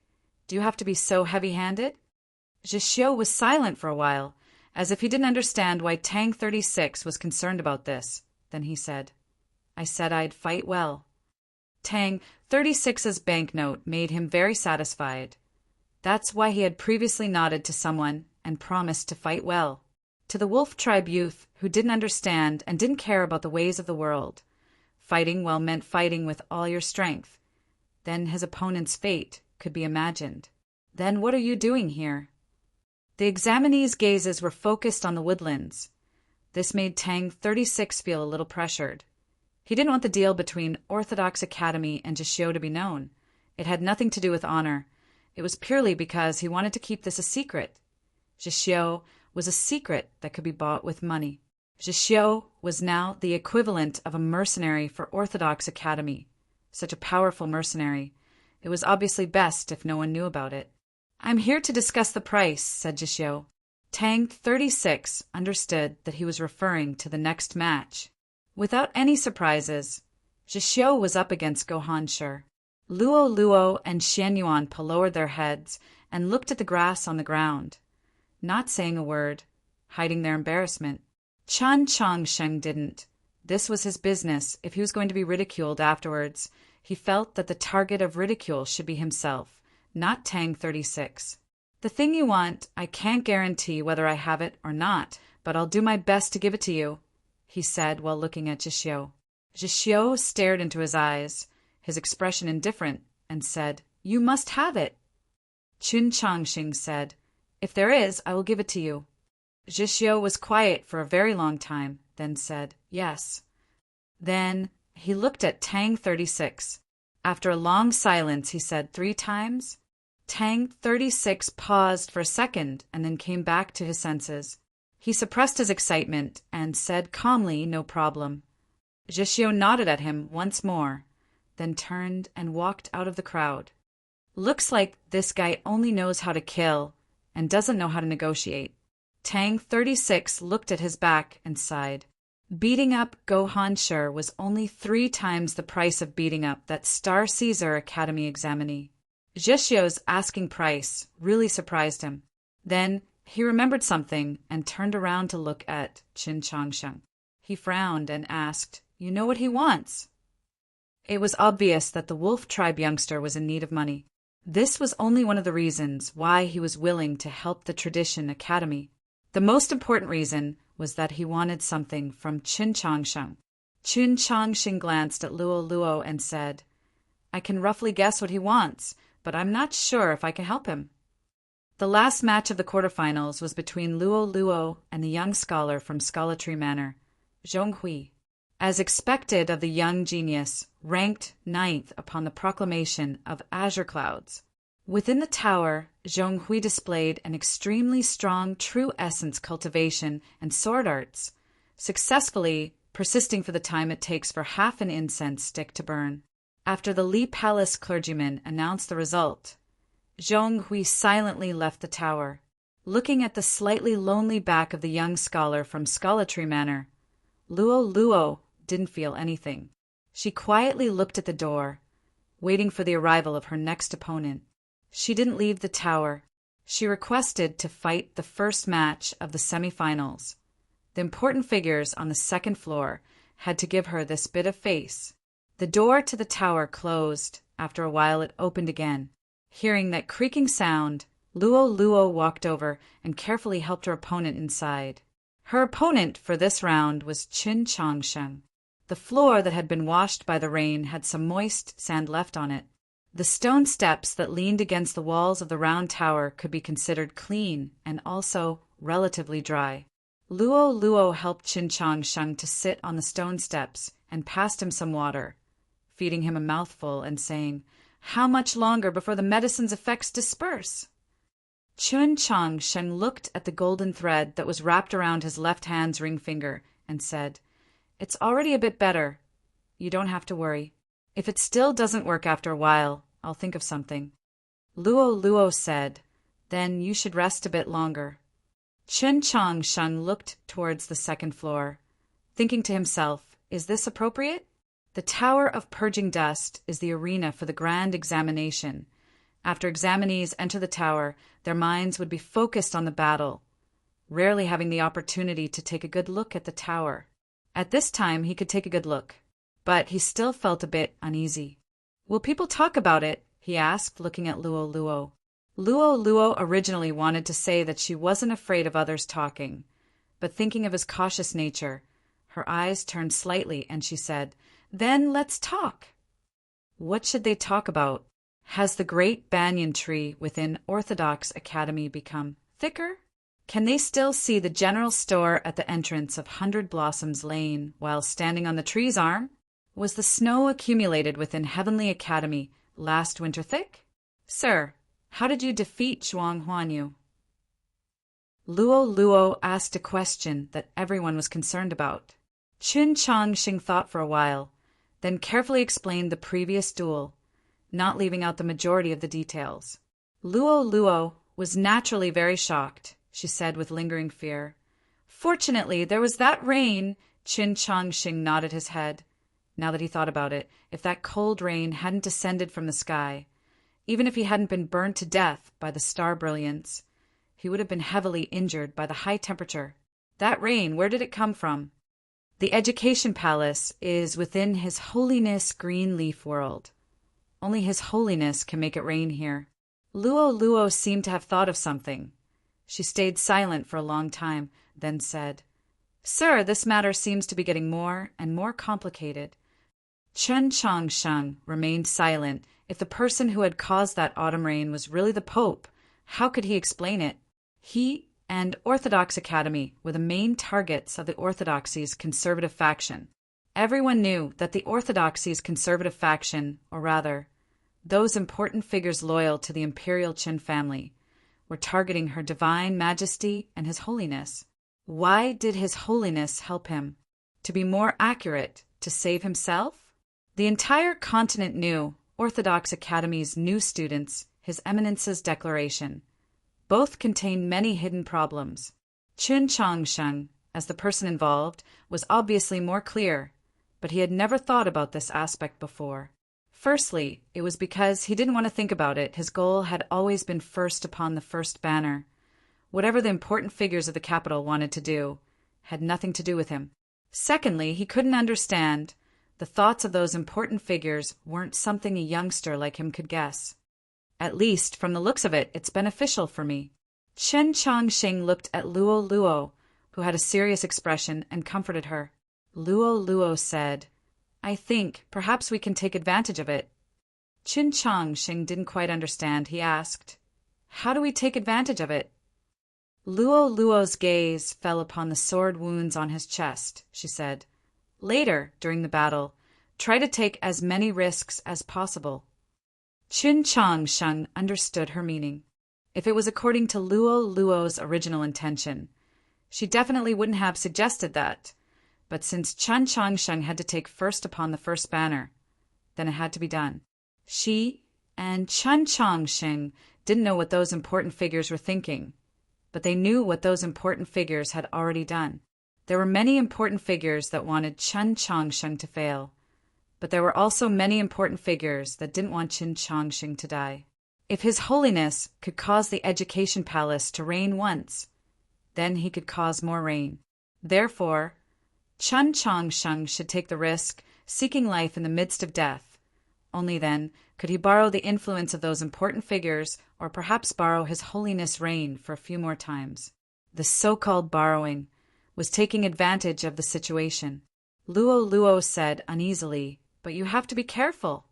Do you have to be so heavy-handed?" Zhixiu was silent for a while, as if he didn't understand why Tang 36 was concerned about this. Then he said, "I said I'd fight well." Tang 36's banknote made him very satisfied. That's why he had previously nodded to someone and promised to fight well. To the wolf tribe youth who didn't understand and didn't care about the ways of the world, fighting well meant fighting with all your strength. Then his opponent's fate could be imagined. "Then what are you doing here?" The examinees' gazes were focused on the woodlands. This made Tang 36 feel a little pressured. He didn't want the deal between Orthodox Academy and Zhixiu to be known. It had nothing to do with honor. It was purely because he wanted to keep this a secret. Zhixiu was a secret that could be bought with money. Zhixiu was now the equivalent of a mercenary for Orthodox Academy. Such a powerful mercenary. It was obviously best if no one knew about it. "I'm here to discuss the price," said Zhixiu. Tang 36 understood that he was referring to the next match. Without any surprises, Zhixiu was up against Gohan Shi. Luo Luo and Xian Yuanpa lowered their heads and looked at the grass on the ground, not saying a word, hiding their embarrassment. Chan Changsheng didn't. This was his business. If he was going to be ridiculed afterwards, he felt that the target of ridicule should be himself, not Tang 36. "The thing you want, I can't guarantee whether I have it or not, but I'll do my best to give it to you," he said while looking at Zhixiu. Zhixiu stared into his eyes, his expression indifferent, and said, "You must have it." Chun Changxing said, "If there is, I will give it to you." Zhixiu was quiet for a very long time, then said, "Yes." Then he looked at Tang 36. After a long silence, he said 3 times. Tang 36 paused for a second and then came back to his senses. He suppressed his excitement and said calmly, "No problem." Zhixiu nodded at him once more, then turned and walked out of the crowd. "Looks like this guy only knows how to kill and doesn't know how to negotiate." Tang 36 looked at his back and sighed. Beating up Gohan Shi was only 3 times the price of beating up that Star Caesar Academy examinee. Zhixiu's asking price really surprised him. Then he remembered something and turned around to look at Qin Changsheng. He frowned and asked, "You know what he wants?" It was obvious that the wolf tribe youngster was in need of money. This was only one of the reasons why he was willing to help the Tradition Academy. The most important reason was that he wanted something from Qin Changsheng. Qin Changsheng glanced at Luo Luo and said, "I can roughly guess what he wants, but I'm not sure if I can help him." The last match of the quarterfinals was between Luo Luo and the young scholar from Scholartree Manor, Zhonghui. As expected of the young genius, ranked 9th upon the proclamation of Azure Clouds. Within the tower, Zhonghui displayed an extremely strong true essence cultivation and sword arts, successfully persisting for the time it takes for half an incense stick to burn. After the Li Palace clergyman announced the result, Zhonghui silently left the tower. Looking at the slightly lonely back of the young scholar from Scholartree Manor, Luo Luo didn't feel anything. She quietly looked at the door, waiting for the arrival of her next opponent. She didn't leave the tower. She requested to fight the first match of the semifinals. The important figures on the second floor had to give her this bit of face. The door to the tower closed. After a while it opened again. Hearing that creaking sound, Luo Luo walked over and carefully helped her opponent inside. Her opponent for this round was Qin Changsheng. The floor that had been washed by the rain had some moist sand left on it. The stone steps that leaned against the walls of the round tower could be considered clean and also relatively dry. Luo Luo helped Qin Changsheng to sit on the stone steps and passed him some water, feeding him a mouthful and saying, "How much longer before the medicine's effects disperse?" Qin Changsheng looked at the golden thread that was wrapped around his left hand's ring finger and said, "It's already a bit better. You don't have to worry. If it still doesn't work after a while, I'll think of something." Luo Luo said, "Then you should rest a bit longer." Qin Changsheng looked towards the second floor, thinking to himself, "Is this appropriate?" The Tower of Purging Dust is the arena for the grand examination. After examinees enter the tower, their minds would be focused on the battle, rarely having the opportunity to take a good look at the tower. At this time, he could take a good look, but he still felt a bit uneasy. "Will people talk about it?" he asked, looking at Luo Luo. Luo Luo originally wanted to say that she wasn't afraid of others talking, but thinking of his cautious nature, her eyes turned slightly and she said, "Then let's talk." What should they talk about? Has the great banyan tree within Orthodox Academy become thicker? Can they still see the general store at the entrance of 100 Blossoms Lane while standing on the tree's arm? Was the snow accumulated within Heavenly Academy last winter thick? "Sir, how did you defeat Zhuang Huanyu?" Luo Luo asked a question that everyone was concerned about. Qin Changsheng thought for a while, then carefully explained the previous duel, not leaving out the majority of the details. Luo Luo was naturally very shocked, she said with lingering fear. "Fortunately, there was that rain." Qin Changsheng nodded his head. Now that he thought about it, if that cold rain hadn't descended from the sky, even if he hadn't been burned to death by the star brilliance, he would have been heavily injured by the high temperature. That rain, where did it come from? The Education Palace is within His Holiness Green Leaf World. Only His Holiness can make it rain here. Luo Luo seemed to have thought of something. She stayed silent for a long time, then said, "Sir, this matter seems to be getting more and more complicated." Qin Changsheng remained silent. If the person who had caused that autumn rain was really the Pope, how could he explain it? He and Orthodox Academy were the main targets of the Orthodoxy's conservative faction. Everyone knew that the Orthodoxy's conservative faction, or rather, those important figures loyal to the imperial Qin family, were targeting Her Divine Majesty and His Holiness. Why did His Holiness help him? To be more accurate, to save himself? The entire continent knew Orthodox Academy's new students, His Eminence's declaration. Both contained many hidden problems. Qin Changsheng, as the person involved, was obviously more clear, but he had never thought about this aspect before. Firstly, it was because he didn't want to think about it. His goal had always been first upon the first banner. Whatever the important figures of the capital wanted to do had nothing to do with him. Secondly, he couldn't understand. The thoughts of those important figures weren't something a youngster like him could guess. At least, from the looks of it, it's beneficial for me. Qin Changsheng looked at Luo Luo, who had a serious expression, and comforted her. Luo Luo said, "I think perhaps we can take advantage of it." Qin Changsheng didn't quite understand. He asked, "How do we take advantage of it?" Luo Luo's gaze fell upon the sword wounds on his chest, she said. "Later, during the battle, try to take as many risks as possible." Qin Changsheng understood her meaning. If it was according to Luo Luo's original intention, she definitely wouldn't have suggested that. But since Qin Changsheng had to take first upon the first banner, then it had to be done. She and Qin Changsheng didn't know what those important figures were thinking, but they knew what those important figures had already done. There were many important figures that wanted Qin Changsheng to fail, but there were also many important figures that didn't want Qin Changsheng to die. If His Holiness could cause the Education Palace to rain once, then he could cause more rain. Therefore, Qin Changsheng should take the risk, seeking life in the midst of death, Only then could he borrow the influence of those important figures, or perhaps borrow His Holiness' reign for a few more times. The so-called borrowing was taking advantage of the situation. Luo Luo said uneasily, "But you have to be careful."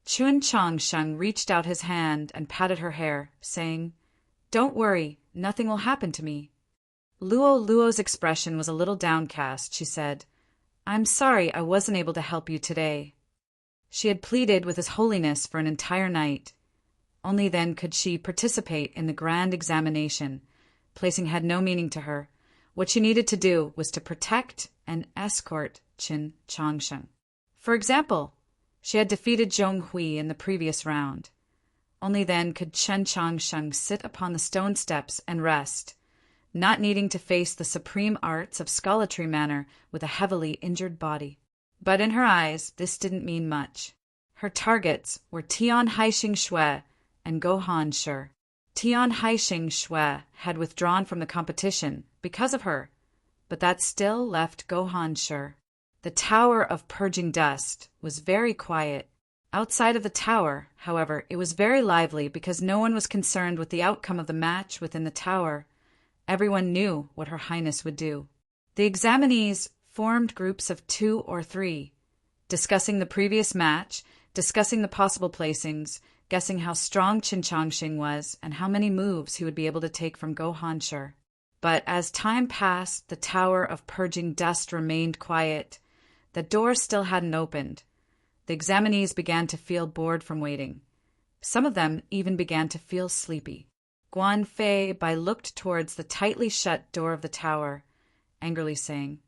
Chun Changsheng reached out his hand and patted her hair, saying, "Don't worry, nothing will happen to me." Luo Luo's expression was a little downcast. She said, "I'm sorry I wasn't able to help you today." She had pleaded with His Holiness for an entire night. Only then could she participate in the grand examination. Placing had no meaning to her. What she needed to do was to protect and escort Qin Changsheng. For example, she had defeated Zhong Hui in the previous round. Only then could Qin Changsheng sit upon the stone steps and rest, not needing to face the supreme arts of scholarly manner with a heavily injured body. But in her eyes, this didn't mean much. Her targets were Tian Haixing Shui and Go Han Shi. Tian Haixing Shui had withdrawn from the competition because of her, but that still left Go Han Shi. The Tower of Purging Dust was very quiet. Outside of the tower, however, it was very lively because no one was concerned with the outcome of the match within the tower. Everyone knew what Her Highness would do. The examinees formed groups of 2 or 3, discussing the previous match, discussing the possible placings, guessing how strong Qin Changsheng was and how many moves he would be able to take from Go Han Shi. But as time passed, the Tower of Purging Dust remained quiet. The door still hadn't opened. The examinees began to feel bored from waiting. Some of them even began to feel sleepy. Guan Fei Bai looked towards the tightly shut door of the tower, angrily saying,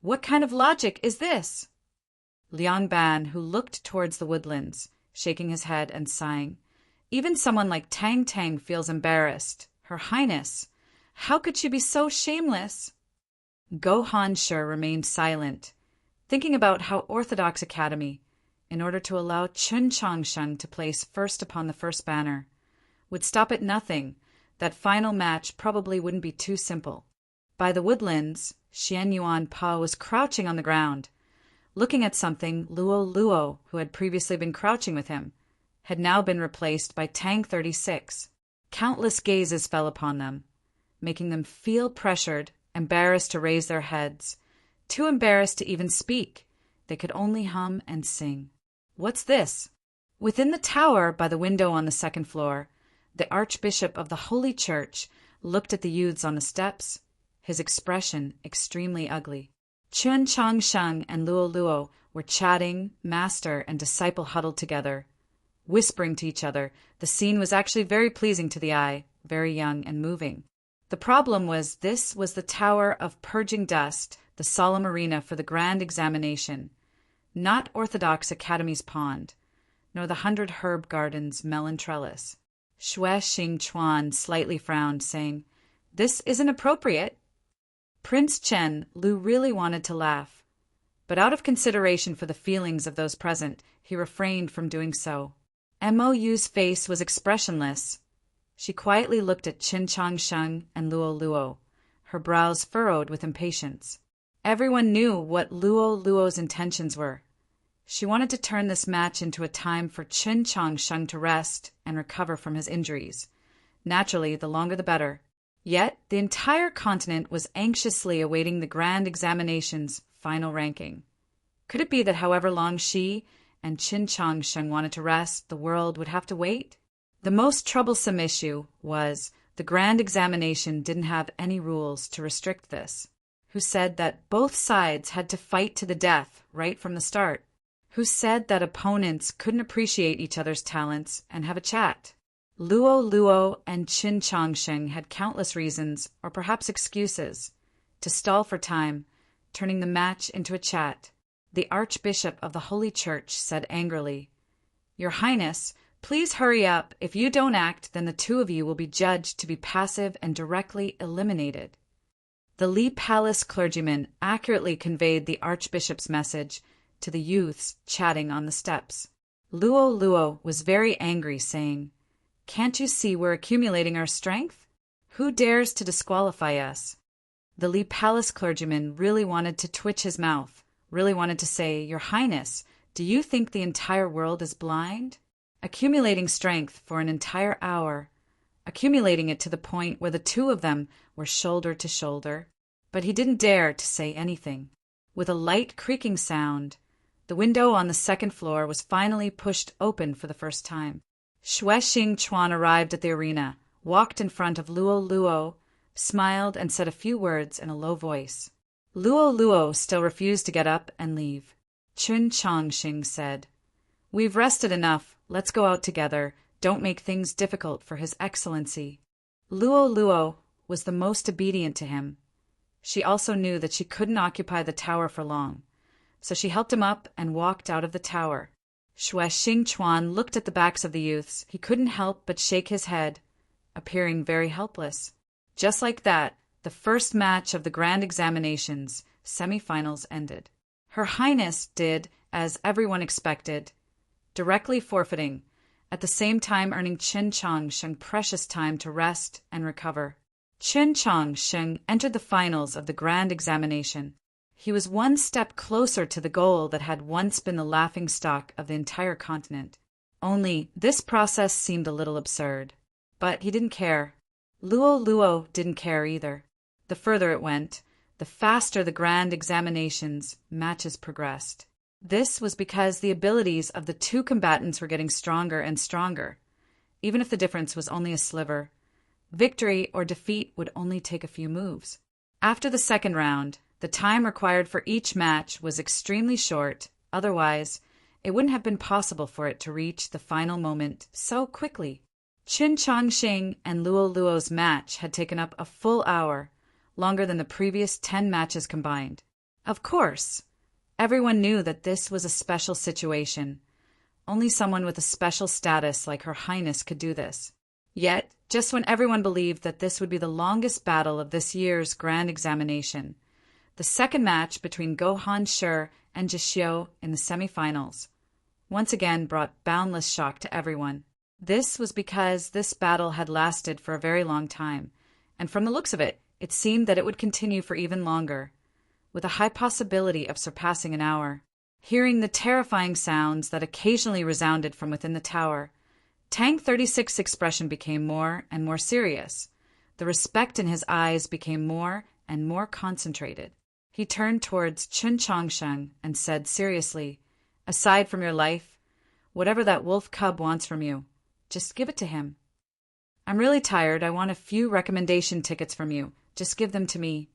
"What kind of logic is this?" Liang Ban, who looked towards the woodlands, shaking his head and sighing, "Even someone like Tang Tang feels embarrassed. Her Highness, how could she be so shameless?" Go Han Shi remained silent, thinking about how Orthodox Academy, in order to allow Qin Changsheng to place first upon the first banner, would stop at nothing. That final match probably wouldn't be too simple. By the woodlands, Xian Yuan Pa was crouching on the ground, looking at something. Luo Luo, who had previously been crouching with him, had now been replaced by Tang 36. Countless gazes fell upon them, making them feel pressured, embarrassed to raise their heads, too embarrassed to even speak. They could only hum and sing. "What's this?" Within the tower, by the window on the second floor, the Archbishop of the Holy Church looked at the youths on the steps, his expression extremely ugly. Qin Changsheng and Luo Luo were chatting, master and disciple huddled together, whispering to each other. The scene was actually very pleasing to the eye, very young and moving. The problem was this was the Tower of Purging Dust, the solemn arena for the grand examination, not Orthodox Academy's pond, nor the 100 Herb Gardens melon trellis. Xue Xingchuan slightly frowned, saying, "This isn't appropriate." Prince Chen Lu really wanted to laugh, but out of consideration for the feelings of those present, he refrained from doing so. Mou's face was expressionless. She quietly looked at Qin Changsheng and Luo Luo, her brows furrowed with impatience. Everyone knew what Luo Luo's intentions were. She wanted to turn this match into a time for Qin Changsheng to rest and recover from his injuries. Naturally, the longer the better. Yet, the entire continent was anxiously awaiting the grand examination's final ranking. Could it be that however long she and Qin Changsheng wanted to rest, the world would have to wait? The most troublesome issue was the grand examination didn't have any rules to restrict this. Who said that both sides had to fight to the death right from the start? Who said that opponents couldn't appreciate each other's talents and have a chat? Luo Luo and Qin Changsheng had countless reasons, or perhaps excuses, to stall for time, turning the match into a chat. The Archbishop of the Holy Church said angrily, "Your Highness, please hurry up. If you don't act, then the two of you will be judged to be passive and directly eliminated." The Li Palace clergyman accurately conveyed the Archbishop's message to the youths chatting on the steps. Luo Luo was very angry, saying, "Can't you see we're accumulating our strength? Who dares to disqualify us?" The Li Palace clergyman really wanted to twitch his mouth, really wanted to say, "Your Highness, Do you think the entire world is blind? Accumulating strength for an entire hour, accumulating it to the point where the two of them were shoulder to shoulder. But he didn't dare to say anything. With a light creaking sound, the window on the second floor was finally pushed open for the first time. Xue Xingchuan arrived at the arena, walked in front of Luo Luo, smiled and said a few words in a low voice. Luo Luo still refused to get up and leave. Chun Chongxing said, "We've rested enough. Let's go out together. Don't make things difficult for His Excellency." Luo Luo was the most obedient to him. She also knew that she couldn't occupy the tower for long, so she helped him up and walked out of the tower. Xue Xingchuan looked at the backs of the youths. He couldn't help but shake his head, appearing very helpless. Just like that, the first match of the grand examinations, semifinals, ended. Her Highness did as everyone expected, directly forfeiting, at the same time earning Qin Chongsheng precious time to rest and recover. Qin Chongsheng entered the finals of the grand examination. He was one step closer to the goal that had once been the laughingstock of the entire continent. Only this process seemed a little absurd. But he didn't care. Luo Luo didn't care either. The further it went, the faster the grand examinations matches progressed. This was because the abilities of the two combatants were getting stronger and stronger, even if the difference was only a sliver. Victory or defeat would only take a few moves. After the second round, the time required for each match was extremely short, otherwise, it wouldn't have been possible for it to reach the final moment so quickly. Qin Chongxing and Luo Luo's match had taken up a full hour, longer than the previous 10 matches combined. Of course, everyone knew that this was a special situation. Only someone with a special status like Her Highness could do this. Yet, just when everyone believed that this would be the longest battle of this year's grand examination, the second match between Gohan Shi and Jixiu in the semifinals once again brought boundless shock to everyone. This was because this battle had lasted for a very long time, and from the looks of it, it seemed that it would continue for even longer, with a high possibility of surpassing an hour. Hearing the terrifying sounds that occasionally resounded from within the tower, Tang 36's expression became more and more serious. The respect in his eyes became more and more concentrated. He turned towards Chun Chongsheng and said seriously, "Aside from your life, whatever that wolf cub wants from you, just give it to him. I'm really tired. I want a few recommendation tickets from you. Just give them to me."